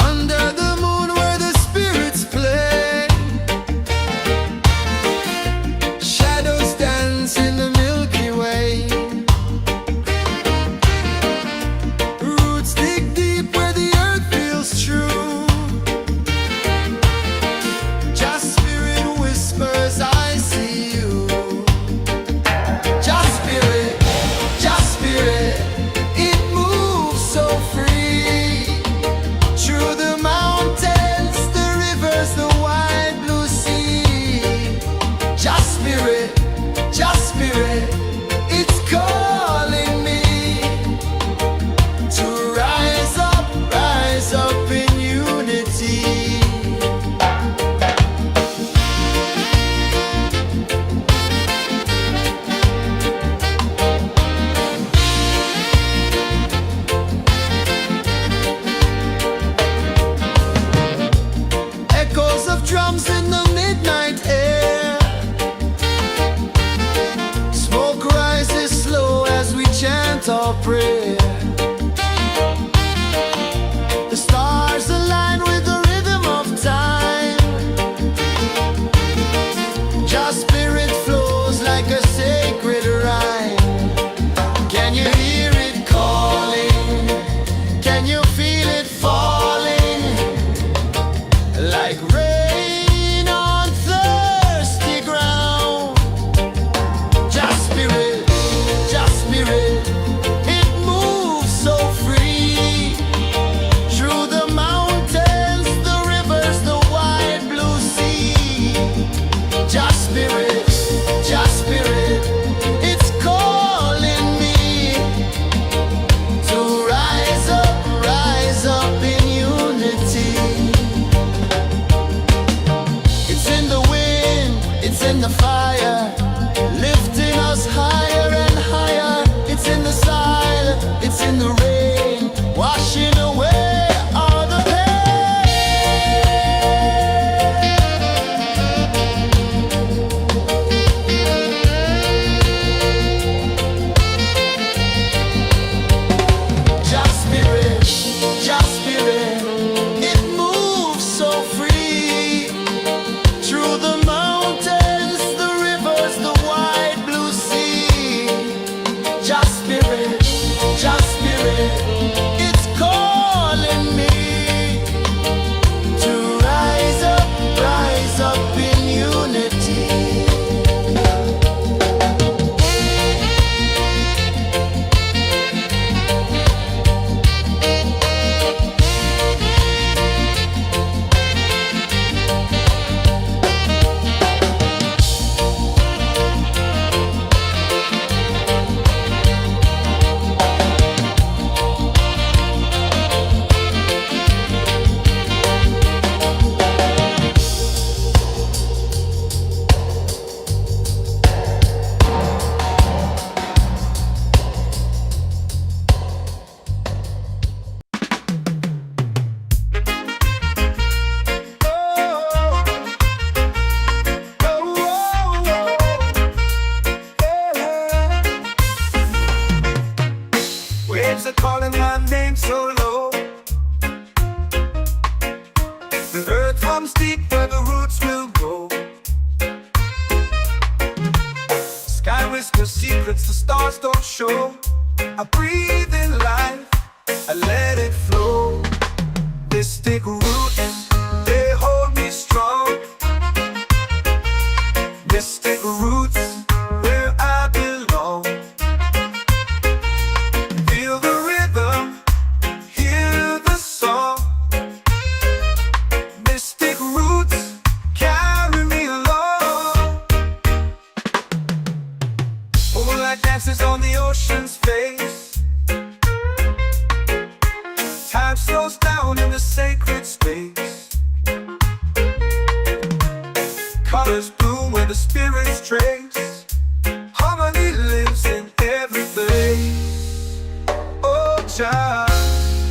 Under the moon where the spirits play. Shadows dance in the Milky Way. Roots dig deep where the earth feels true. Just spirit whispers, I see you. Just spirit, it moves so free. Through the mountains, the rivers, the wide blue sea. Just spirit, it's calling me to rise up in unity. Echoes of drums in the midnight air. Smoke rises slow as we chant our prayer. The stars align with the rhythm of time. Just spirit flows like a sacred rhyme. Can you hear it calling? Can you feel it falling? Like rain on thirsty ground. Just spirit, it moves Just spirit, just spirit, it's calling me to rise up in unity. Waves are calling my name so low. The earth hums deep where the roots will grow. Sky whispers secrets the stars don't show. I breathe in life, I let it flow. Mystic roots, they hold me strong. Mystic roots, where I belong. Feel the rhythm, hear the song. Mystic roots, carry me along. Moonlight dances on the ocean's face. Time slows down in the sacred space. Colors bloom where the spirits trace. Harmony lives in every place. Oh, child,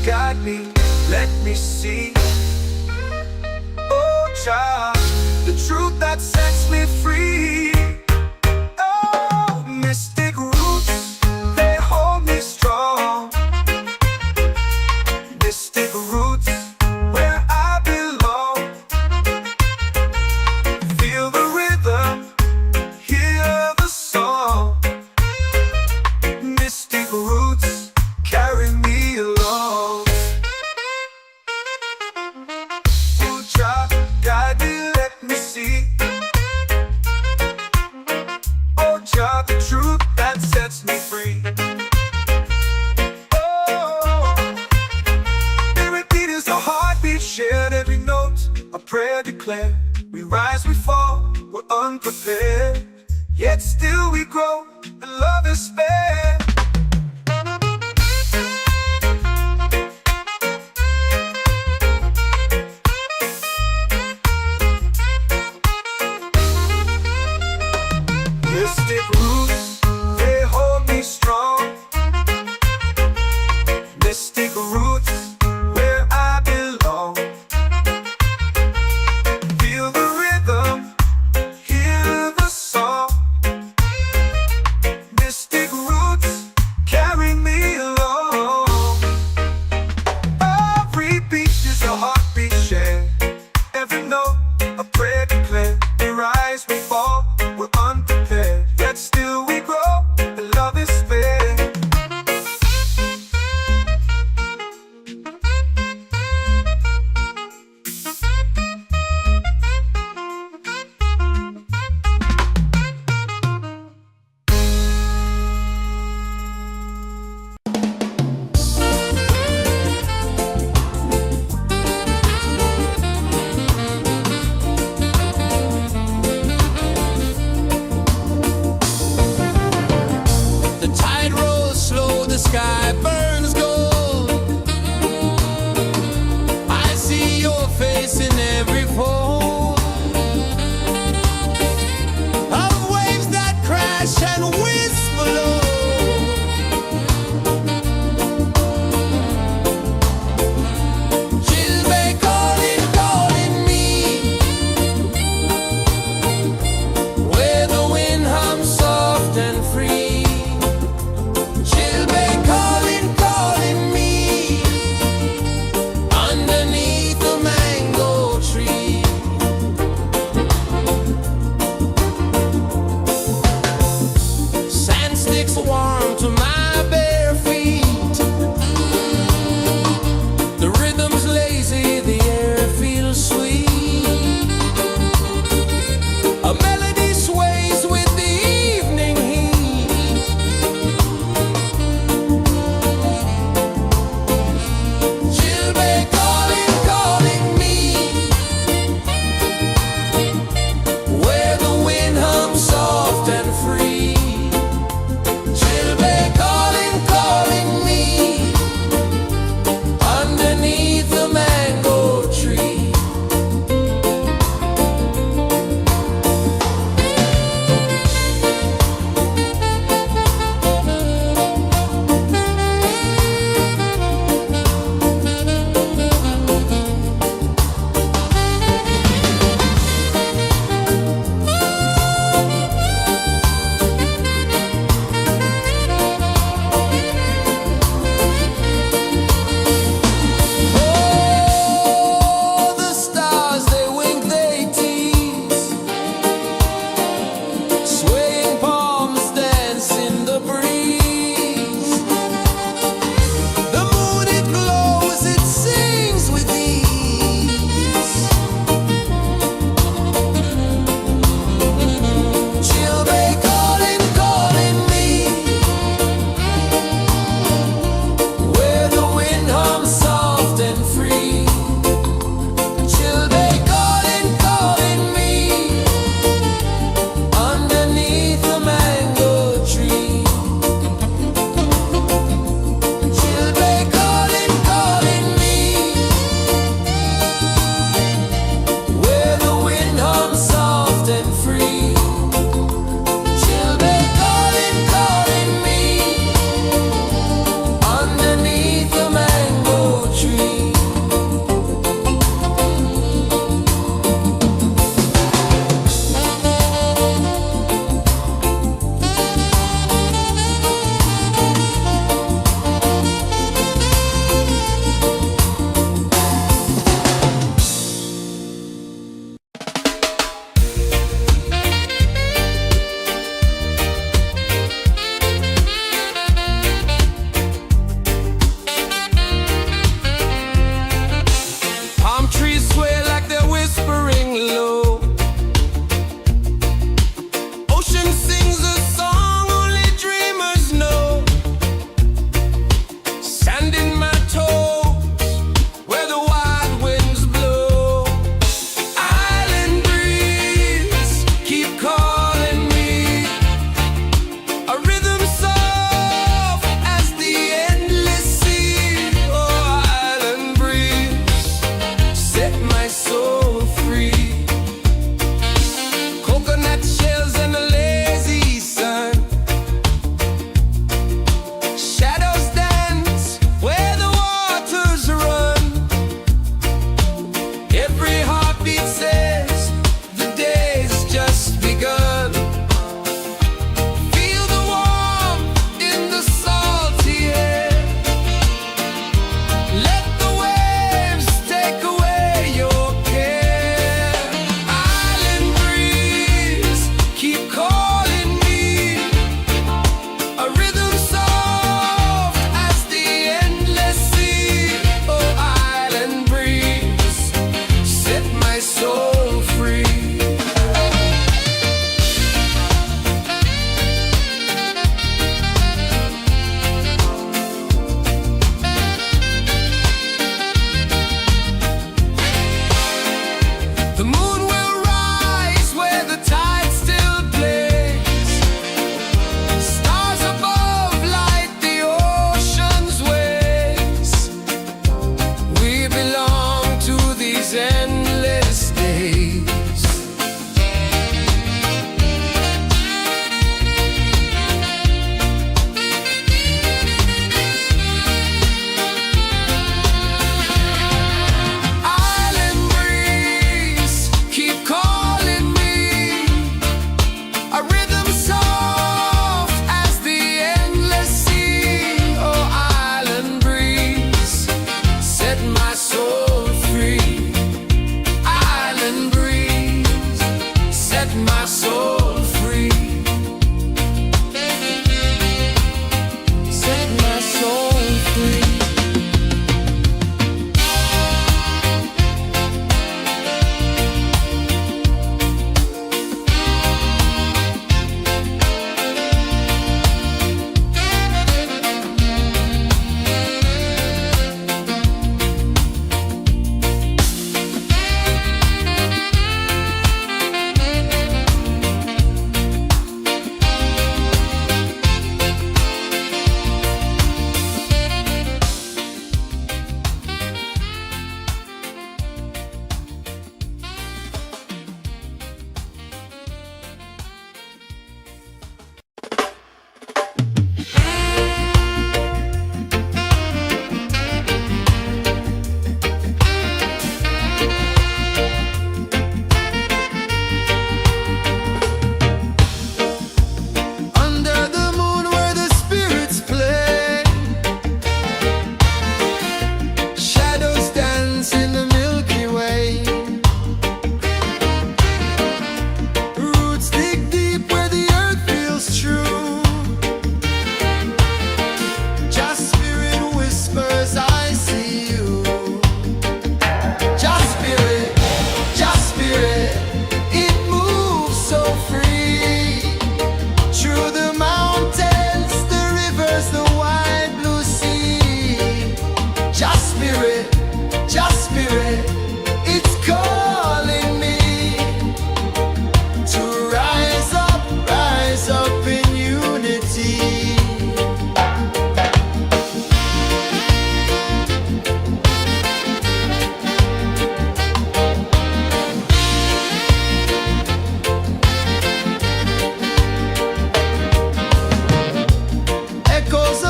guide me, let me see. Oh, child, the truth that sets me free. Oh, mystic roots, they hold me strong. Mystic roots, where I belong. Feel the rhythm, hear the song. Mystic roots, carry me along. Oh, child, guide me, let me see. Oh, child, the truth that sets me free. Oh, spirit beat is a heartbeat, shared every note, a prayer declared. We rise, we fall, we're unprepared, yet still we grow, and love is spared. Mystic roots, they hold me strong. Mystic roots, where I belong. Feel the rhythm, hear the song. Mystic roots, carry me along. Every beat is a heartbeat shared. Every note, a prayer declared. We rise, we fall, we're unprepared, yet still we grow, and love is spared. The tide rolls slow, the sky burns gold. I see your face in every fold of waves that crash and whisper low. She'll be calling, calling me, where the wind hums soft and free. She'll be calling, calling me, underneath the mango tree.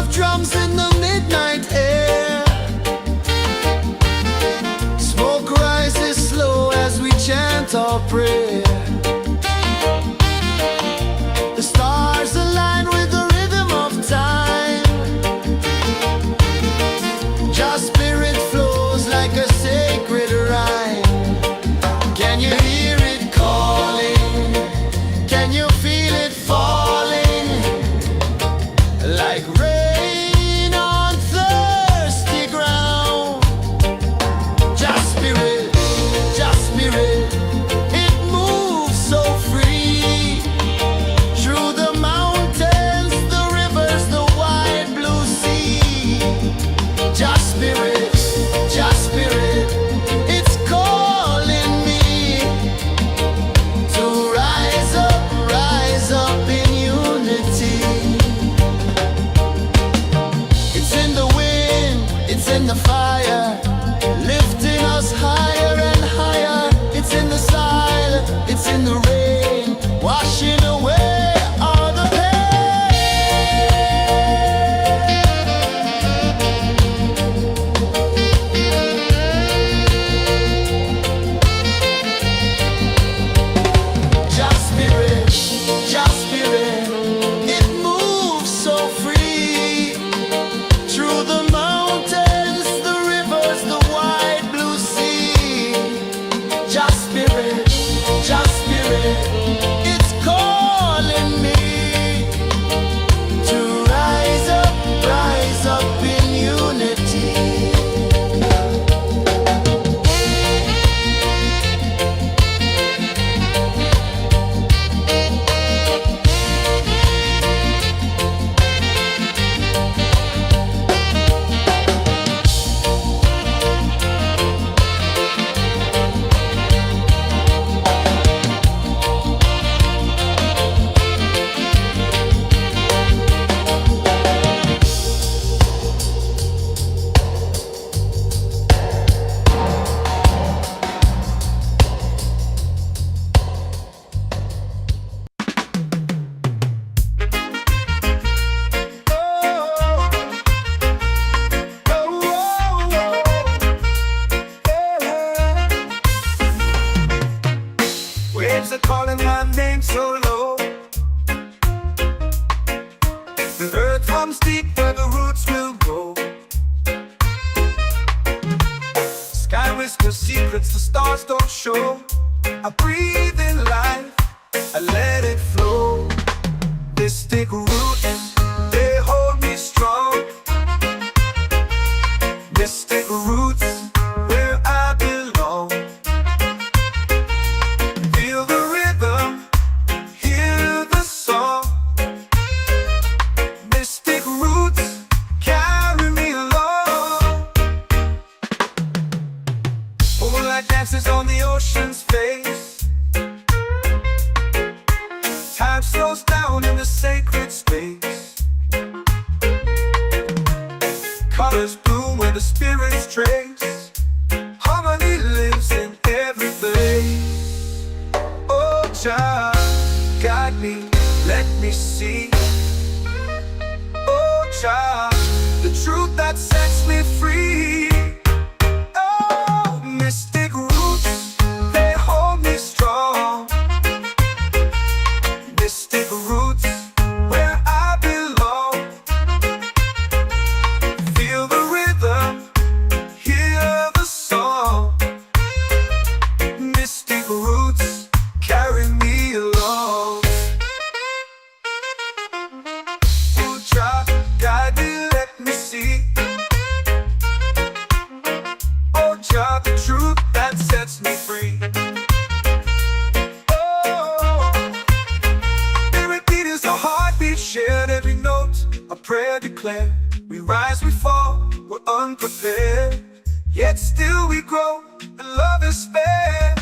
of drums in the midnight air. Smoke rises slow as we chant our prayer. The stars align with the rhythm of time. Your spirit flows like a sacred rhyme. Can you hear it calling? Can you feel it falling? Like rain on thirsty ground. Just spirit, it moves so free. Through the mountains, the rivers, the wide blue sea. Just spirit, it's calling me to rise up in unity. It's in the wind, it's in the fire, lifting us higher and higher. It's in the silence, it's in the rain, washing away all the Just spirit, it moves so free. Through the mountains, the rivers, the wide blue sea. Just spirit, it's calling me to rise up in unity. Waves are calling my name so low. The earth hums deep where the roots will go. Sky whispers secrets the stars don't show. I breathe in life, I let it flow. Mystic roots, they hold me strong. Mystic roots, where I belong. Feel the rhythm, hear the song. Mystic roots, carry me along. Moonlight dances on the ocean's face. Time slows down in the sacred space. Colors bloom where the spirits trace. Harmony lives in every face. Oh, child, guide me, let me see. Oh, child, the truth that sets me free. Oh, mystic roots, they hold me strong. Mystic roots, where I belong. Feel the rhythm, hear the song. Mystic roots, carry me along. Oh, child, guide me, let me see. Oh, child, the truth that sets me free. Oh, spirit beat is a heartbeat, shared every note, a prayer declared. We rise, we fall, we're unprepared, yet still we grow, and love is spared.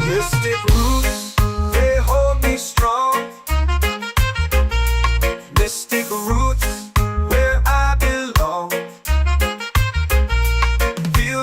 Mystic roots, they hold me strong. Mystic roots, where I belong. Feel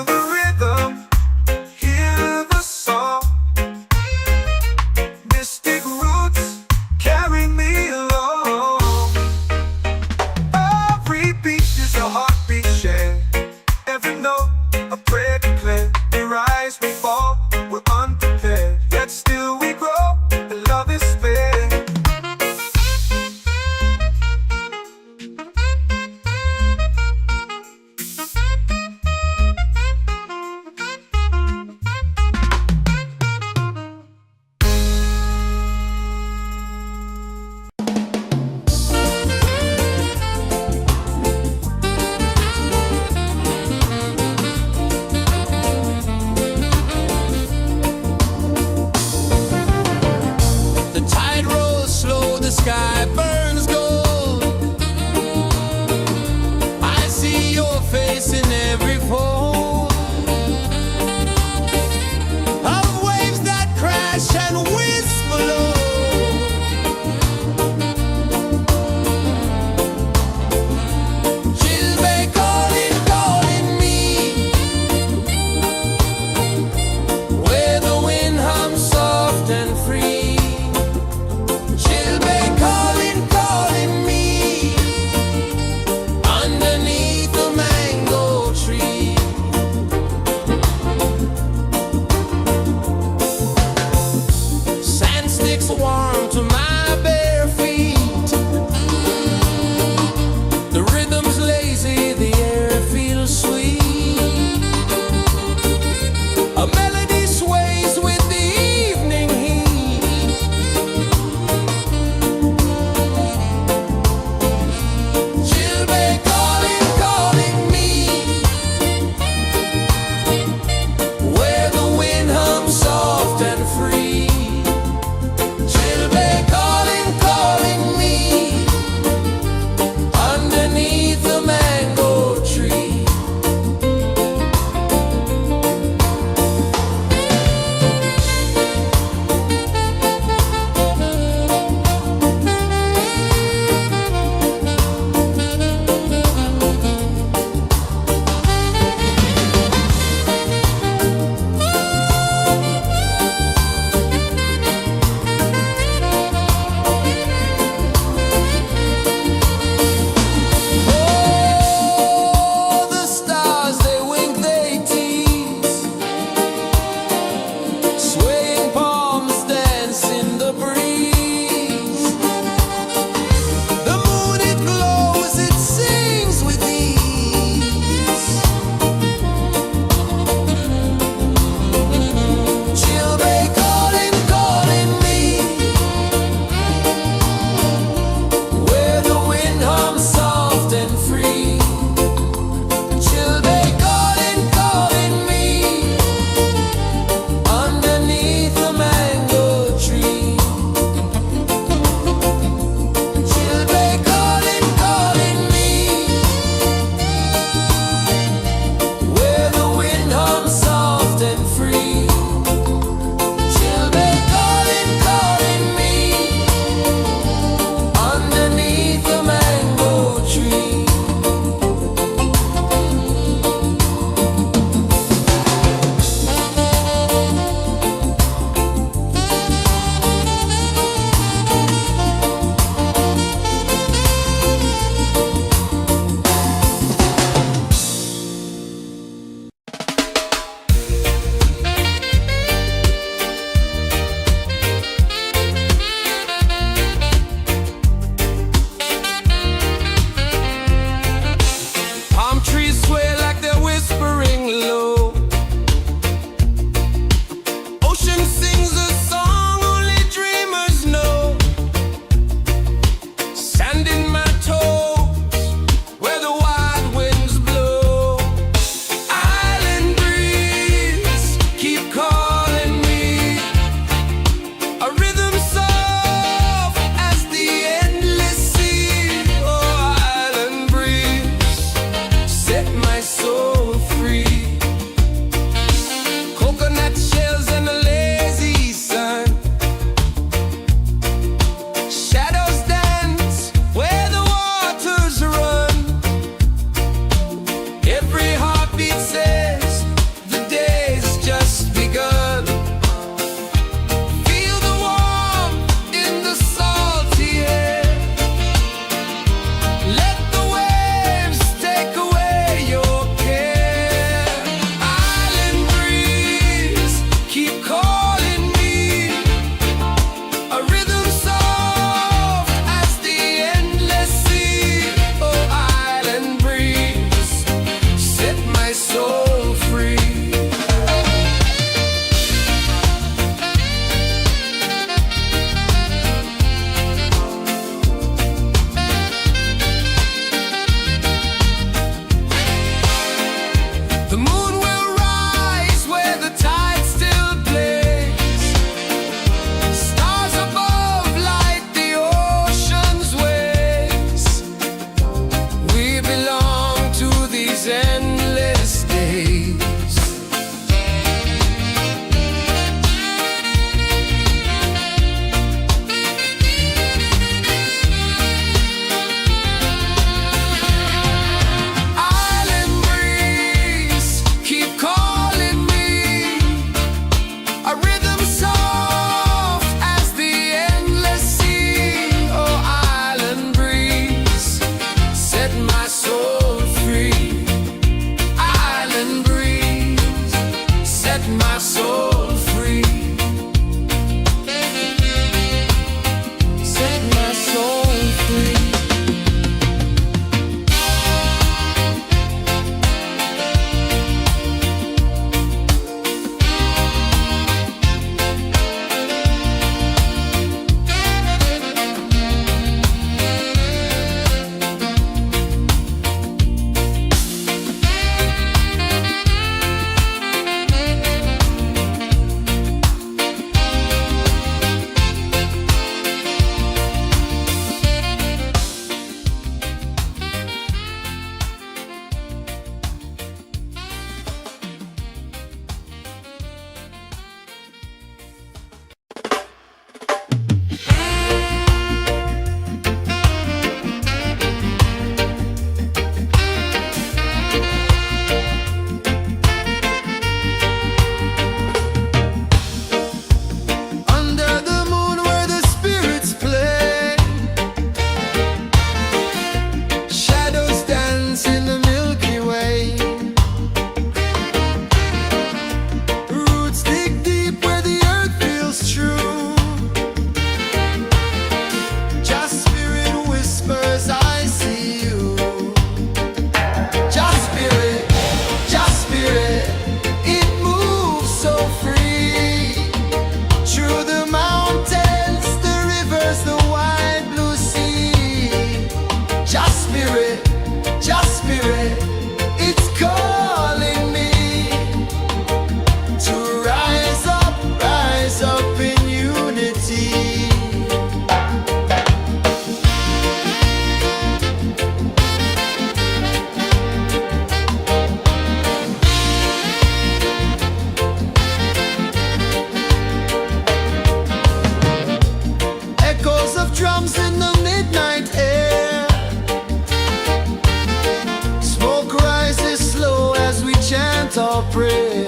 prayer.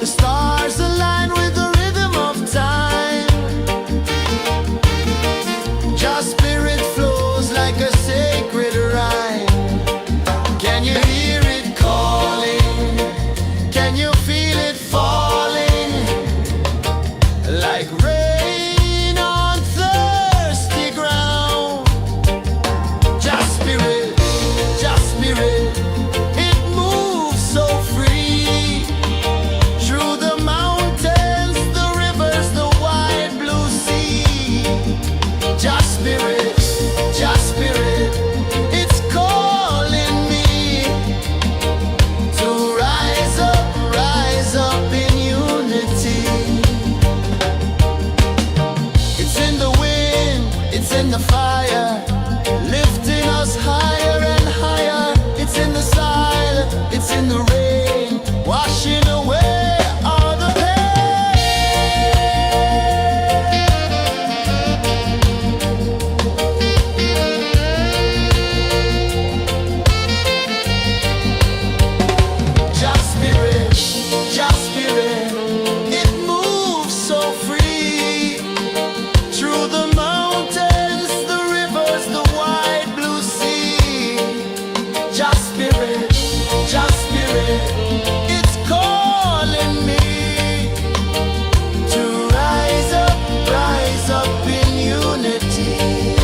The stars align with the rhythm of time. Your spirit flows like a sacred rhyme. Can you hear it calling? Can you feel it falling? Like rain on thirsty ground. Just spirit, it moves so free. Through the mountains, the rivers, the wide blue sea. Just spirit, it's calling me to rise up in unity. It's in the wind, it's in the fire, lifting us higher and higher. It's in the silence, it's in the rain, washing away all the pain. Just spirit, it moves so free. Through the mountains, the rivers, the wide blue sea. Just spirit, it's calling me to rise up in unity.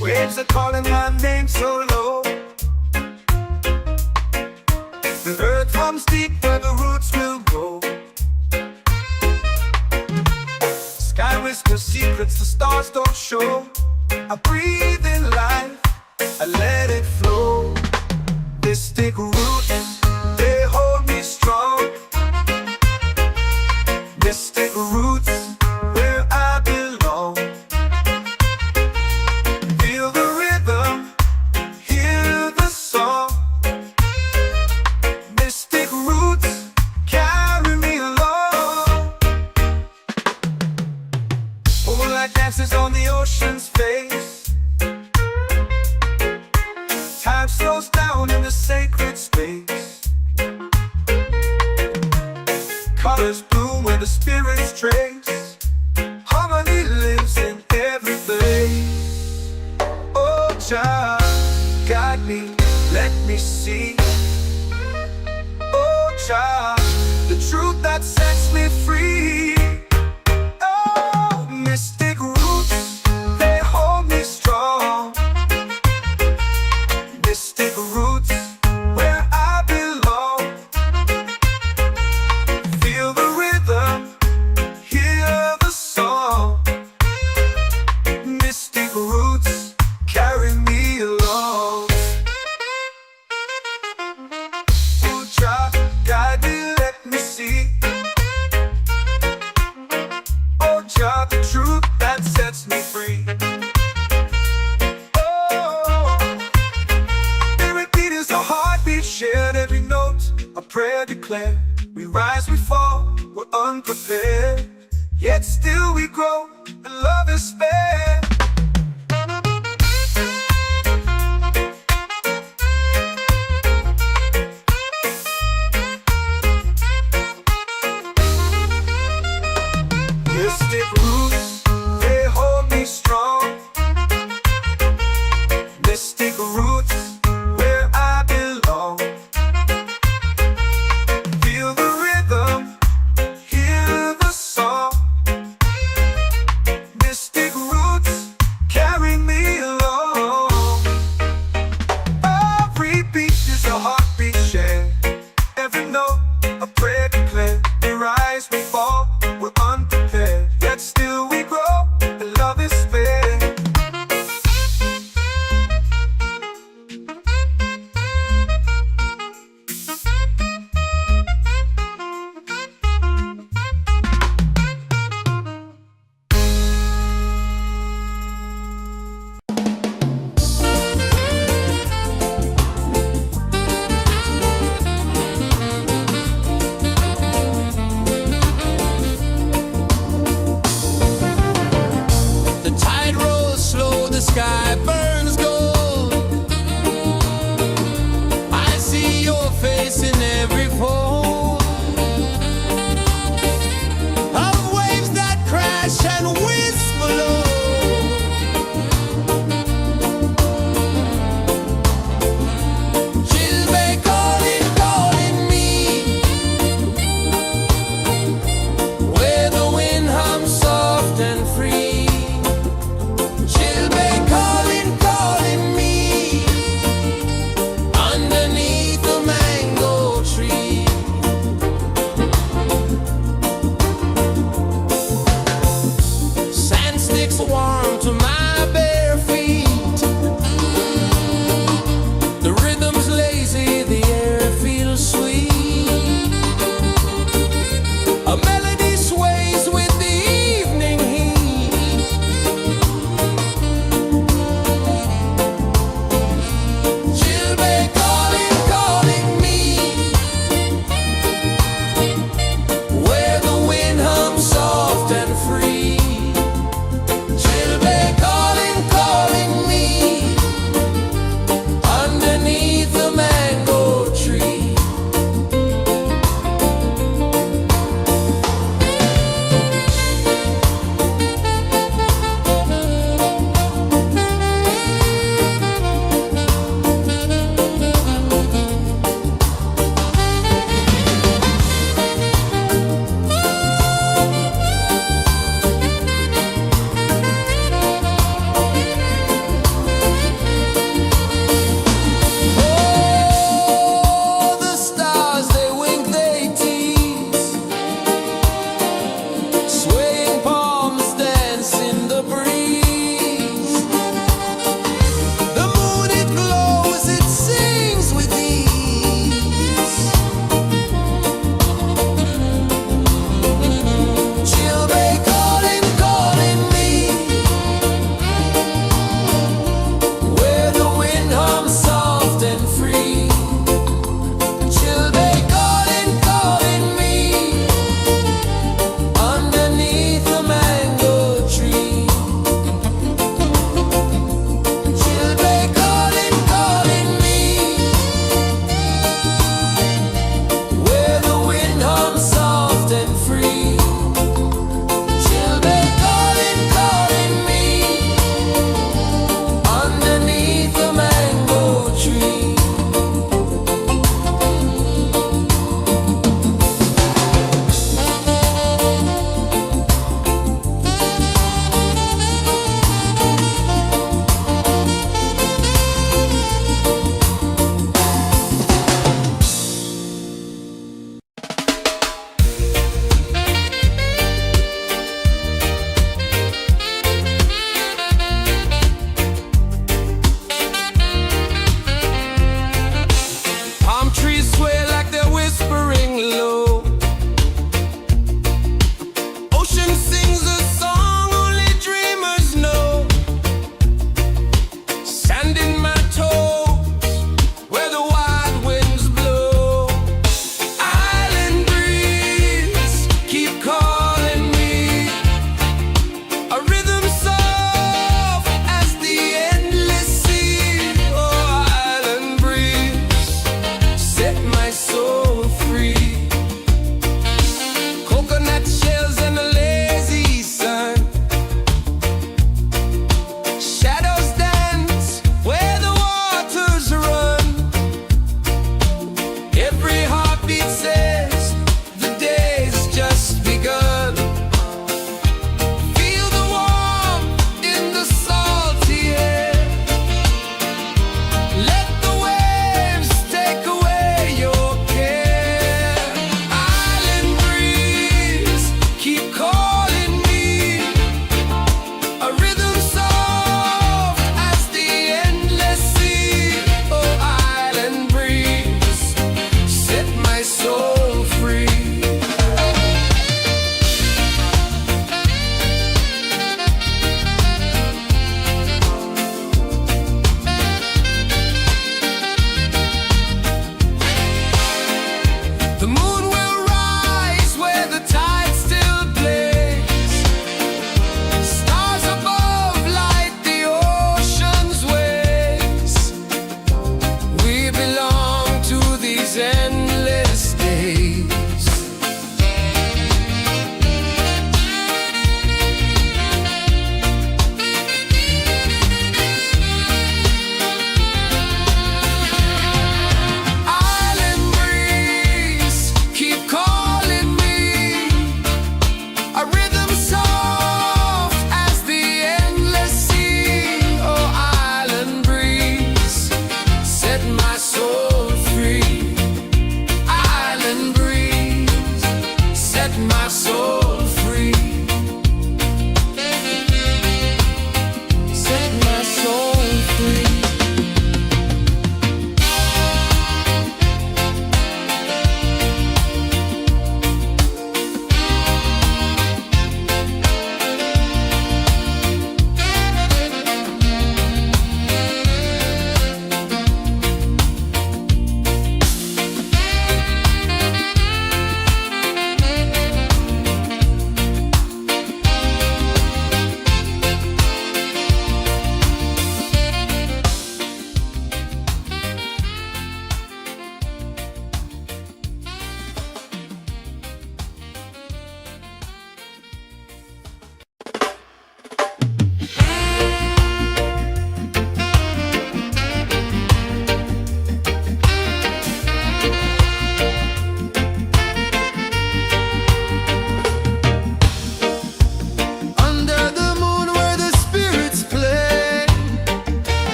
Waves are calling my name so low. The earth comes deep where the roots will go. Sky whispers secrets the stars don't show. I breathe in life, I let it flow. Mystic roots, they hold me strong. Mystic roots, where I belong. Feel the rhythm, hear the song. Mystic roots, carry me along. Moonlight dances on the ocean's face. Time slows down in the sacred space. Colors bloom where the spirits trace. Harmony lives in every place. Oh, child, guide me, let me see. Oh, child, the truth that sets me free. Oh, mystic roots, they hold me strong. Mystic roots, where I belong. Feel the rhythm, hear the song. Mystic roots, carry me along. Oh, child, guide me, let me see. Oh, child, the truth that sets me free. Oh, every beat is a heartbeat shared, every note a prayer declared. We rise, we fall, we're unprepared, yet still we grow, and love is spared. Mystic roots, they hold me strong. Mystic roots, where I belong. Feel the rhythm, hear the song. sky burns gold. I see your face in every fold of waves that crash and whisper low. She'll be calling, calling me where the wind hums soft and free. She'll be calling,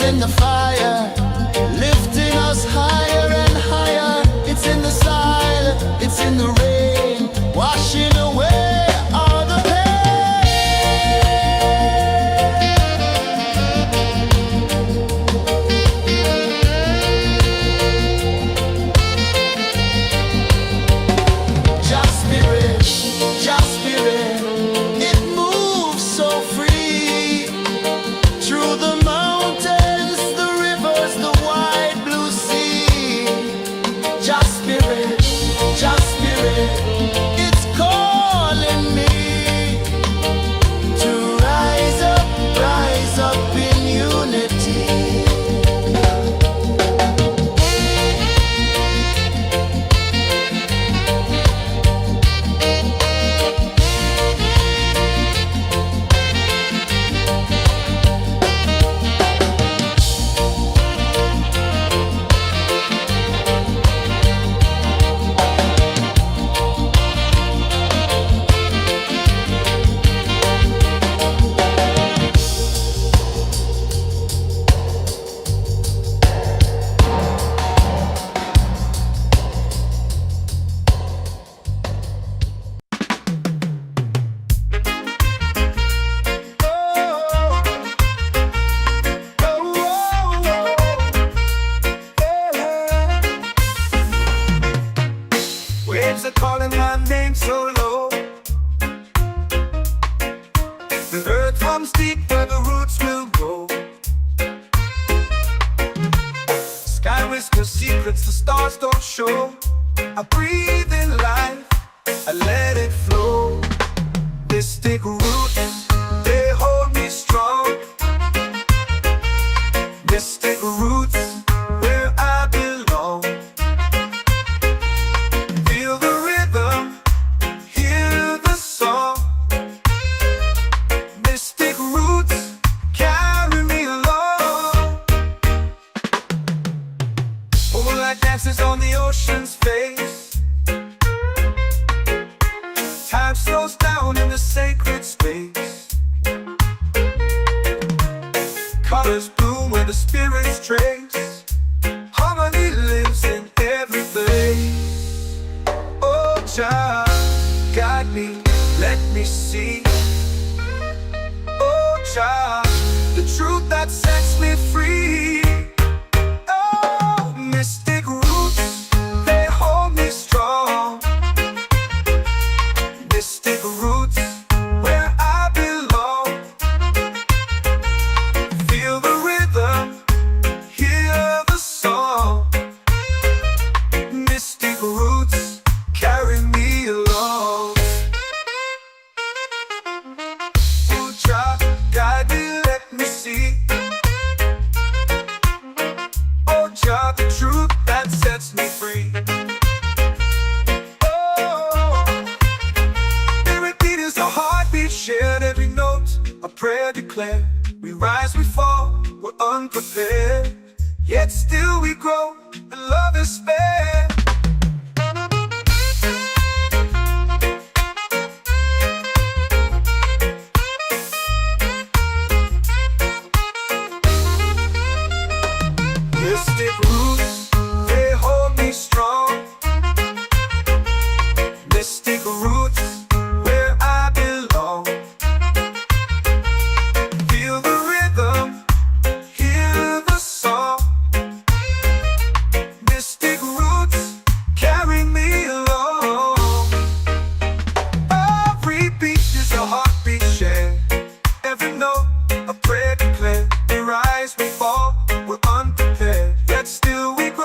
in the fire, lifting us higher and higher. It's in the silence, it's in the rain, washing away all the Just spirit, just spirit, it moves so free through the mountains, the rivers, the wide blue sea. Just spirit, it's calling me to rise up in unity. Waves are calling my name so low. The earth runs deep where the roots will grow. Sky whispers secrets the stars don't show. I breathe in life, I let it flow. Mystic roots, they hold me strong. Mystic roots, where I belong. Feel the rhythm, hear the song. Mystic roots, carry me along. Moonlight dances on the ocean's face. Time slows down in the sacred space. Colors bloom where the spirits trace. Harmony lives in every place. Oh, Jah, guide me, let me see. Oh, Jah, the truth that sets me free. Oh, mystic roots, they hold me strong. Mystic roots, where I belong. Feel the rhythm, hear the song. Mystic roots, carry me along. Oh, Jah, guide me, let me see. Oh, Jah, the truth that sets me free. Oh, every beat is a heartbeat shared, every note a prayer declared. We rise, we fall, we're unprepared, yet still we grow, and love is spared. Mystic roots, they hold me strong. Mystic roots, where I belong. Feel the rhythm, hear the song. Mystic roots, carry me along. Every beat is a heartbeat shared, every note a prayer declared. We rise, we fall, we're unprepared, yet still we grow.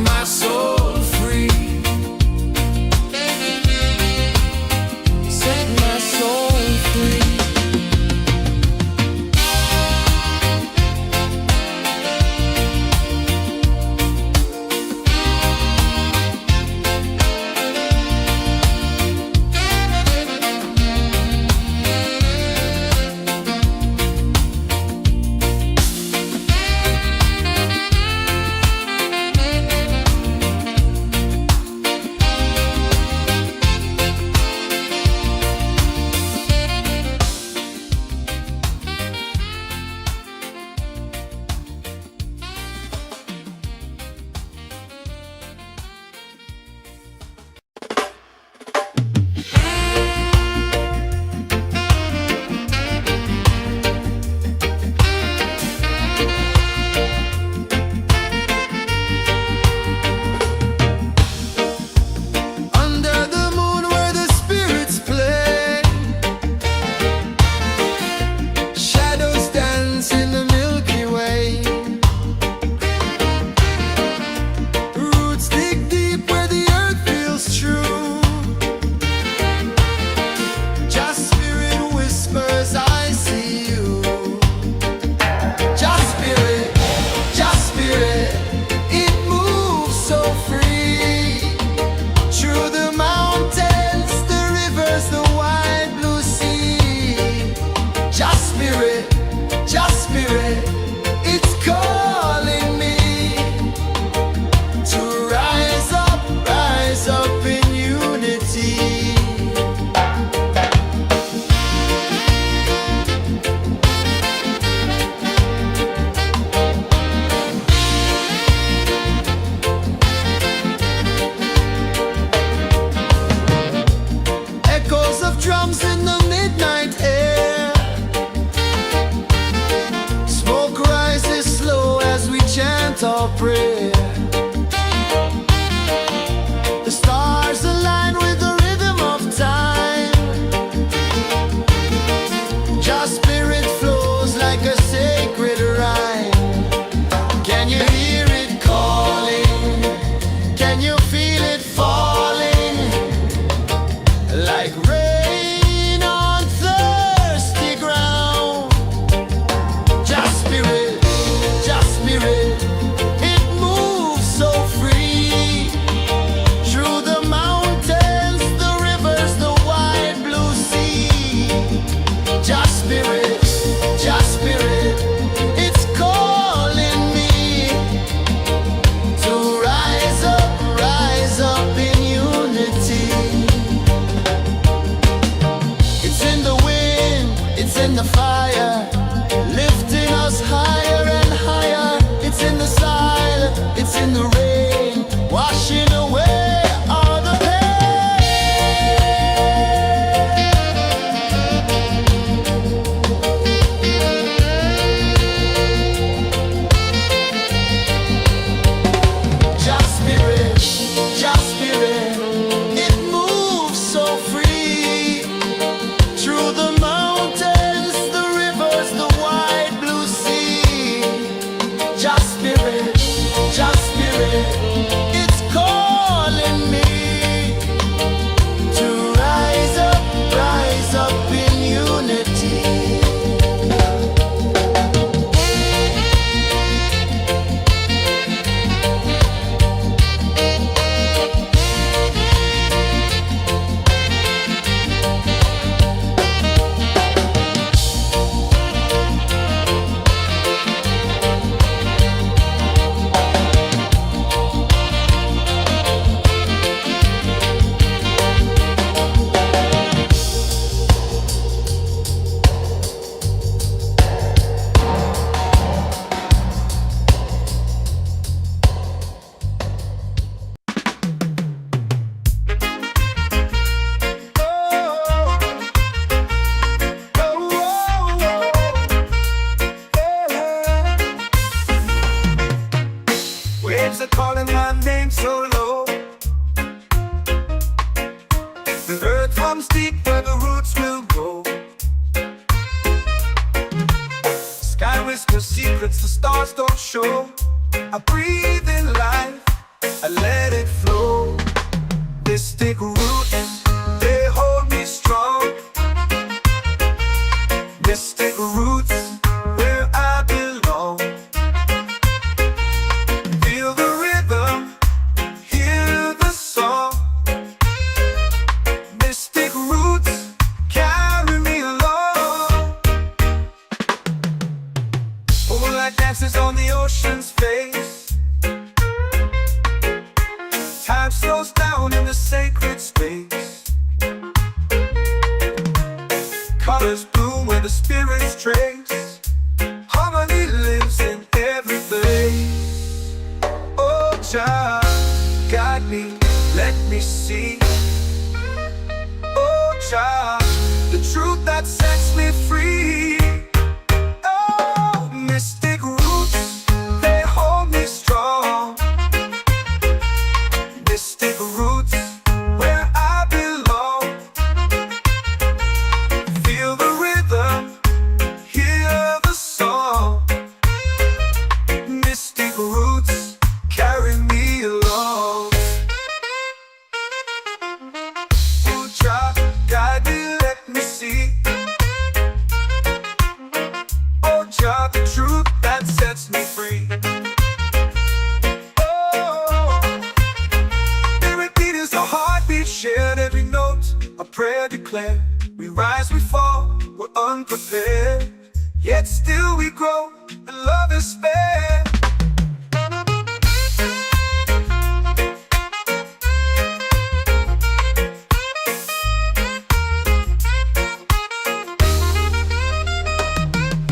my soul free. Set my soul free. Drums in the midnight air. Smoke rises slow as we chant our prayer. The stars align with the rhythm of time. Just spirit flows like a sacred rhyme. Can you hear it calling? Can you feel it falling? Like rain in the fire, lifting us higher and higher. It's in the silence, it's in the rain, washing away all the Just spirit, it moves so free through the mountains, the rivers, the wide blue sea. Just spirit, it's calling me to rise up in unity. let it flow. Mystic roots, they hold me strong. Mystic roots, where I belong. Feel the rhythm, hear the song. Mystic roots, carry me along. Moonlight dances on the ocean's face. Time slows down in the sacred space. Colors bloom where the spirits trace. Harmony lives in every place. Oh, Jah, guide me, let me see. Oh, Jah, the truth that sets me free. Oh, mystic roots, they hold me strong. Mystic roots, where I belong. Feel the rhythm, hear the song. Mystic roots, carry me along. Oh, Jah, guide me, let me see. Oh, Jah, the truth that sets me free. Shared every note, a prayer declared. We rise, we fall, we're unprepared. Yet still we grow, and love is spared.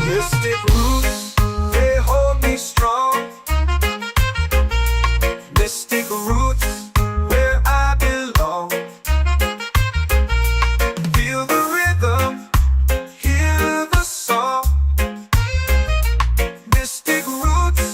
Mystic roots, they hold me strong. Mystic roots, where I belong. Feel the rhythm, hear the song. Mystic roots,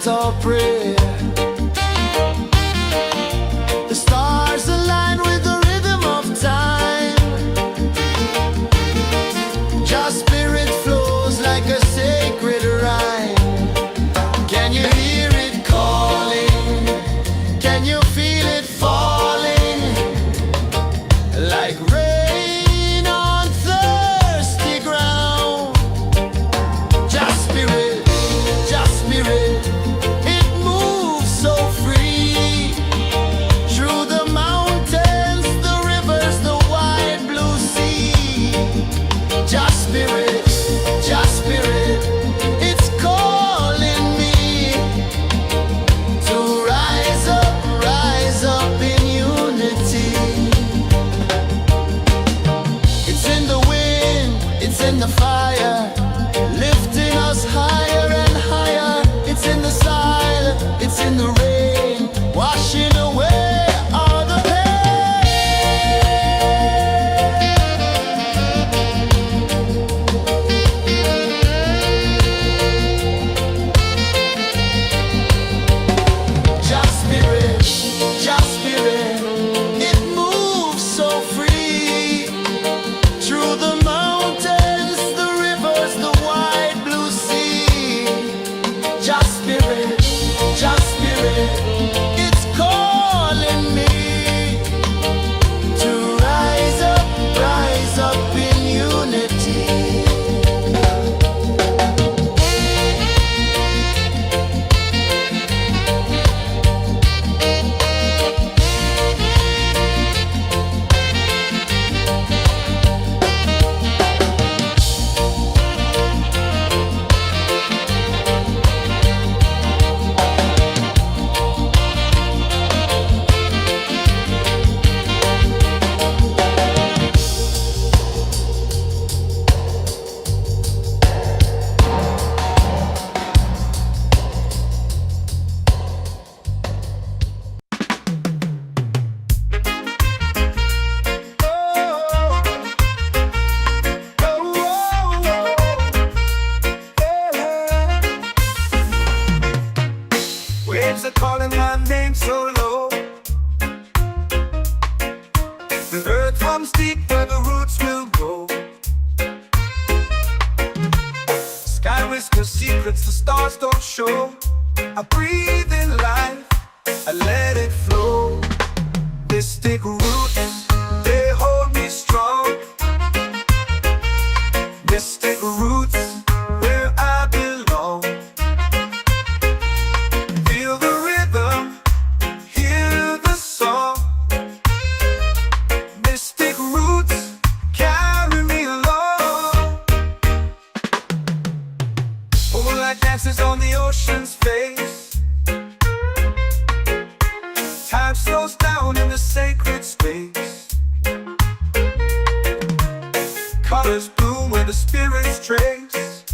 our prayer. The stars align with the rhythm of time. Your spirit flows like a sacred rhyme. Can you hear it calling? Can you feel it falling? Like rain on thirsty ground. Just spirit, it moves so free. Through the mountains, the rivers, the wide blue sea. Just spirit, it's calling me to rise up in unity. It's in the wind, it's in the fire, lifting us higher and higher. It's in the silence, it's in the rain, washing away all the pain. Just spirit, it moves so free. Through the mountains, the rivers, the wide blue sea. Just spirit, it's calling me to rise up in unity. Waves are calling my name so low. The earth comes deep where the roots will grow. Sky whispers secrets the stars don't show. I breathe in life, I let it flow. Mystic roots, they hold me strong. Mystic roots, where I belong. Feel the rhythm, hear the song. Mystic roots, carry me along. Moonlight dances on the ocean's face. Time slows down in the sacred space. Colors bloom where the spirits trace.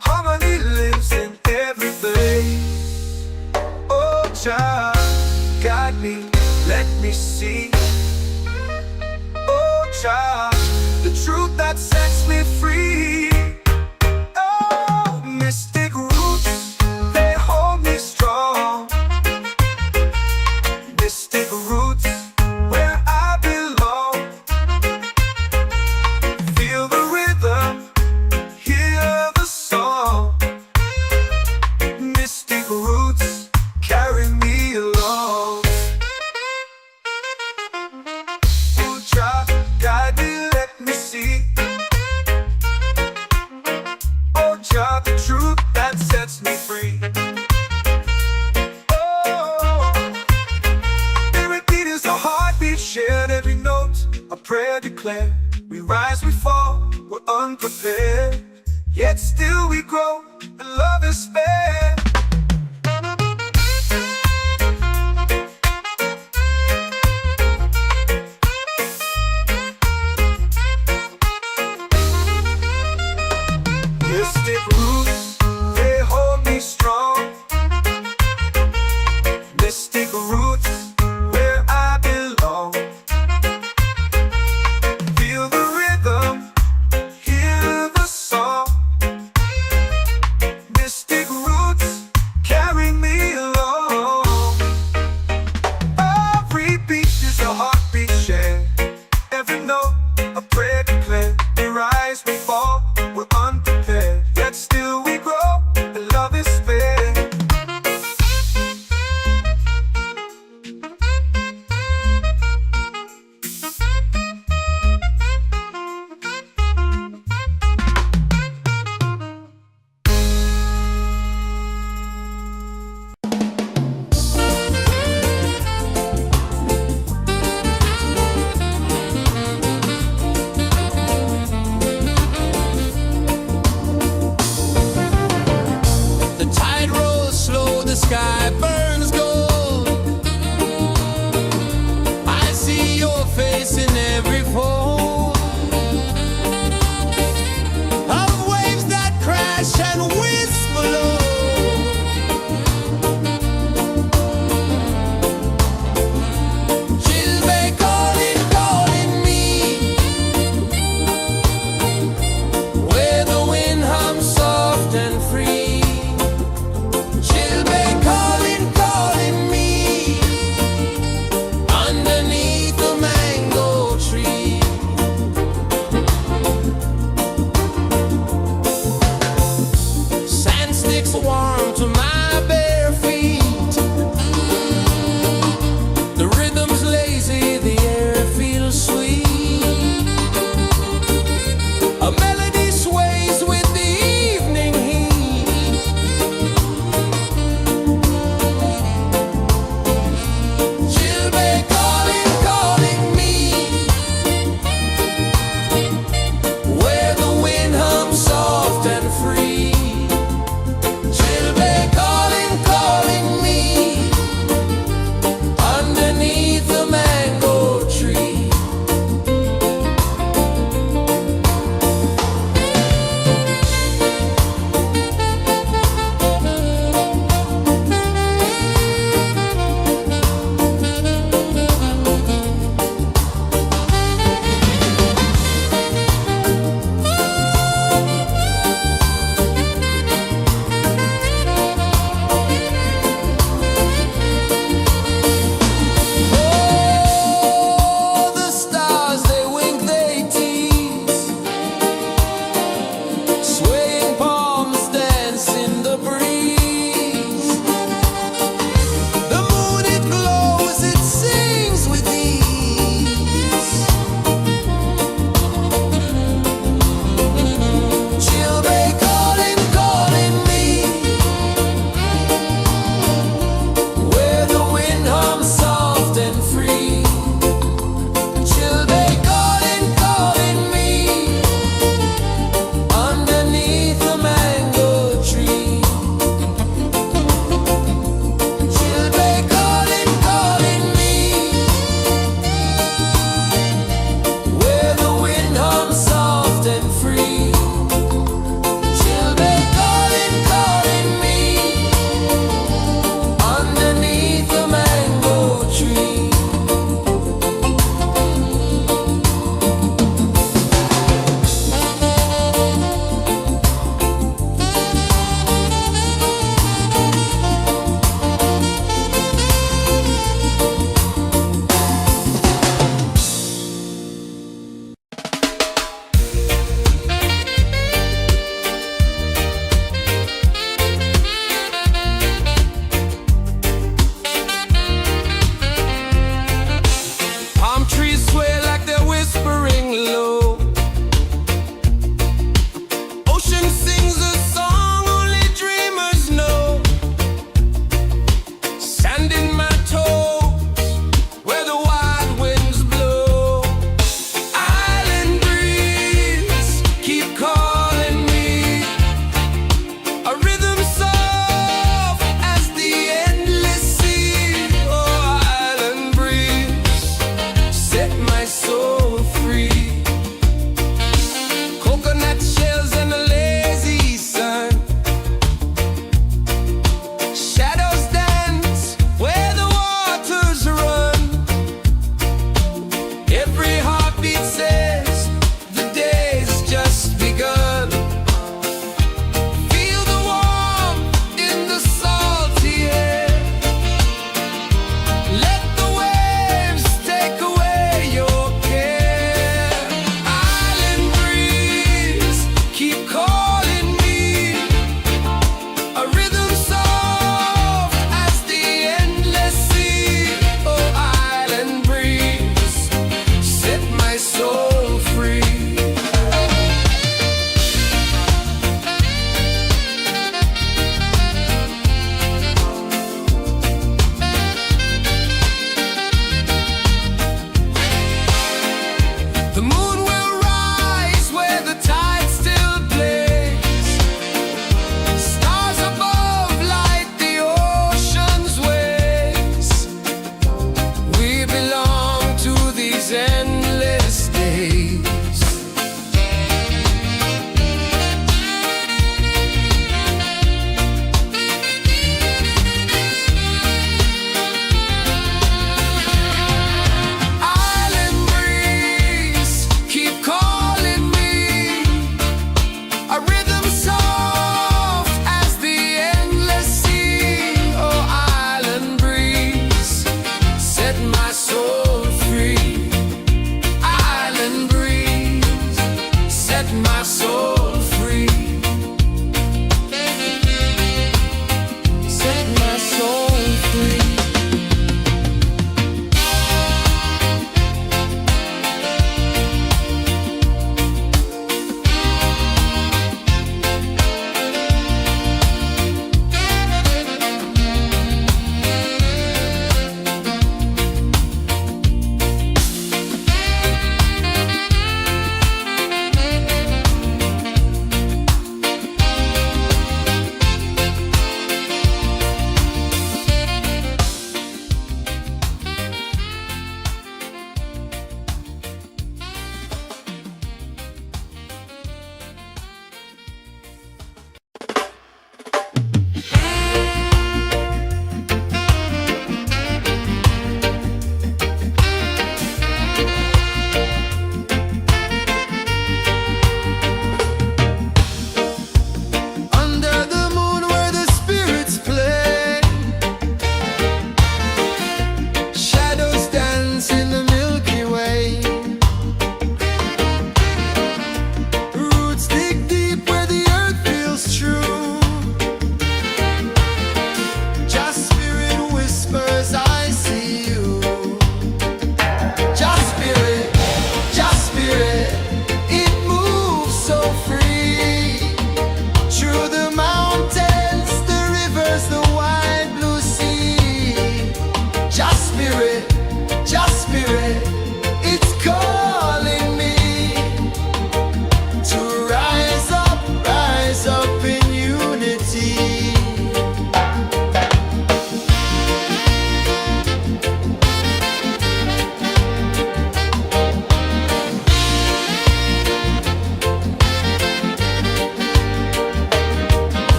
Harmony lives in every place. Oh, child, guide me, let me see. Oh, child, the truth that sets me free. Oh, mystic roots, they hold me strong. Mystic roots, where I belong. Feel the rhythm, hear the song. Mystic roots, carry me along. Oh, child, guide me, let me see. Oh, child, the truth that sets me free. Oh, every beat is a heartbeat shared, every note a prayer declared. We rise, we fall, we're unprepared, yet still we grow, and love is spared. Mystic roots, they hold me strong. Mystic roots, where I belong. Feel the rhythm, hear the song. Mystic roots, carry me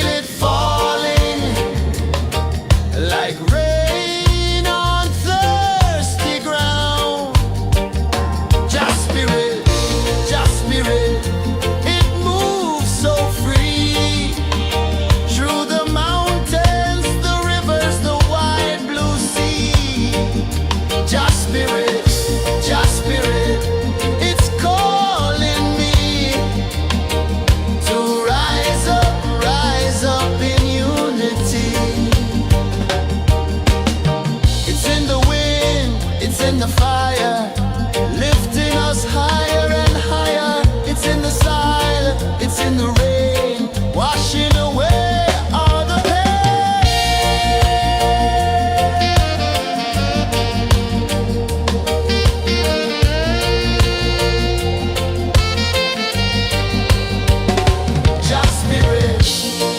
feel it falling like rain on thirsty ground. Just spirit, it moves so free through the mountains, the rivers, the wide blue sea. Just spirit, it's calling me to rise up in unity. It's in the wind, it's in the fire, lifting us higher and higher. It's in the silence, it's in the rain, washing away all the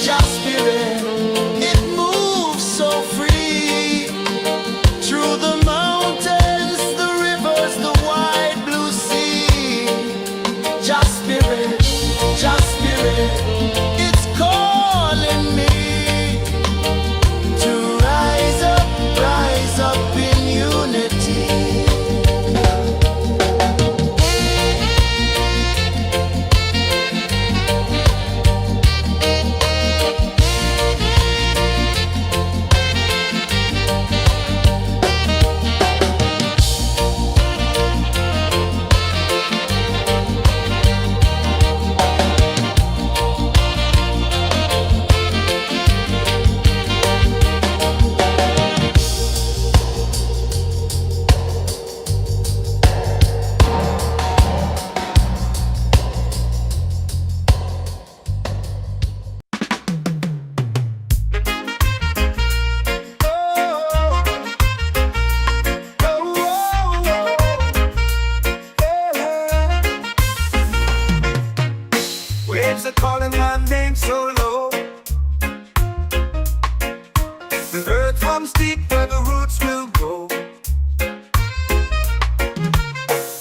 Just spirit, it moves so free through the mountains, the rivers, the wide blue sea. Just spirit, it's calling me to rise up in unity. Waves are calling my name so low. The earth runs deep where the roots will grow.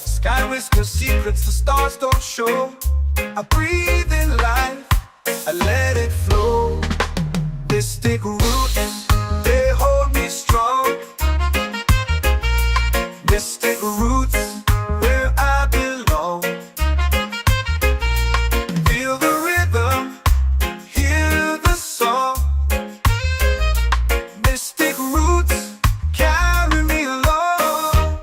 Sky whispers secrets the stars don't show. I breathe in life, I let it flow. Mystic roots, they hold me strong. Mystic roots, where I belong. Feel the rhythm, hear the song. Mystic roots, carry me along.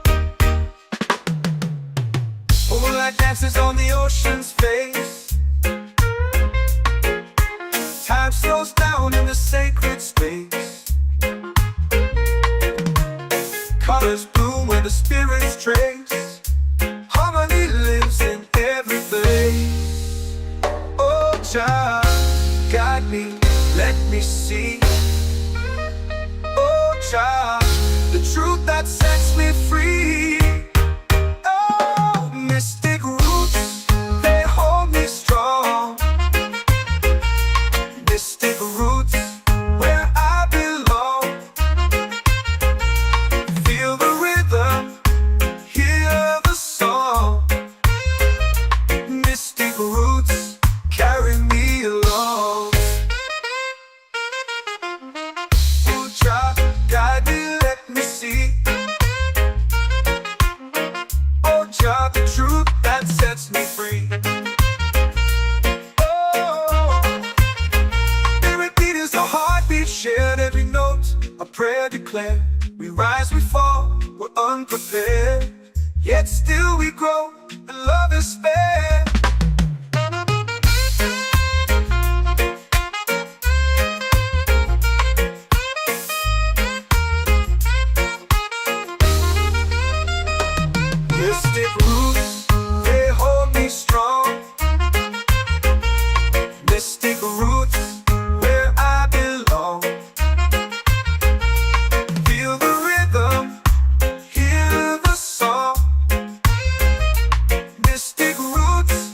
Moonlight dances on the ocean's face. Time slows down in the sacred space. Colors bloom where the spirits trace. Harmony lives in every place. Oh, child, guide me, let me see. Oh, child, the truth that sets me free. Oh, mystic roots, they hold me strong. Mystic roots, where I belong. Feel the rhythm, hear the song. Mystic roots, carry me along. Oh, child, guide me, let me see. Oh, child, the truth that sets me free. Oh, every beat is a heartbeat shared, every note a prayer declared. We rise, we fall, we're unprepared, yet still we grow, and love is spared. Mystic roots, they hold me strong. Mystic roots, where I belong. Feel the rhythm, hear the song. Mystic roots,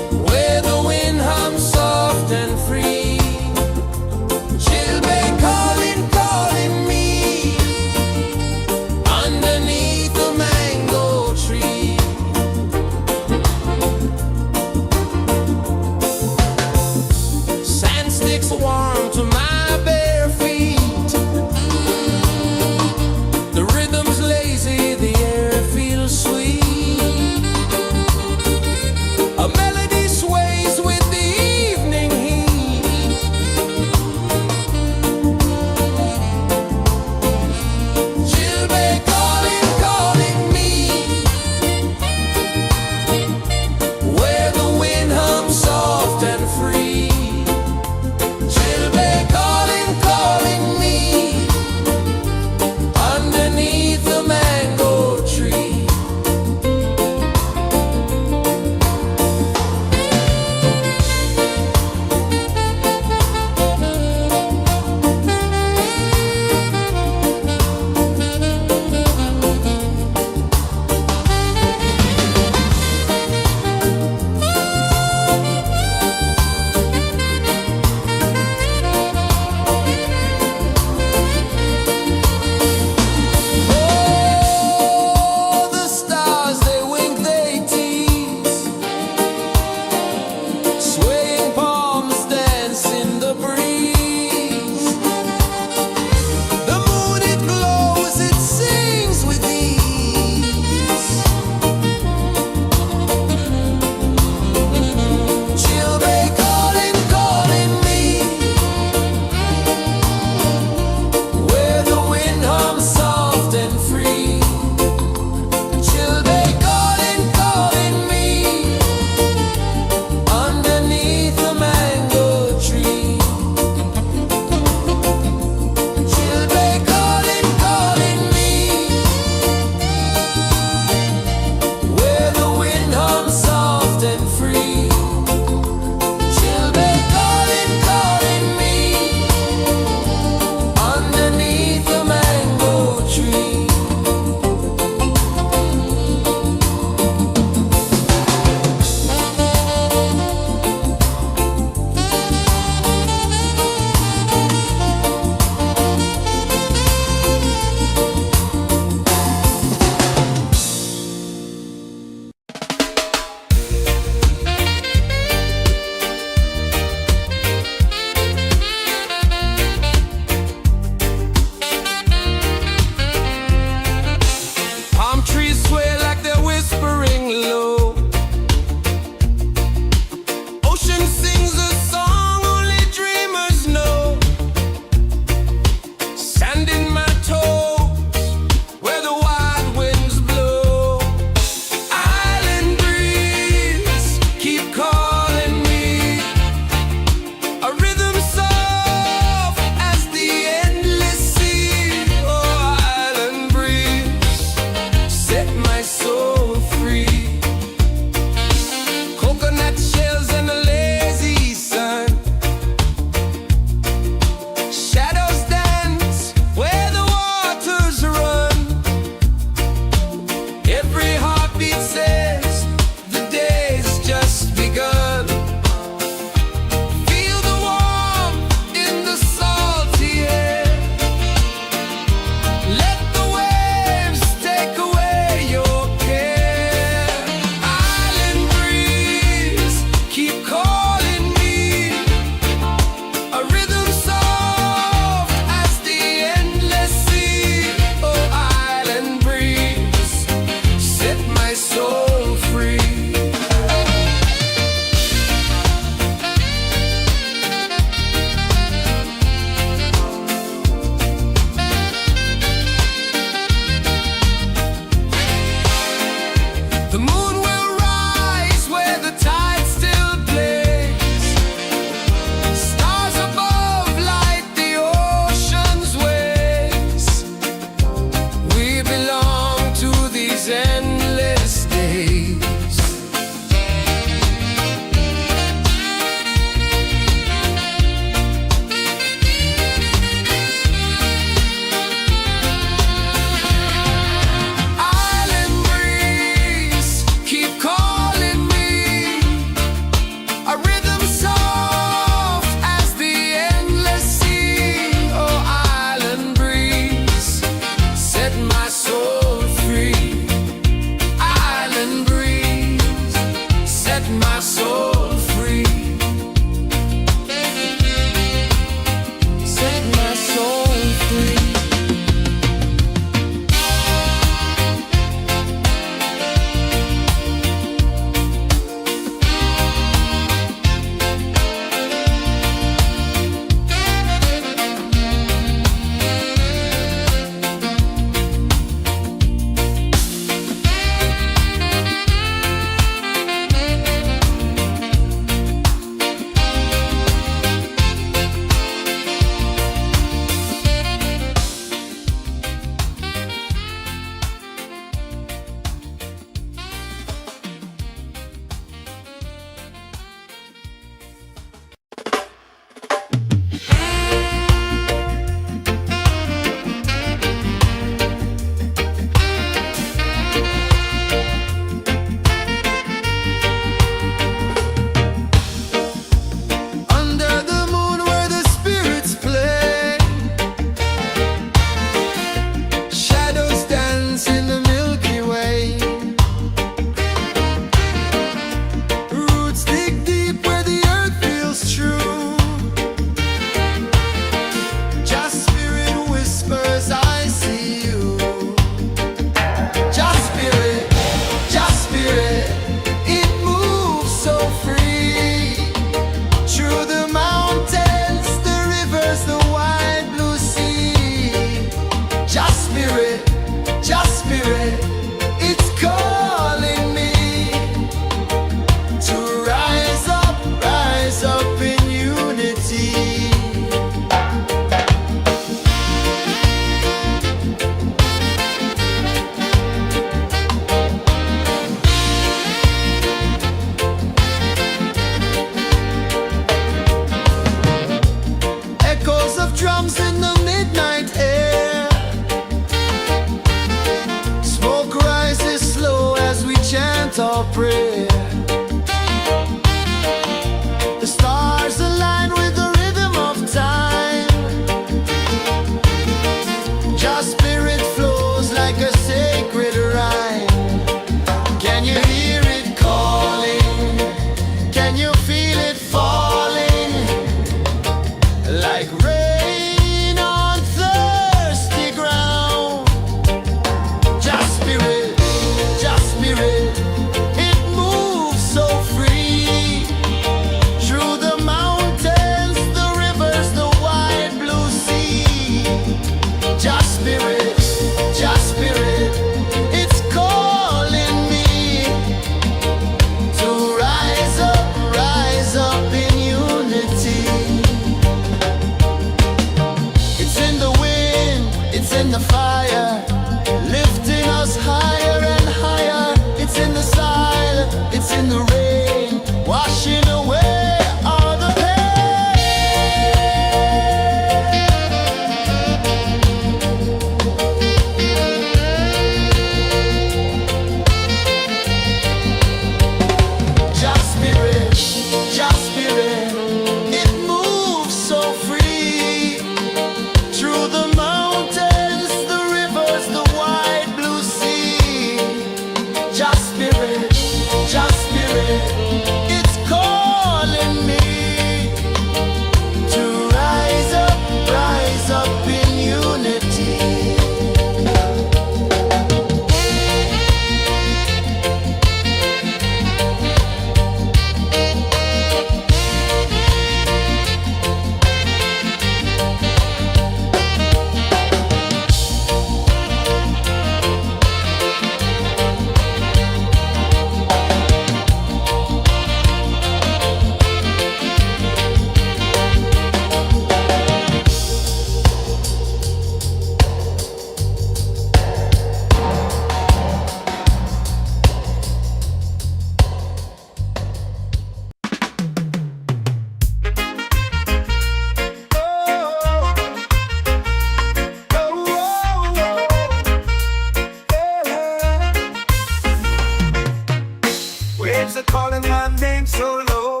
are calling my name so low.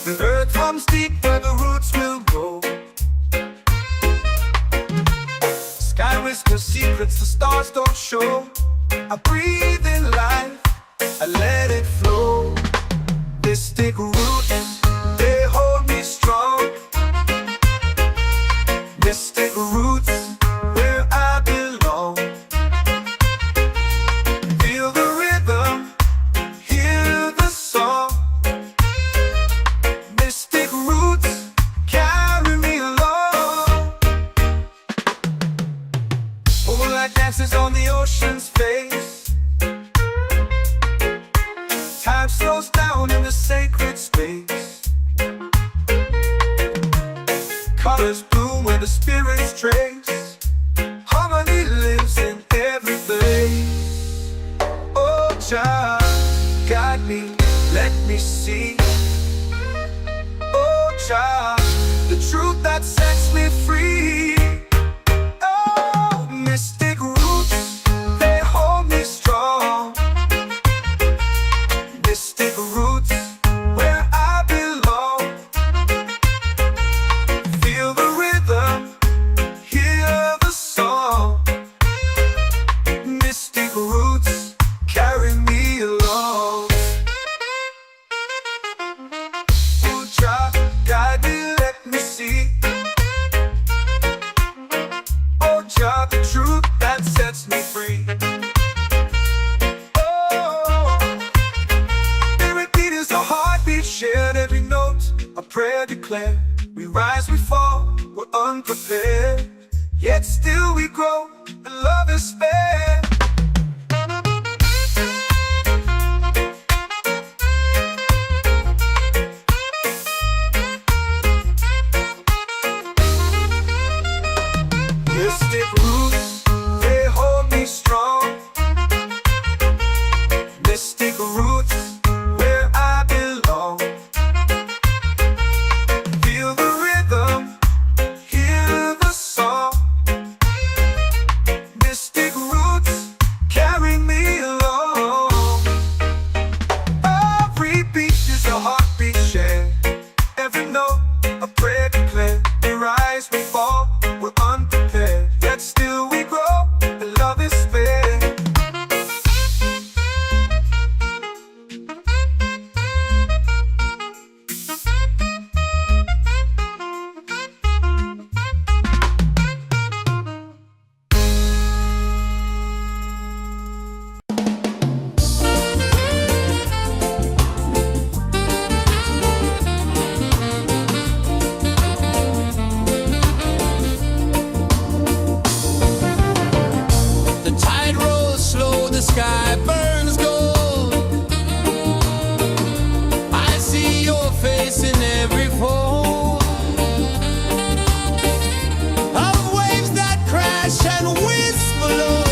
The earth comes deep where the roots will go. Sky whispers secrets the stars don't show. I breathe in life, I let it flow. Mystic roots, they hold me strong. Mystic roots, where I belong. Feel the rhythm, hear the song. Mystic roots, carry me along. Moonlight dances on the ocean's face. Time slows down in the sacred space. Colors bloom where the spirits trace. Harmony lives in every place. Oh, Jah, guide me, let me see. Oh, Jah, the truth that sets me free. Oh, mystic roots, they hold me strong. Mystic roots, where I belong. Feel the rhythm, hear the song. Mystic roots, carry me along. Oh, Jah, guide me, let me see. Oh, Jah, the truth that sets me free. Is a heartbeat shared, every note a prayer declared. We rise, we fall, we're unprepared, yet still we grow, and love is spared. Mystic roots, they hold me strong. Mystic roots, where I belong. Feel the rhythm, hear the song. Mystic roots, carry me along. Every beat is a heartbeat shared, every note a prayer declared. We rise, we fall, we're unprepared, yet still we grow, and love is spared. The tide rolls slow, the sky burns gold. I see your face in every fold of waves that crash and whisper low.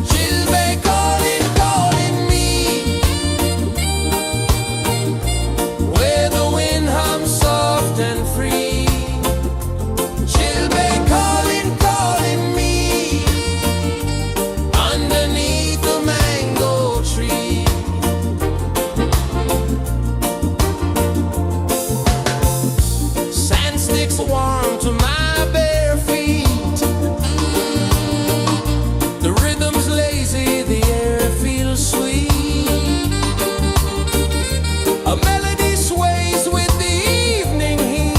She'll be calling, calling me, where the wind hums soft and free. She'll be calling, calling me, underneath the mango tree. Sand sticks warm to my bare feet. The rhythm's lazy, the air feels sweet. A melody sways with the evening heat.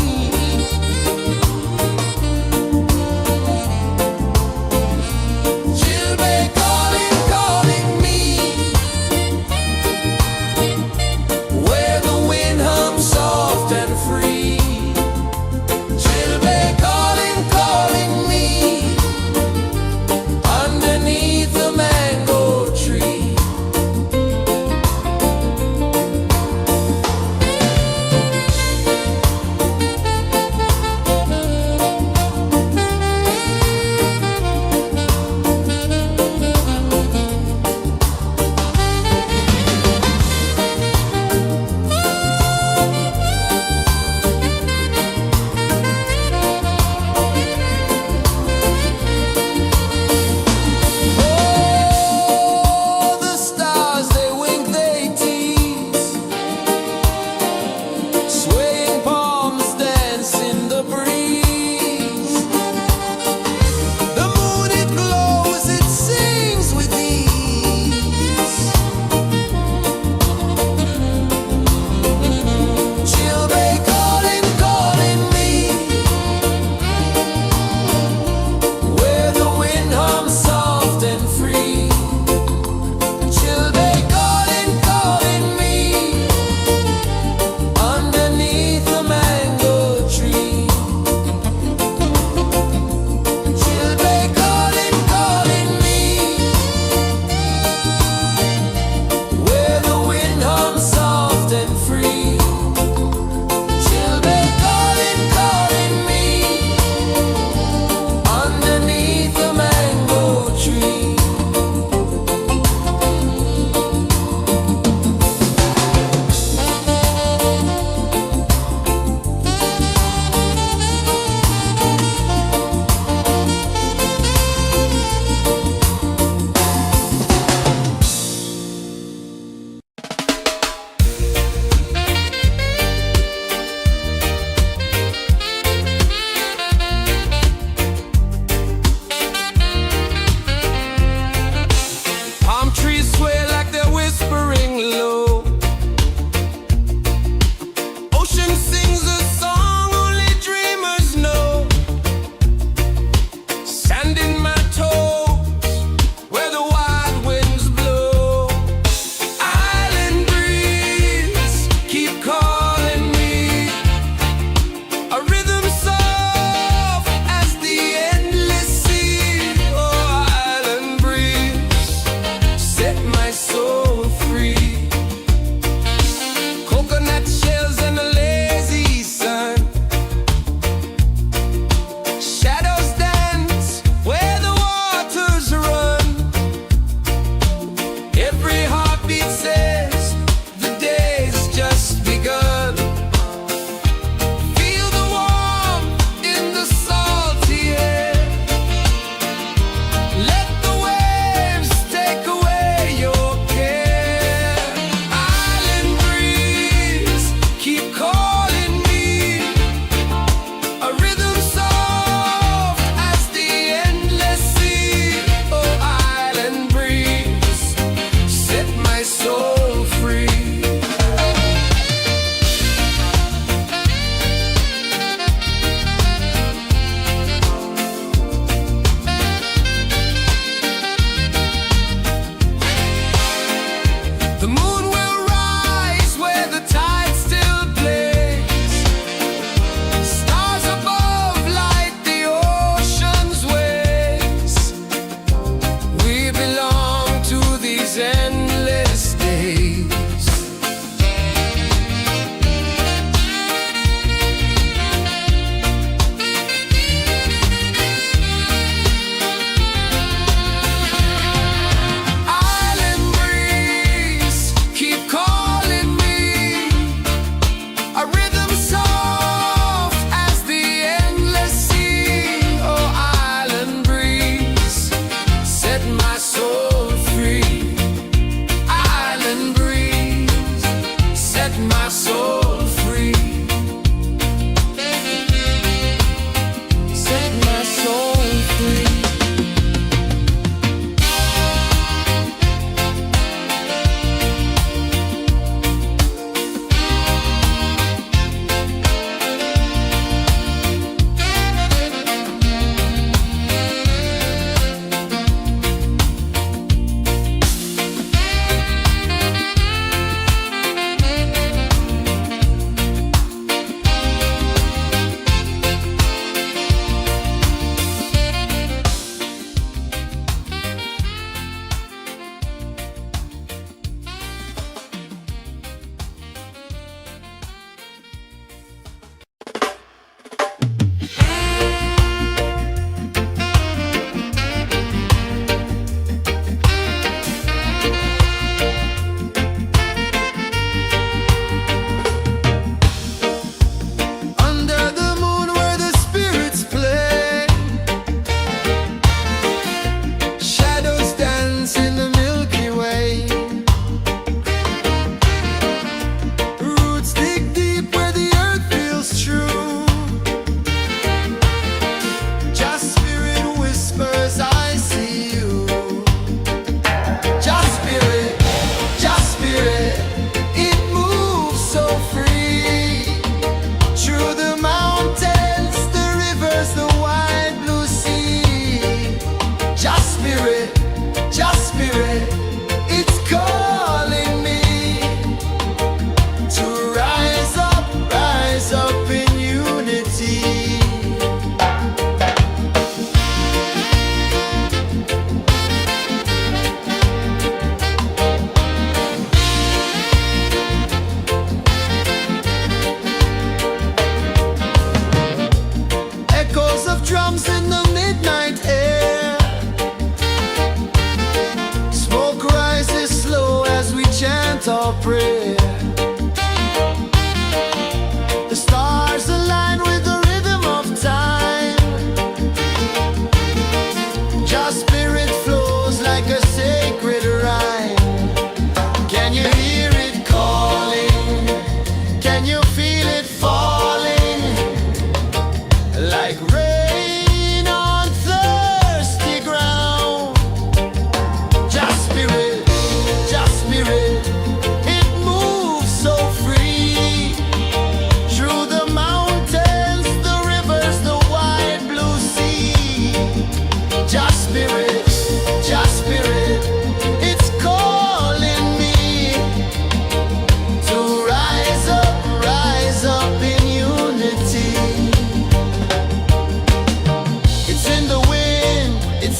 She'll be calling, calling me, where the wind hums soft and free. She'll be calling.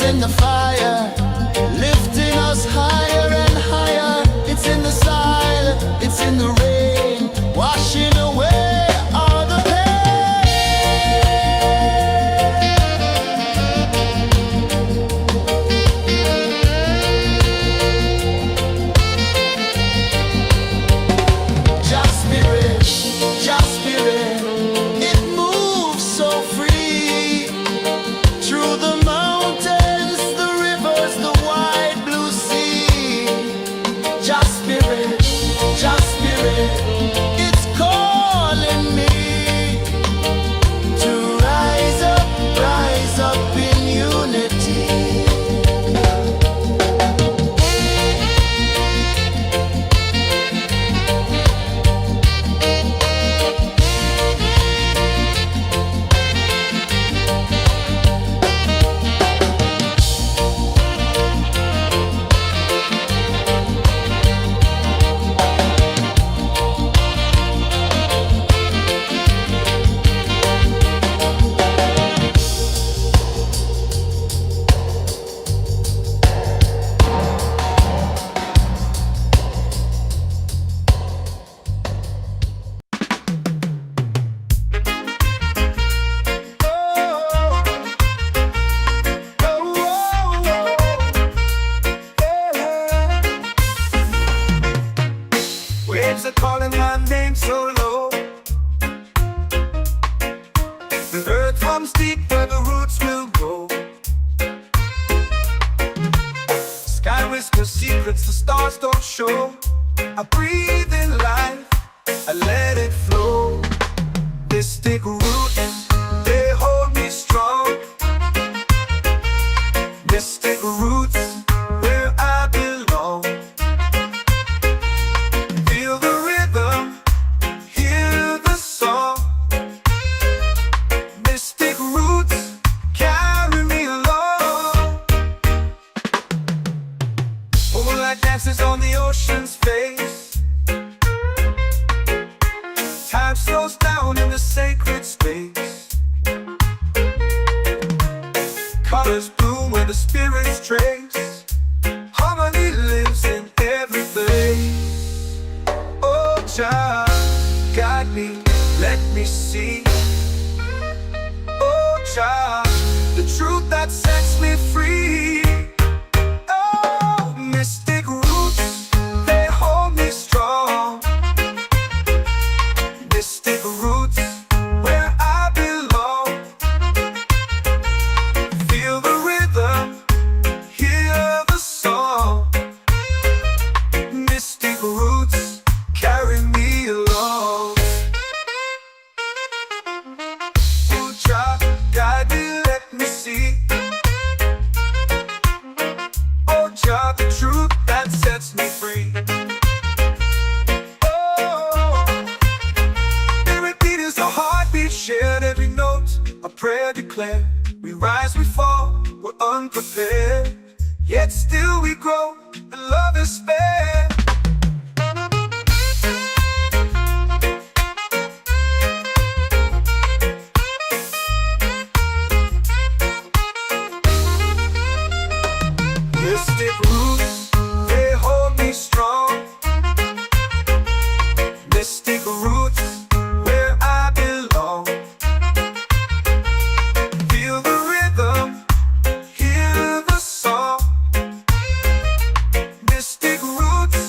in the fire, lifting us higher and higher. It's in the silence, it's in the rain, washing away all the Just spirit, just spirit, it moves so free through the mountains, the rivers, the wide blue sea. Just spirit, it's calling me to rise up in unity. Waves are calling my name so low. The earth hums deep where the roots will grow. Sky whispers secrets the stars don't show. I breathe in life, I let it flow. Mystic roots, they hold me strong. Mystic roots, where I belong. Feel the rhythm, hear the song. Mystic roots, carry me along. Moonlight dances on the ocean's face. Time slows down in the sacred space. Colors bloom where the spirits trace. Harmony lives in every place. Oh, child, guide me, let me see. Oh, child, the truth that sets me free. Oh, mystic roots, they hold me strong. Mystic roots, where I belong. Feel the rhythm, hear the song. Mystic roots, carry me along. Oh, child, guide me, let me see. Oh, child, the truth that sets me free. Oh, every beat is a heartbeat shared, every note a prayer declared. We rise, we fall, we're unprepared, yet still we grow, and love is spared. Mystic roots, they hold me strong. Mystic roots, where I belong. Feel the rhythm, hear the song. Mystic roots,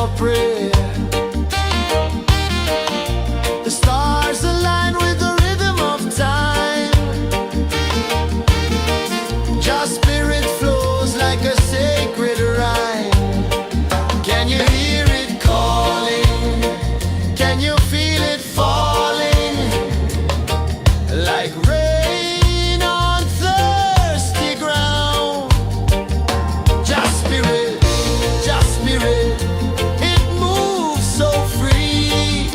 your prayer. The stars align with the rhythm of time. Your spirit flows like a sacred rhyme. Can you hear it calling? Can you feel it falling? Like rain on thirsty ground. Just spirit, it moves so free.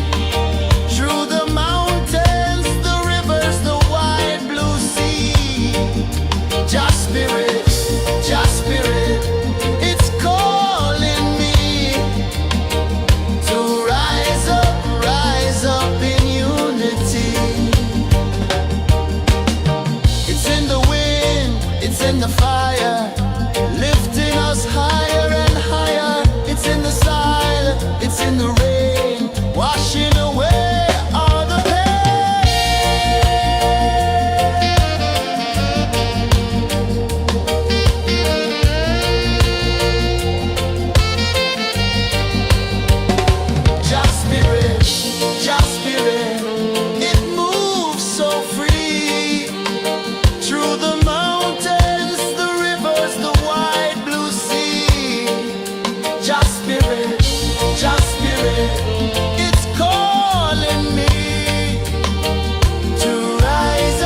Through the mountains, the rivers, the wide blue sea. Just spirit, it's calling me to rise up in unity. It's in the wind, it's in the fire, lifting us higher and higher. It's in the silence, it's in the rain, washing away all the Just spirit, it moves so free. Through the mountains, the rivers, the wide blue sea. Just spirit, it's calling me to rise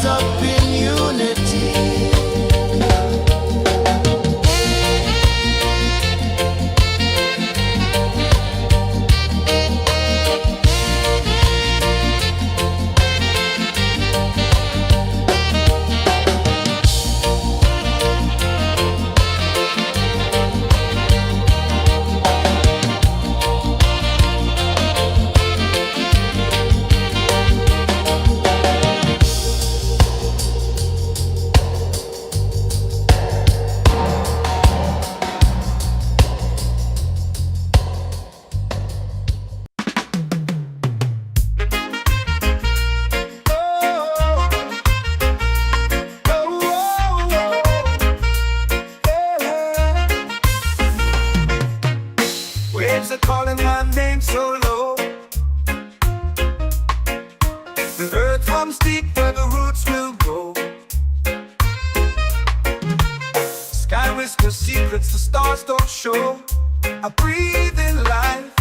up in unity. Waves are calling my name so low. The earth hums deep where the roots will grow. Sky whispers secrets the stars don't show. I breathe in life,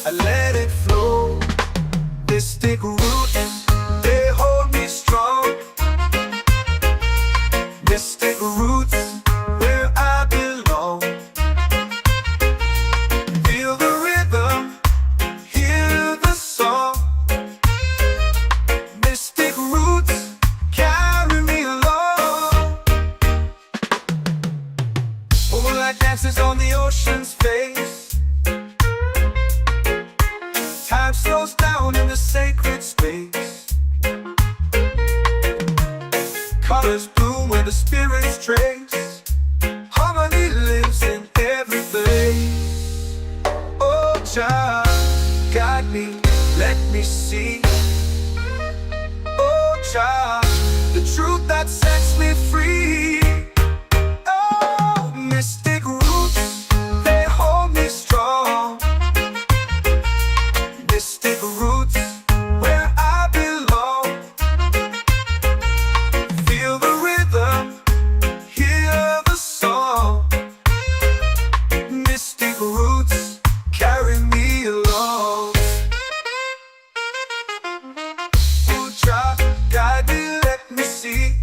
I let it flow. Mystic roots, they hold me strong. Mystic roots, where I belong. Feel the rhythm, hear the song. Mystic roots, carry me along. Moonlight dances on the ocean's face. Time slows down in the sacred space. Colors bloom where the spirits trace. Harmony lives in every place. Oh, child, guide me, let me see. Oh, child, the truth that sets me free. Oh, mystic roots, they hold me strong. Mystic roots, where I belong. Feel the rhythm, hear the song. Mystic roots, carry me along. Oh, child, guide me, let me see.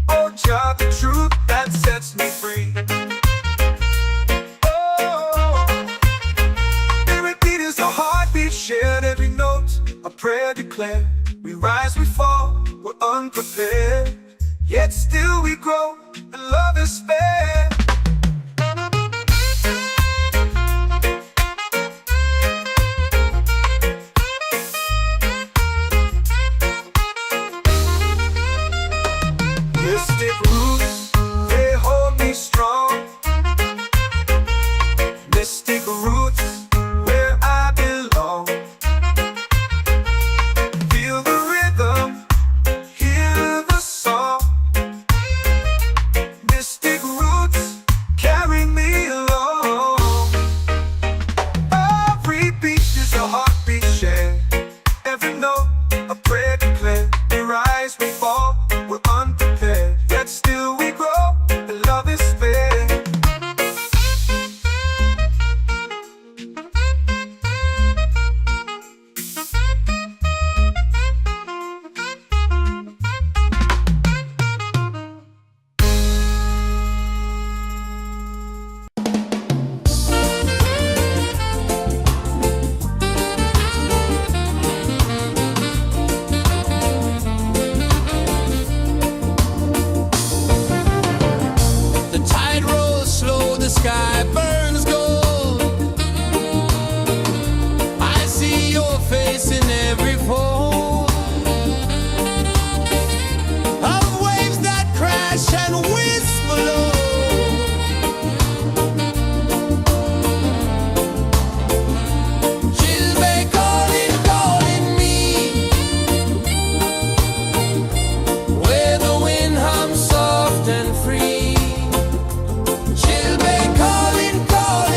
Oh, child, the truth that sets me free. Oh, every beat is a heartbeat shared, every note a prayer declared. We rise, we fall, we're unprepared, yet still we grow, and love is fair. Mystic roots, they hold me strong. Mystic roots, where I belong. Feel the rhythm, hear the song. night rolls slow, the sky burns gold. I see your face in every fold of waves that crash and whisper low. She'll be calling, calling me where the wind hums soft and free. She'll be calling, calling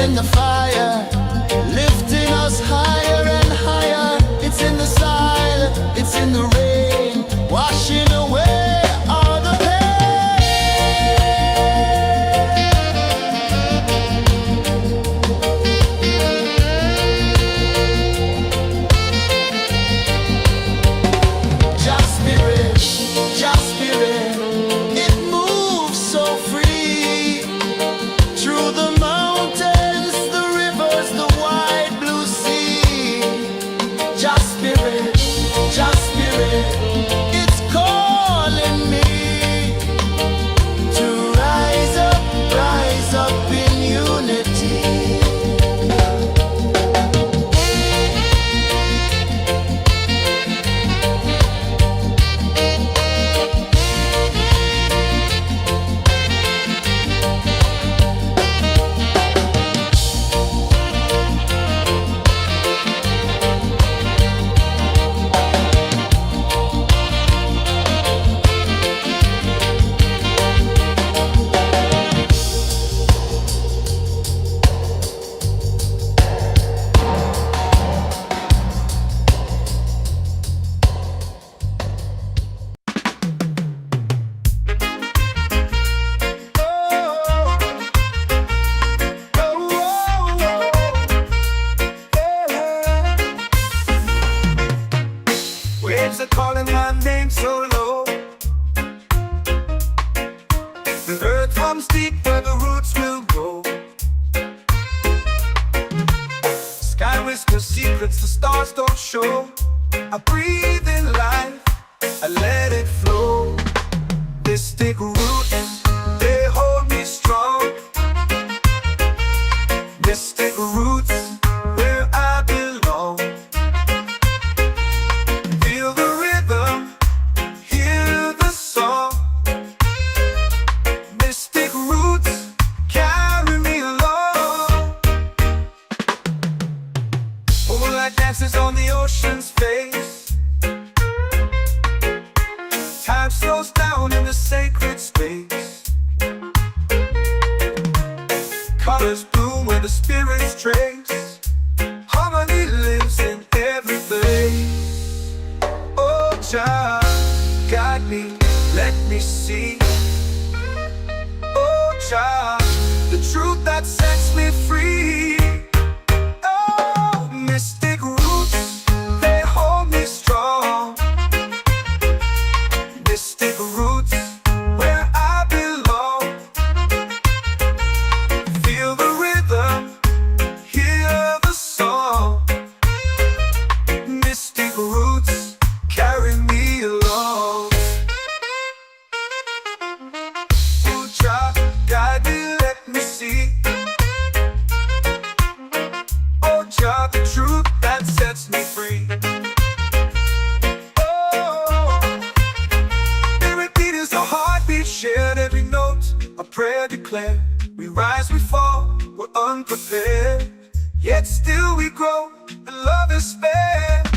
in the fire, lifting us higher and higher. It's in the silence, it's in the rain, washing away all the Just spirit, just spirit, it moves so free through the mountains, the rivers, the wide blue sea. Just spirit, it's calling me to rise up in unity. Waves are calling my name so low. The earth hums deep where the roots will go. Sky whispers secrets the stars don't show. I breathe in life, I let it flow. This take root and they hold me strong. This take roots where I belong. Feel the rhythm, hear the song. Mystic roots carry me along. Moonlight dances on the ocean's face. Time slows down in the sacred space. Colors bloom where the spirits trace. Harmony lives in every place. Oh, Jah, guide me, let me see. Oh, Jah, the truth that sets me free. Oh, mystic roots, they hold me strong. Mystic roots, where I belong. Feel the rhythm, hear the song. Mystic roots carry me along. Oh, Jah, guide me, let me see. Oh, Jah, the truth that sets me free. Oh, spirit beat is a heartbeat shared, every note a prayer declared. We rise, we fall, we're unprepared, yet still we grow, and love is spared.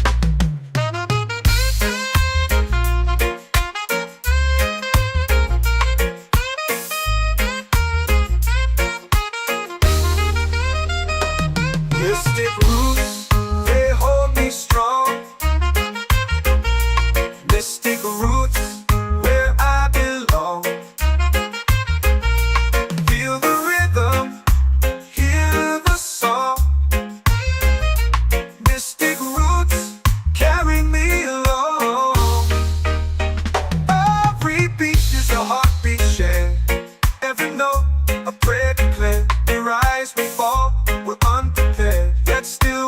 Mystic roots, they hold me strong. Mystic roots, where I belong. Feel the rhythm, hear the song. Mystic roots carry me along. Every beat is a heartbeat shared, every note a prayer declared. We rise, we fall, we're unprepared, yet still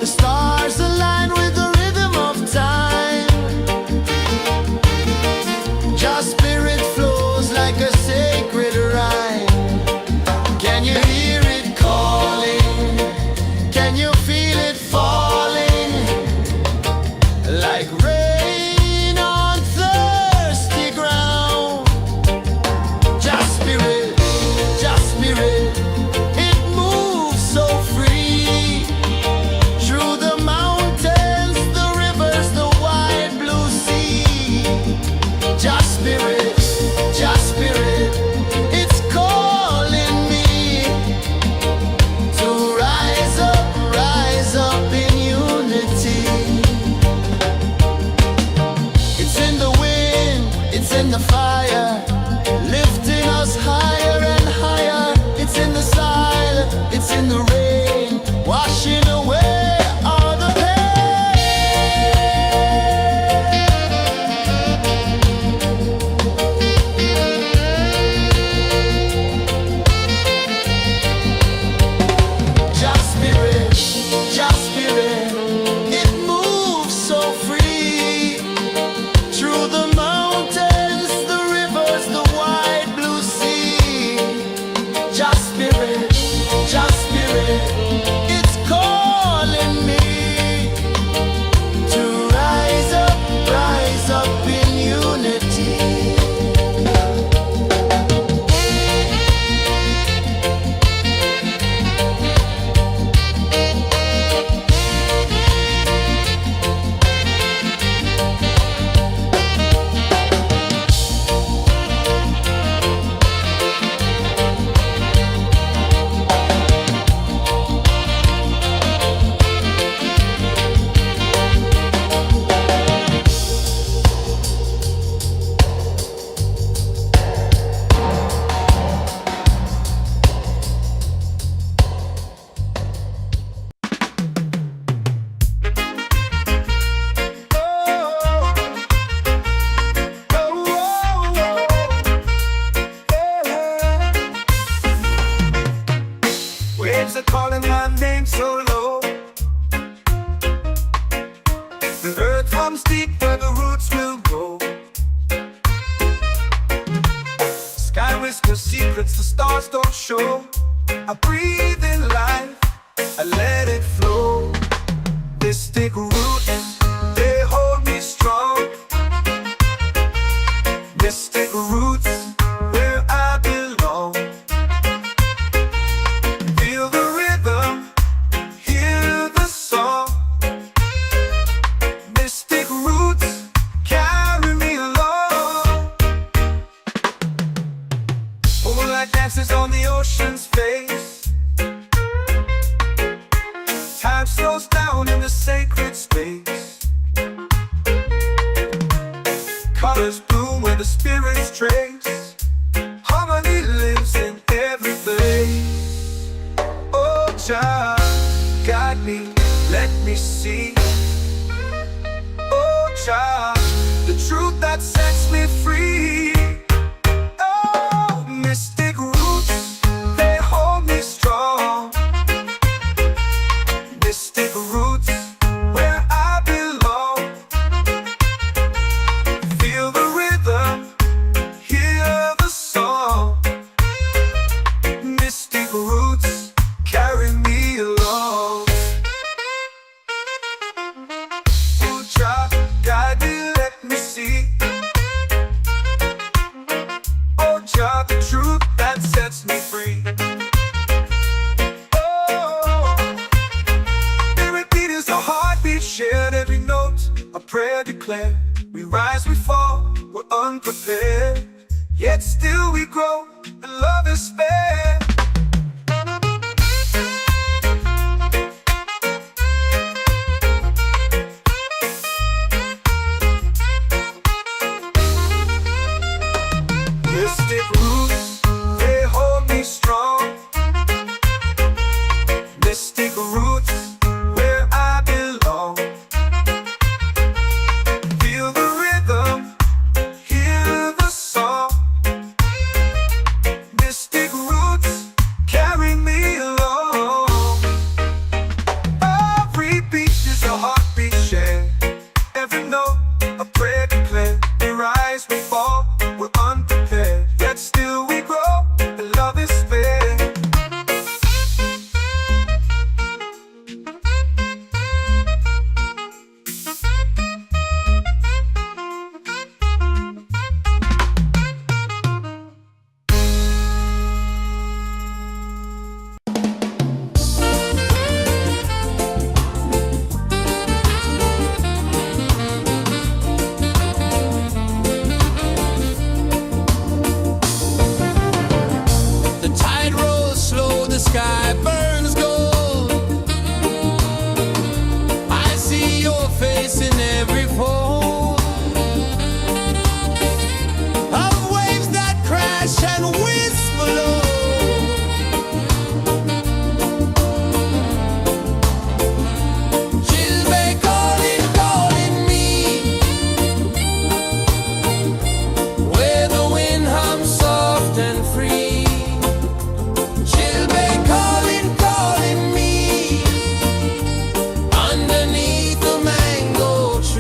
The stars align with the rhythm of time. Your spirit flows like a sacred rhyme. Can you hear it calling? Can you feel it falling? Like rain on thirsty ground. Just spirit, it moves so free. Through the mountains, the rivers, the wide blue sea. Just spirit, it's calling me to rise up in unity. It's in the wind, it's in the fire, lifting us higher and higher. It's in the silence, it's in the rain, washing away all the Just spirit, it moves so free. Through the mountains, the rivers, the wide blue sea. Just spirit, it's calling me to rise up in unity. Waves are calling my name so low. The earth hums deep where the roots will grow. Sky whispers secrets the stars don't show. I breathe in life, I let it flow. Mystic roots, they hold me strong. Mystic roots, where I belong. Feel the rhythm, hear the song. Mystic roots, carry me along. Moonlight dances on the ocean's face. Time slows down in the sacred space. Colors bloom where the spirits trace. Harmony lives in every place. Oh, child, guide me, let me see. Oh, child, the truth that sets me free. Oh, mystic roots, they hold me strong. Mystic roots, where I belong. Feel the rhythm, hear the song. Mystic roots, carry me along. Oh, child, guide me, let me see. Oh, child, the truth that sets me free. Oh, spirit beat is a heartbeat shared, every note a prayer declared. We rise, we fall, we're unprepared, yet still we grow, and love is spared. Mystic roots, they hold me strong. Mystic roots, where I belong. Feel the rhythm, hear the song. Mystic roots, burns gold. I see your face in every fold of waves that crash and whisper low. Chilbey calling, calling me, where the wind hums soft and free. Chilbey calling, calling me, underneath the mango tree.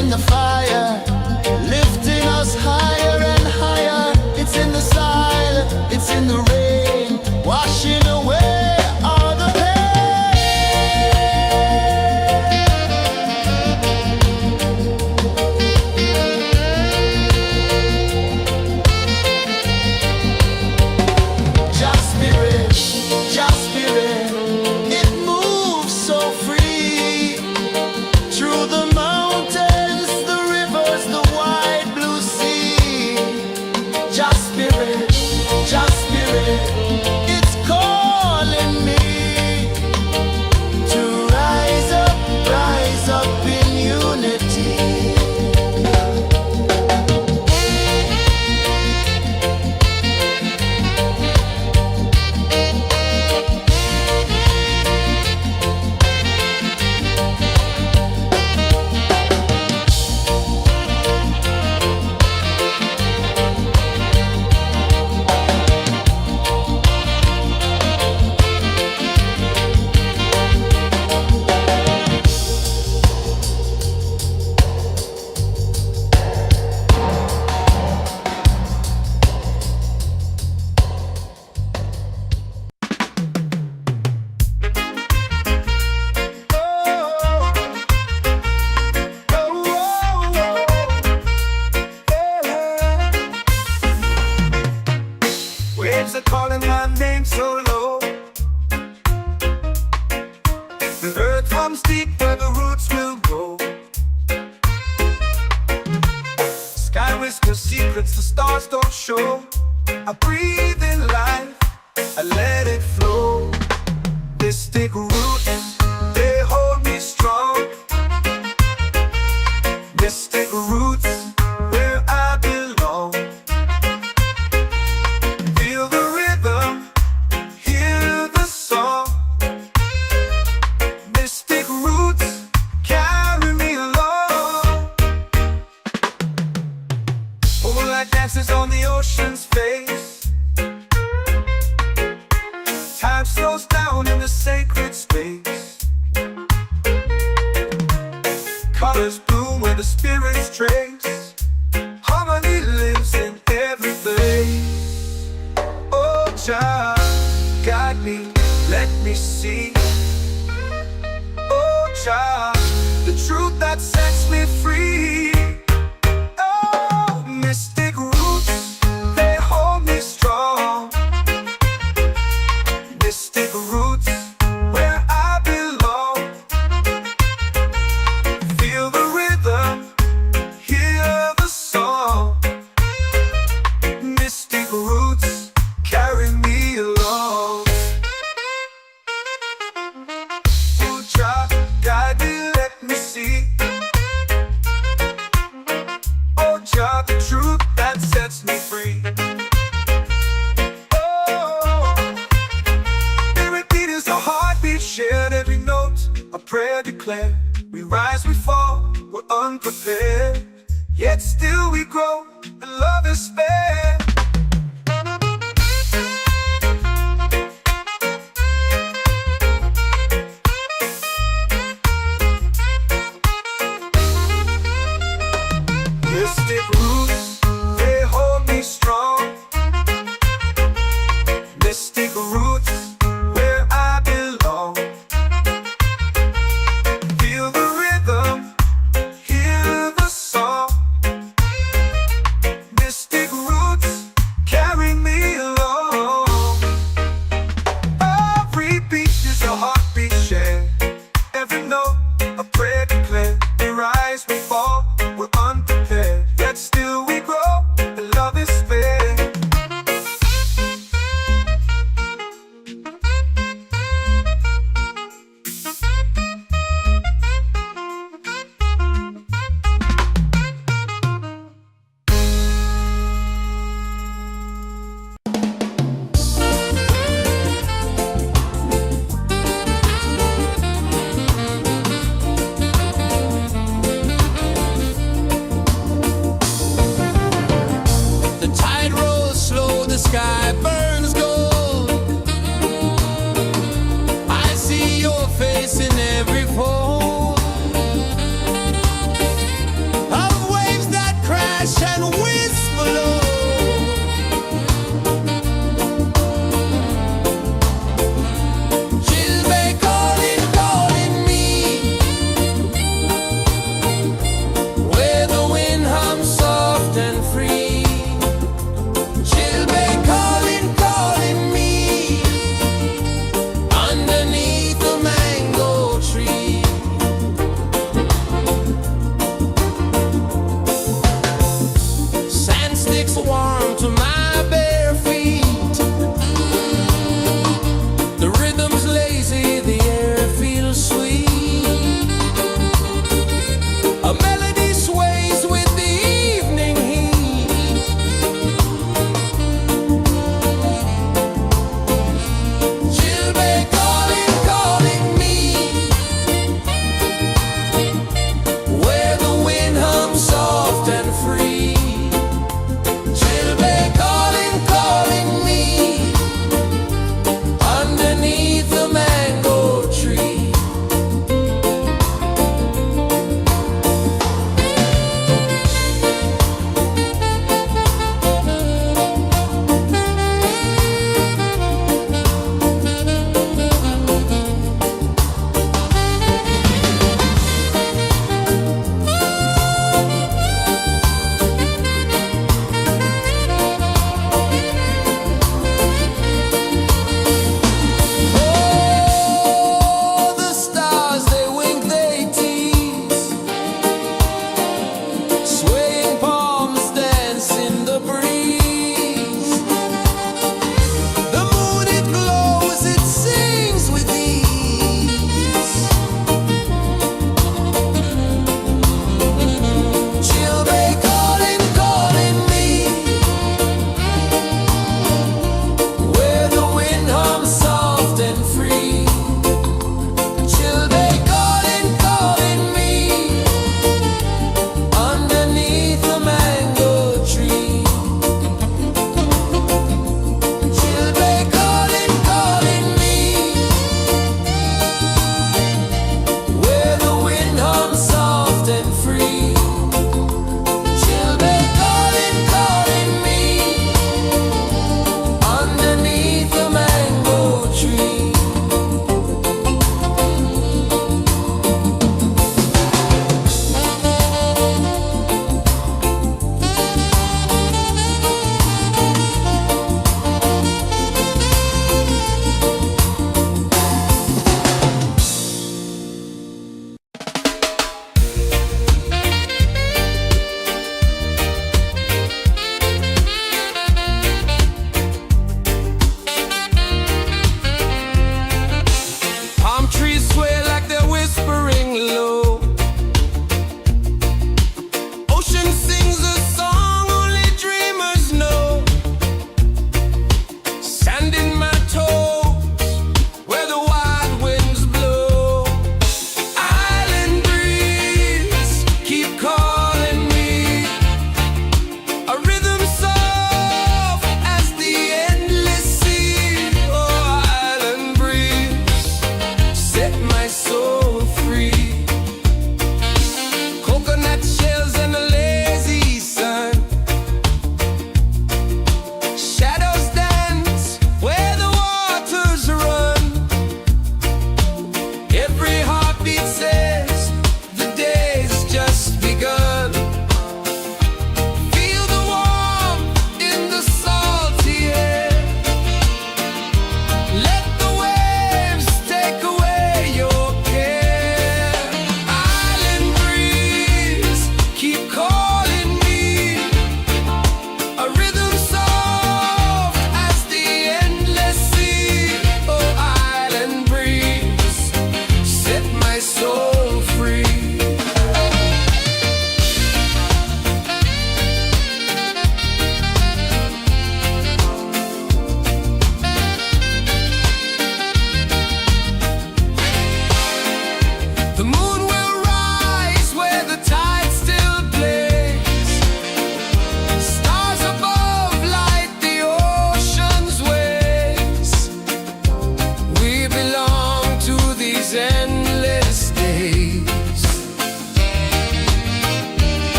in the fire, lifting us higher and higher. It's in the silence, it's in the rain, washing away all the pain. Just spirit, it moves so free through the mountains, the rivers, the wide blue sea. Just spirit, it's calling me to rise up in unity. Waves are calling my name so low. The earth hums deep where the roots will go. Sky whispers secrets the stars don't show. I breathe in life, I let it flow. Mystic roots, they hold me strong. Mystic roots, where I belong. Feel the rhythm, hear the song. Mystic roots, carry me along. Moonlight dances on the ocean's face. Time slows down in the sacred space. Colors bloom where the spirits trace. Harmony lives in every place. Oh, Jah, guide me, let me see. Oh, Jah, the truth that sets me free. Oh, mystic roots, they hold me strong. Mystic roots, where I belong. Feel the rhythm, hear the song. Mystic roots, carry me along. Oh, Jah, guide me, let me see. Oh, Jah, the truth that sets me free. Oh, every beat is a heartbeat shared, every note a prayer declared. We rise, we fall, we're unprepared, yet still we grow, and love is spared. Mystic roots, they hold me strong. Mystic roots, where I belong. Feel the rhythm, hear the song. Mystic roots, carry me along. Every beat is a heartbeat shared, every note a prayer declared. We rise, we fall, we're unprepared, yet still we grow.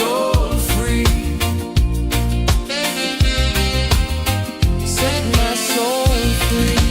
soul free. Set my soul free.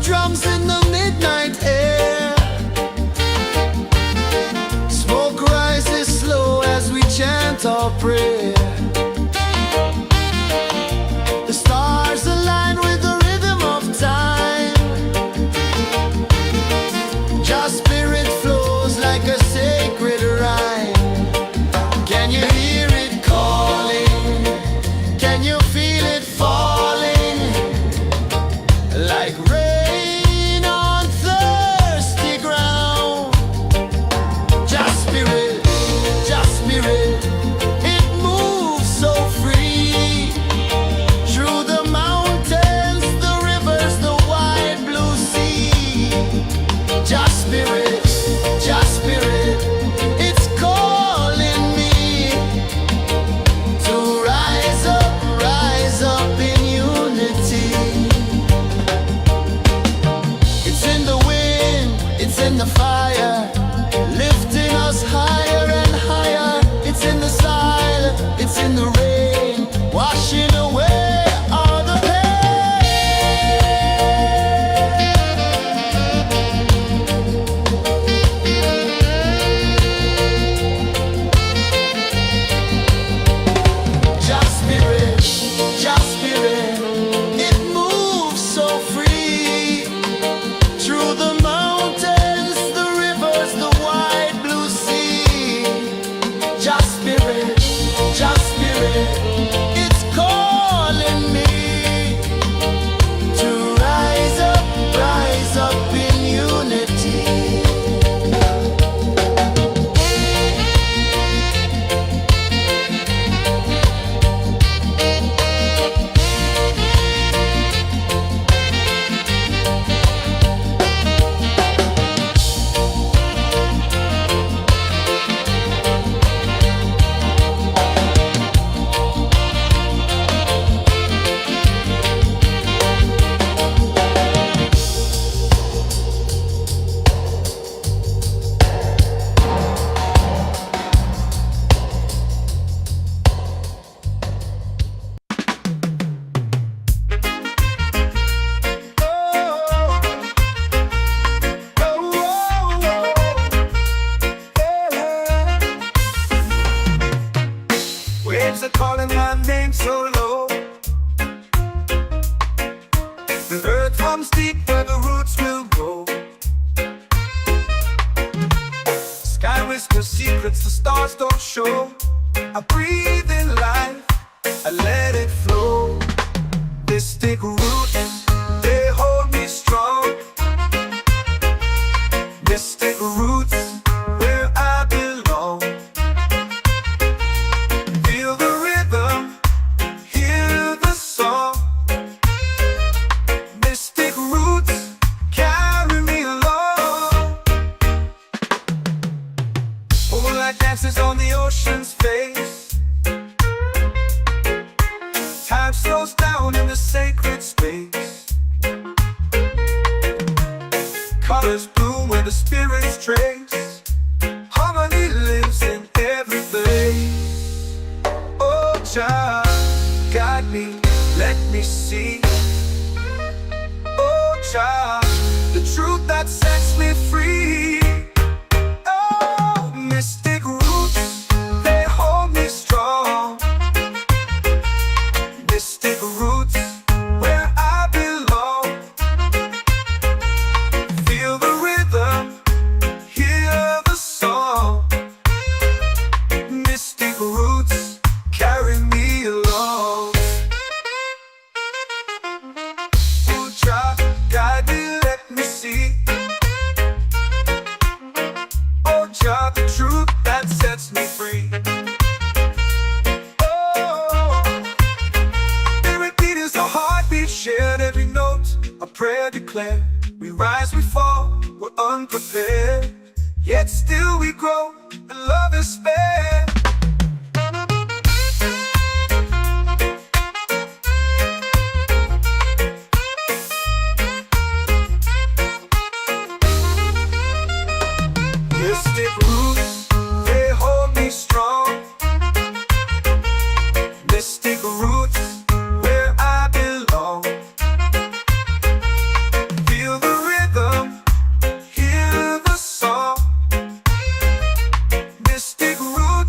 Drums in the midnight air. Smoke rises slow as we chant our prayer. The stars align with the rhythm of time. Just spirit flows like a sacred rhyme. Can you hear it calling? Can you feel it falling? Like rain in the fire, lifting us higher and higher. It's in the silence, it's in the rain, washing away all the Just spirit, it moves so free through the mountains, the rivers, the wide blue sea. Just spirit, it's calling me to rise up in unity. Waves are calling my name so low. The earth runs deep where the roots will grow. Sky whispers secrets the stars don't show. I breathe in life, I let let it flow. Mystic roots, they hold me strong. Mystic roots, where I belong. Feel the rhythm, hear the song. Mystic roots, carry me along. Moonlight dances on the ocean's face. Time slows down in the sacred space. Colors bloom where the spirits trace. Harmony lives in every place. Oh, child, guide me, let me see. Oh, child, the truth that sets me free. Oh, mystic roots, they hold me strong. Mystic roots, where I belong. Feel the rhythm, hear the song. Mystic roots, carry me along. Oh, child, guide me, let me see. Oh, child, the truth that sets me free. Oh, every beat is a heartbeat shared, every note a prayer declared. We rise, we fall, we're unprepared, yet still we grow, and love is spared. Mystic roots, they hold me strong. Mystic roots, where I belong. Feel the rhythm, hear the song. Mystic roots,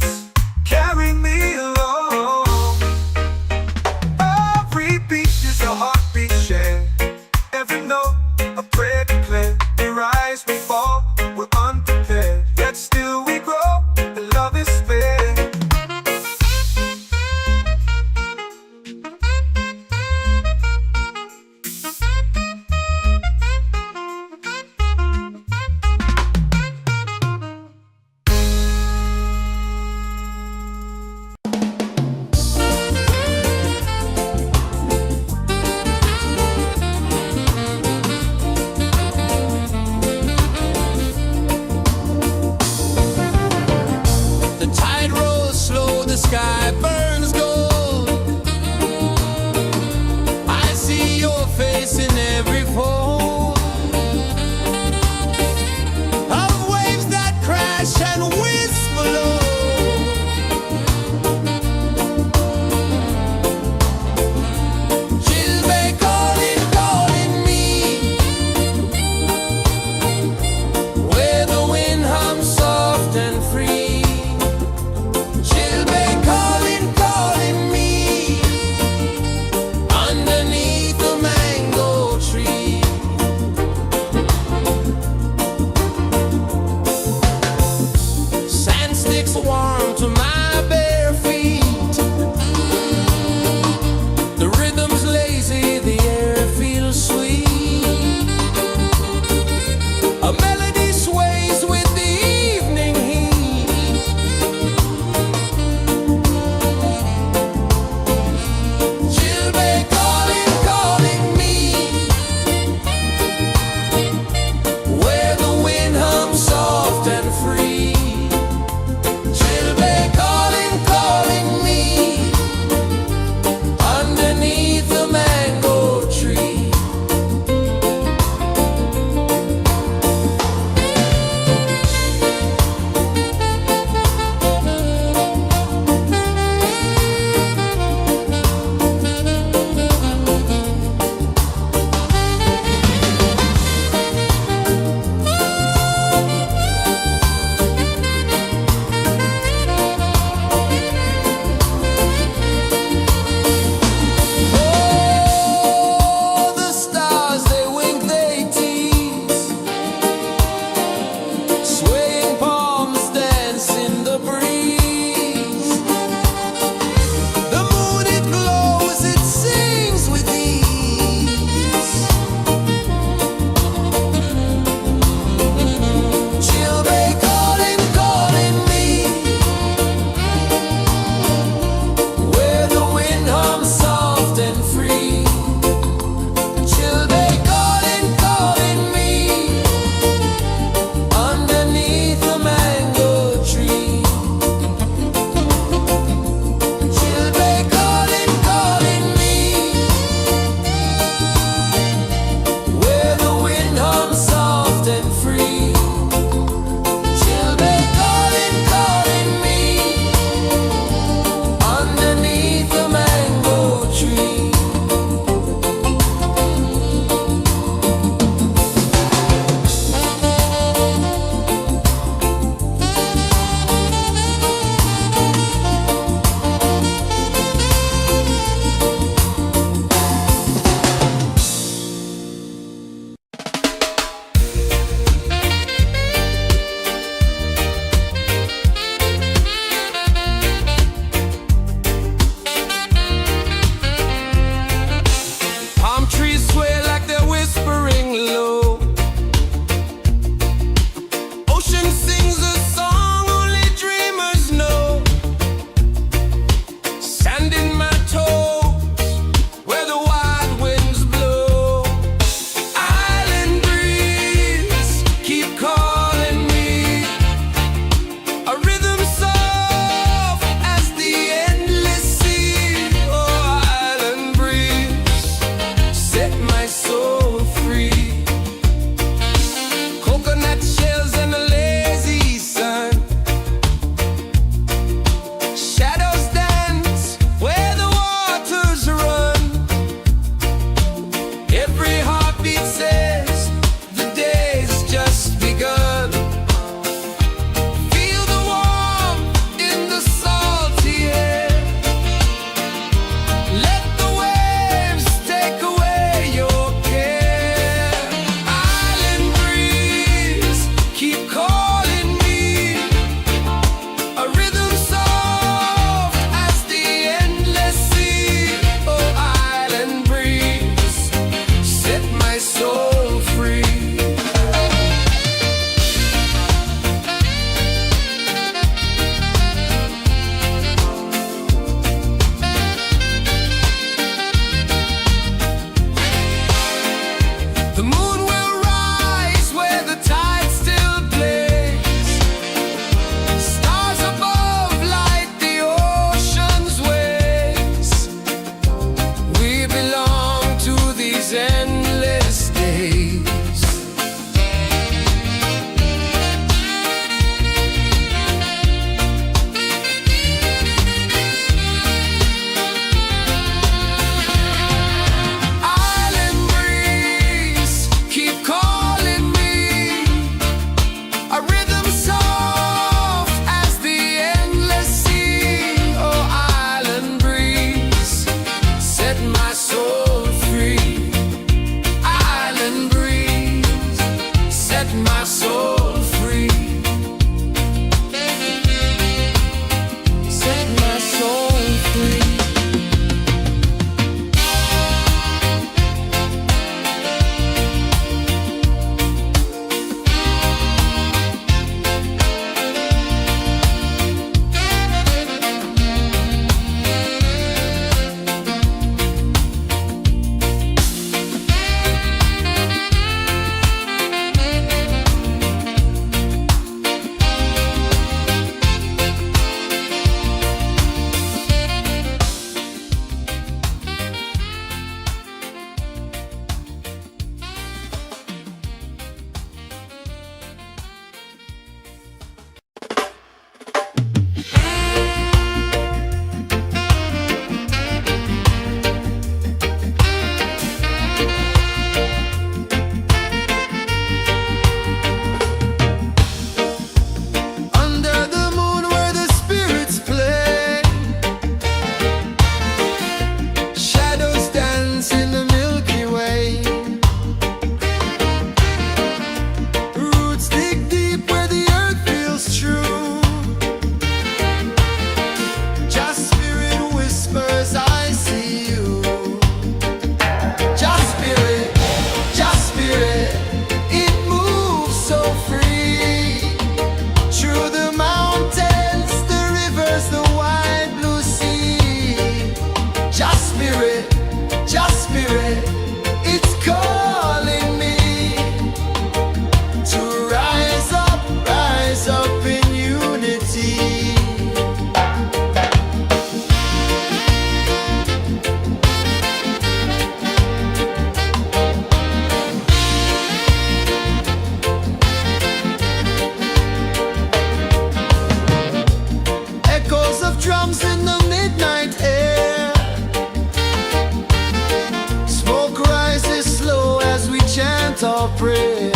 prayer.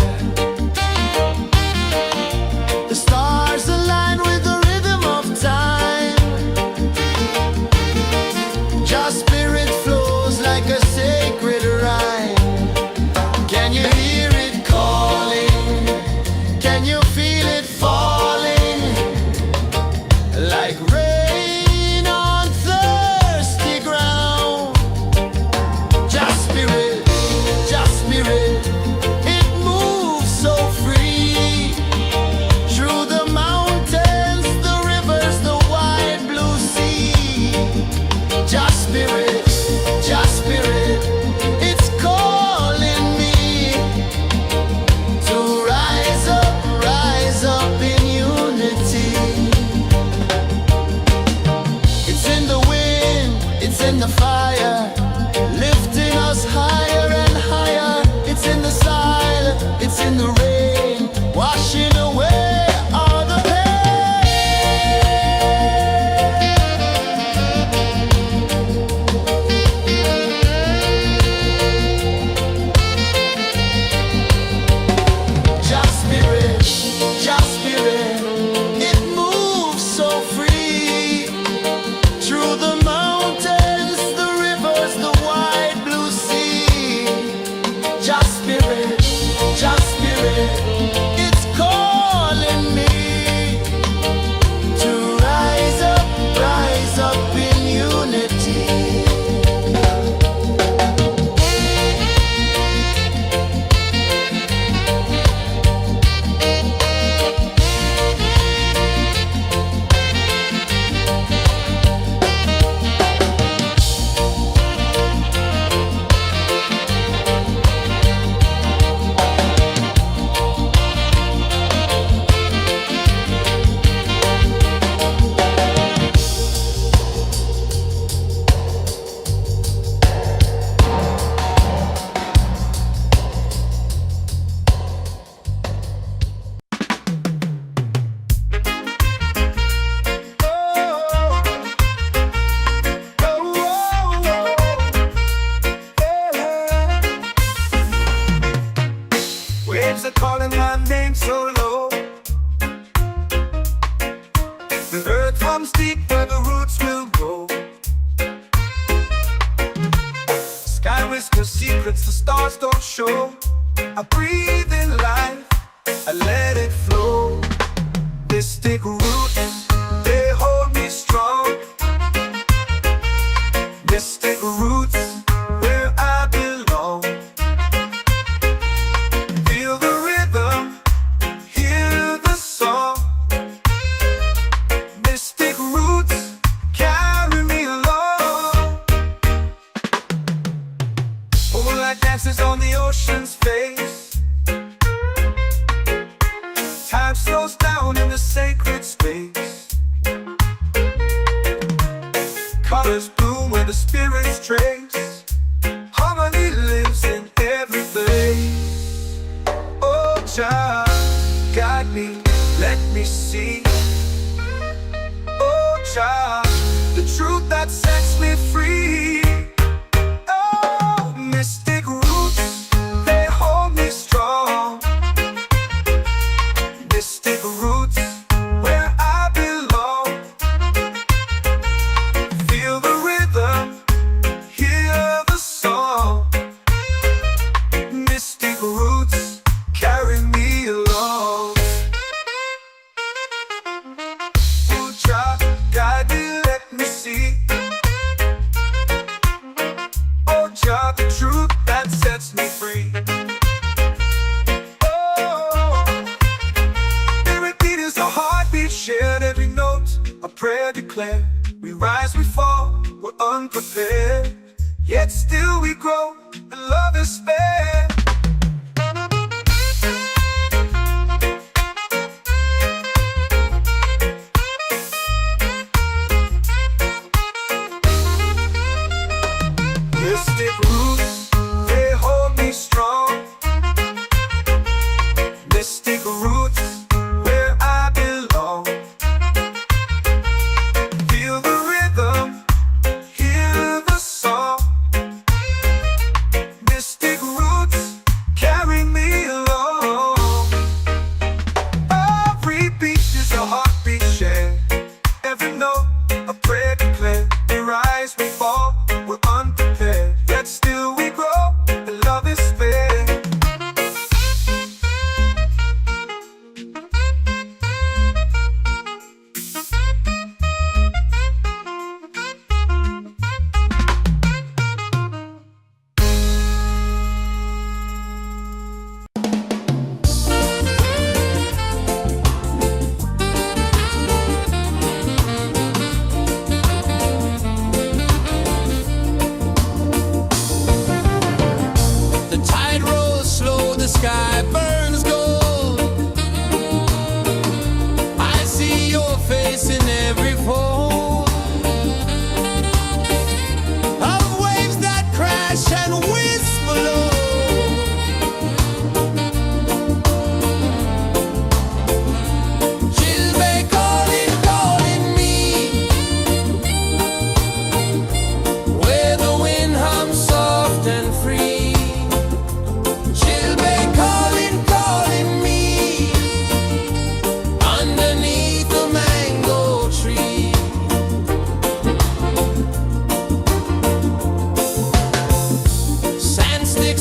The stars align with the rhythm of time. Your spirit flows like a sacred rhyme. Can you hear it calling? Can you feel it falling? Like rain on thirsty ground. Just spirit, it moves so free. Through the mountains, the rivers, the wide blue sea. Just spirit, it's calling me to rise up in unity. It's in the wind, it's in the fire, lifting us higher and higher. It's in the silence, it's in the rain, washing away all the Just spirit, it moves so free. Through the mountains, the rivers, the wide blue sea. Just spirit, it's calling me to rise up in unity. Waves are calling my name so low. The earth comes deep where the roots will grow. Sky whispers secrets the stars don't show. I breathe in life, I let it flow. Mystic roots, they hold me strong. Mystic roots, where I belong. Feel the rhythm, hear the song. Mystic roots, carry me along. Moonlight dances on the ocean's face. Time slows down in the sacred space. Colors bloom where the spirits trace. Harmony lives in every place. Oh, Jah, guide me, let me see. Oh, Jah, the truth that sets me free. Oh, mystic roots, they hold me strong. Mystic roots, where I belong. Feel the rhythm, hear the song. Mystic roots, carry me along. Oh, Jah, guide me, let me see. Oh, Jah, the truth that sets me free. Oh, spirit beat is a heartbeat, shared every note, a prayer declared. We rise, we fall, we're unprepared, yet still we grow, and love is spared. Mystic roots, they hold me strong. Mystic roots, where I belong. Feel the rhythm, hear the song. Mystic roots, carry me along.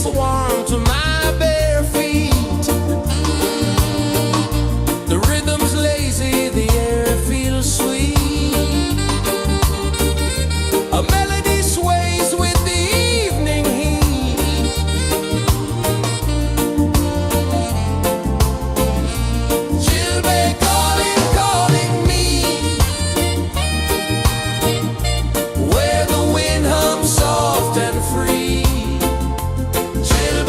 feels warm to my bare feet. The rhythm's lazy, the air feels sweet. A melody sways with the evening heat. Children calling, calling me, where the wind hums soft and free. Children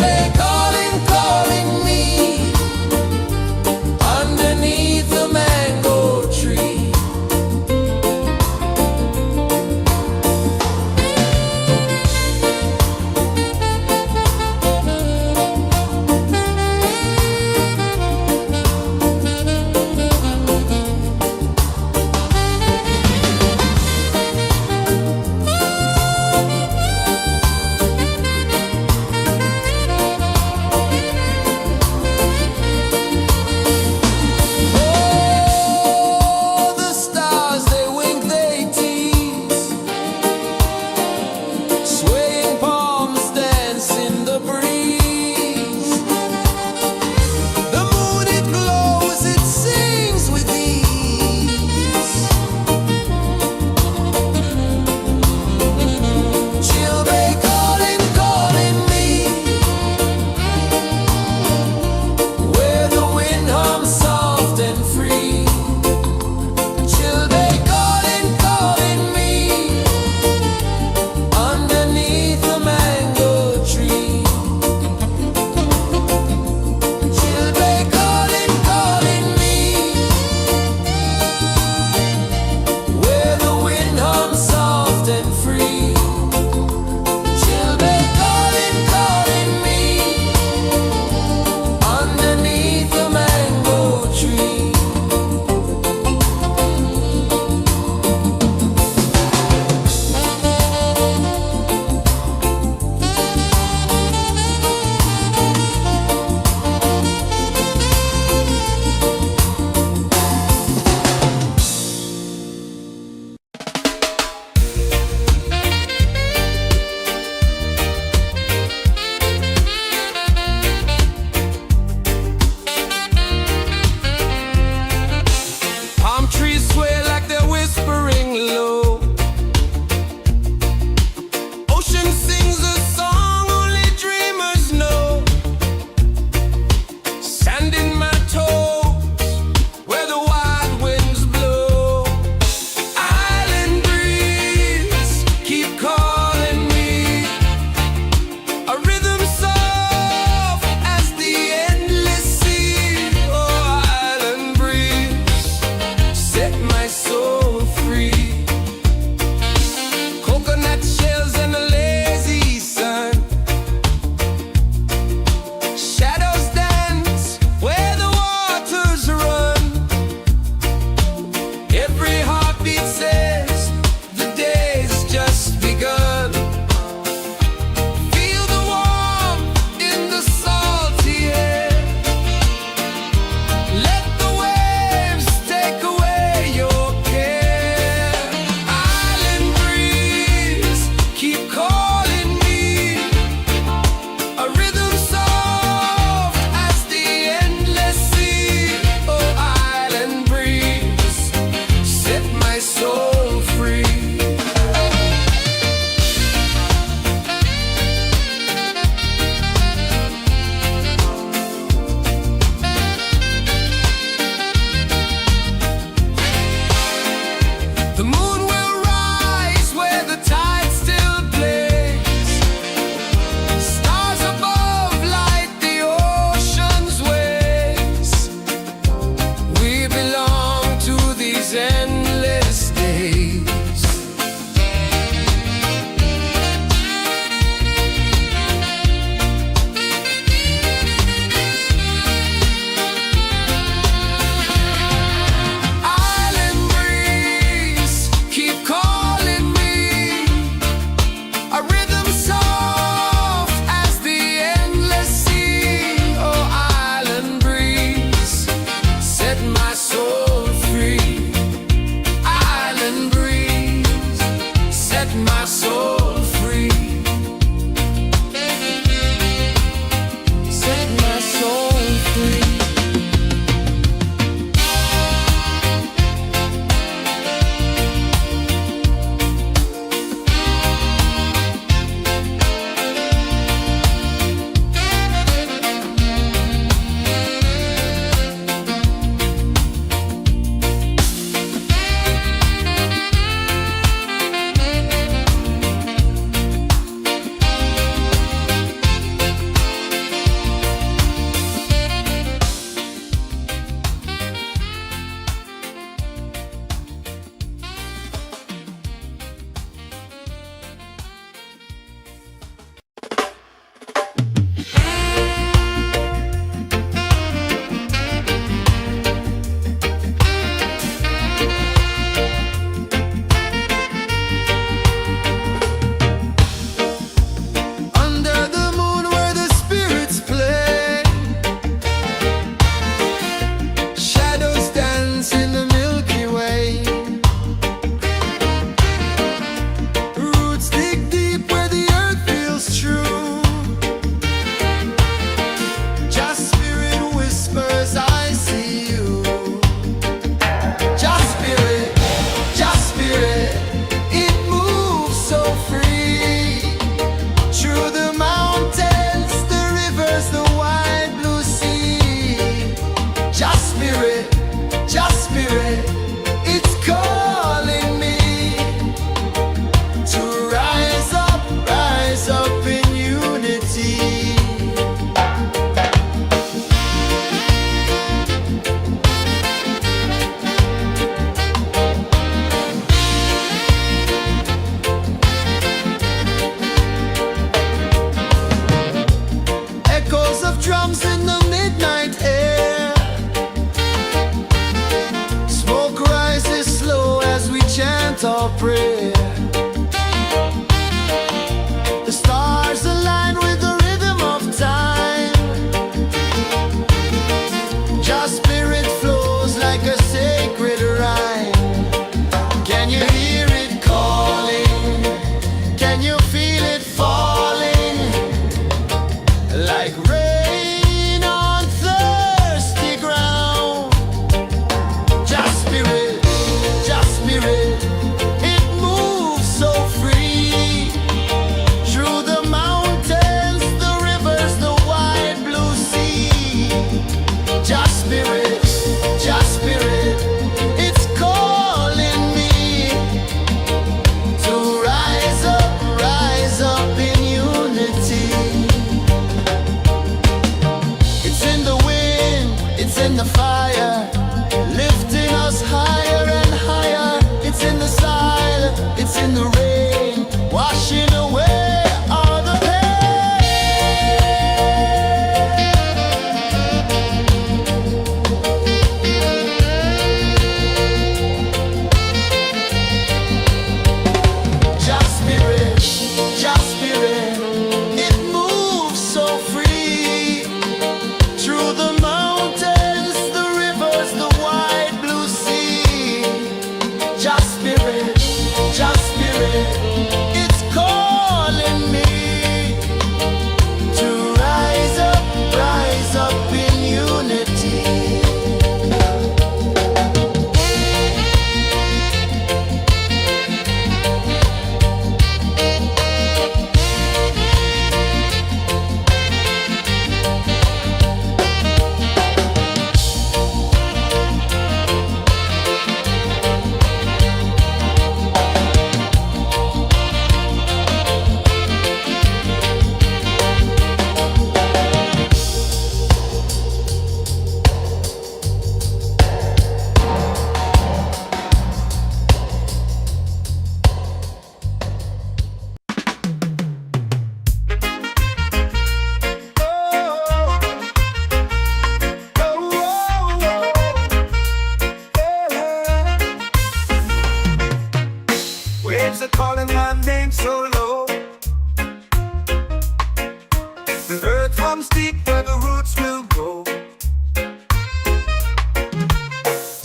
comes deep where the roots will grow.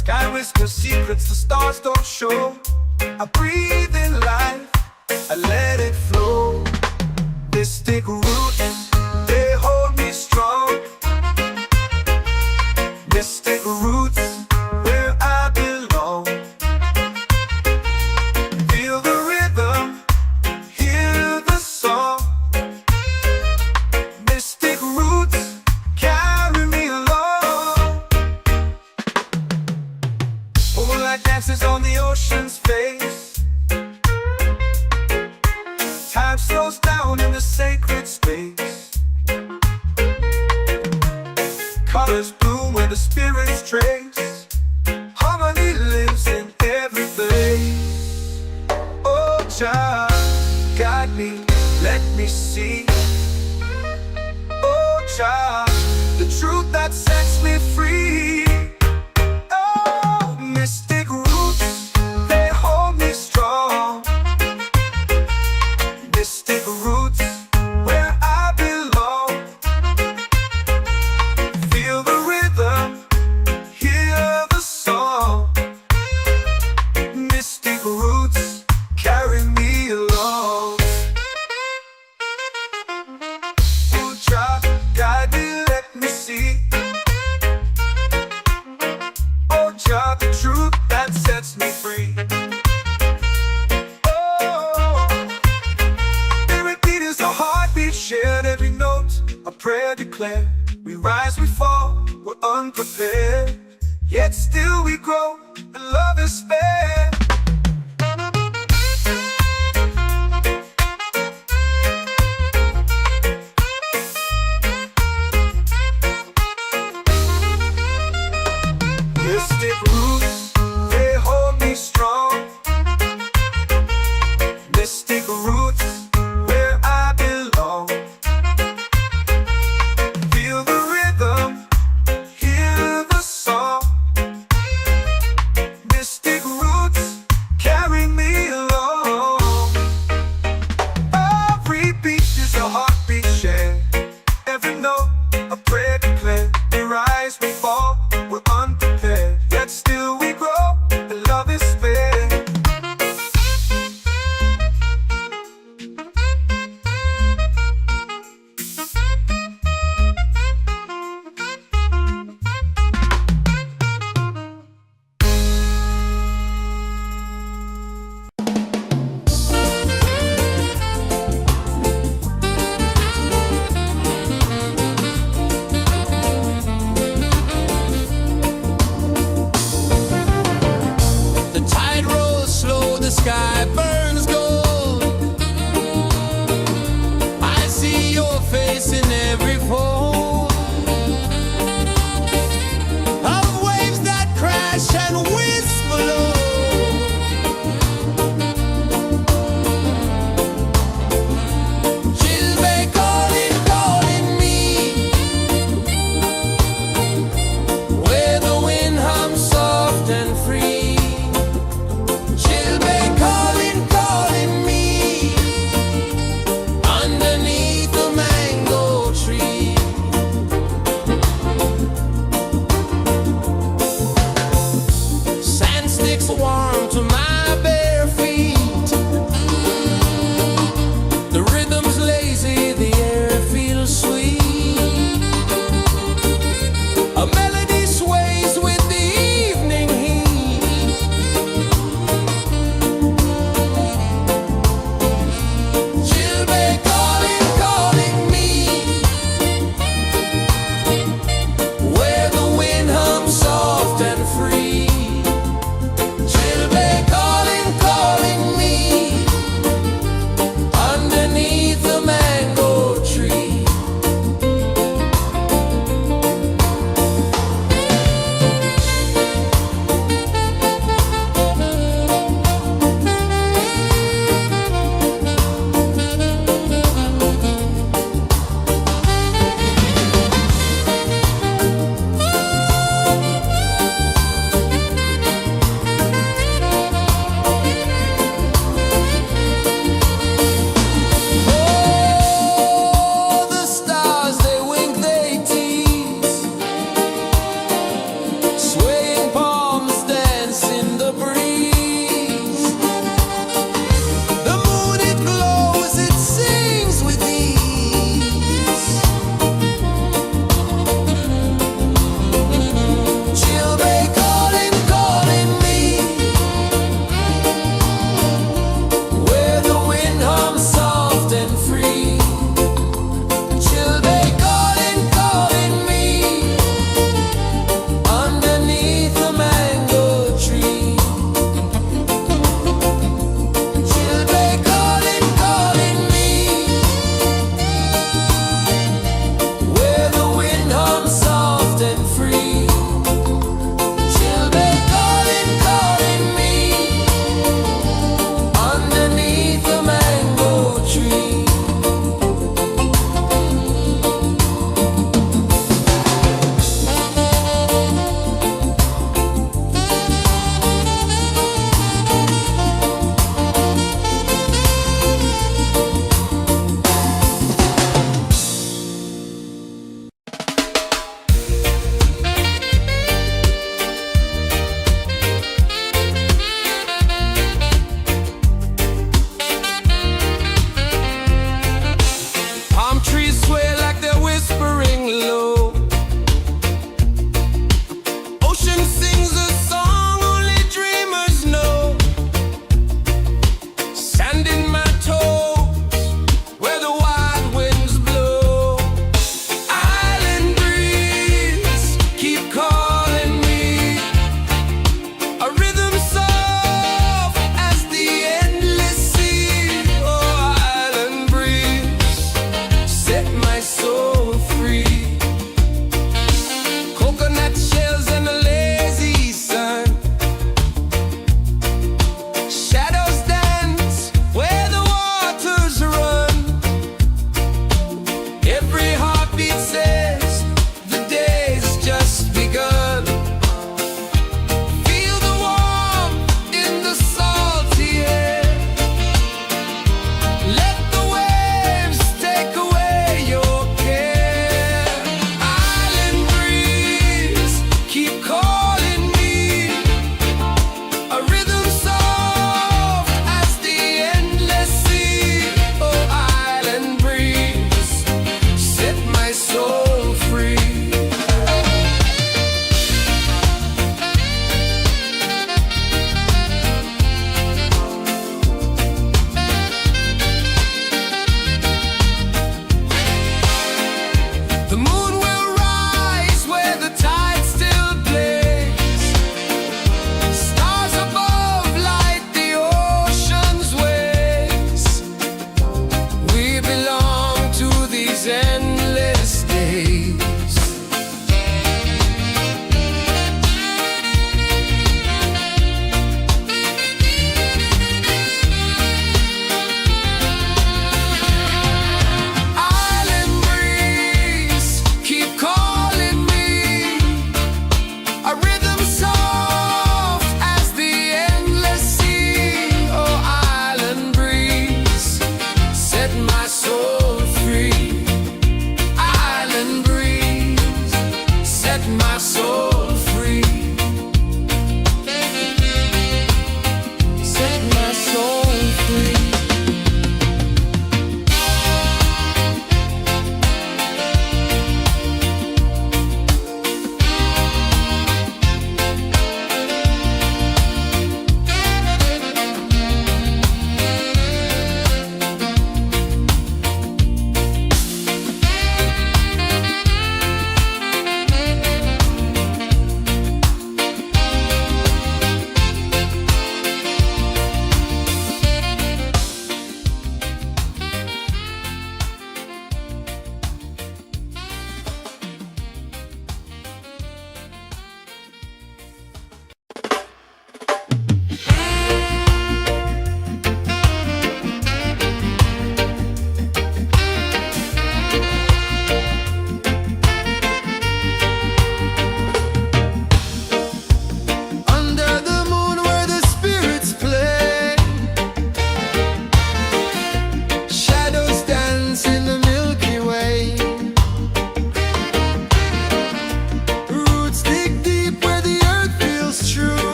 Sky whispers secrets the stars don't show. I breathe in life, I let it flow. Mystic roots, they hold me strong. Mystic roots, where I belong. Feel the rhythm, hear the song. Mystic roots, carry me along. Moonlight dances on the ocean's face. Time slows down in the sacred space. Colors bloom where the spirits trace. Harmony lives in every place. Oh, child, guide me, let me see. Oh, child, the truth that sets me free. Oh, mystic roots, they hold me strong. Mystic roots, where I belong. Feel the rhythm, hear the song. Mystic roots, carry me along. Oh, child, guide me, let me see. Oh, child, the truth that sets me free. Shared every note, a prayer declared. We rise, we fall, we're unprepared. Yet still we grow, and love is spared. Mystic roots, they hold me strong. Mystic roots, where I belong. Feel the rhythm, hear the song. Mystic roots,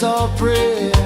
our prayer.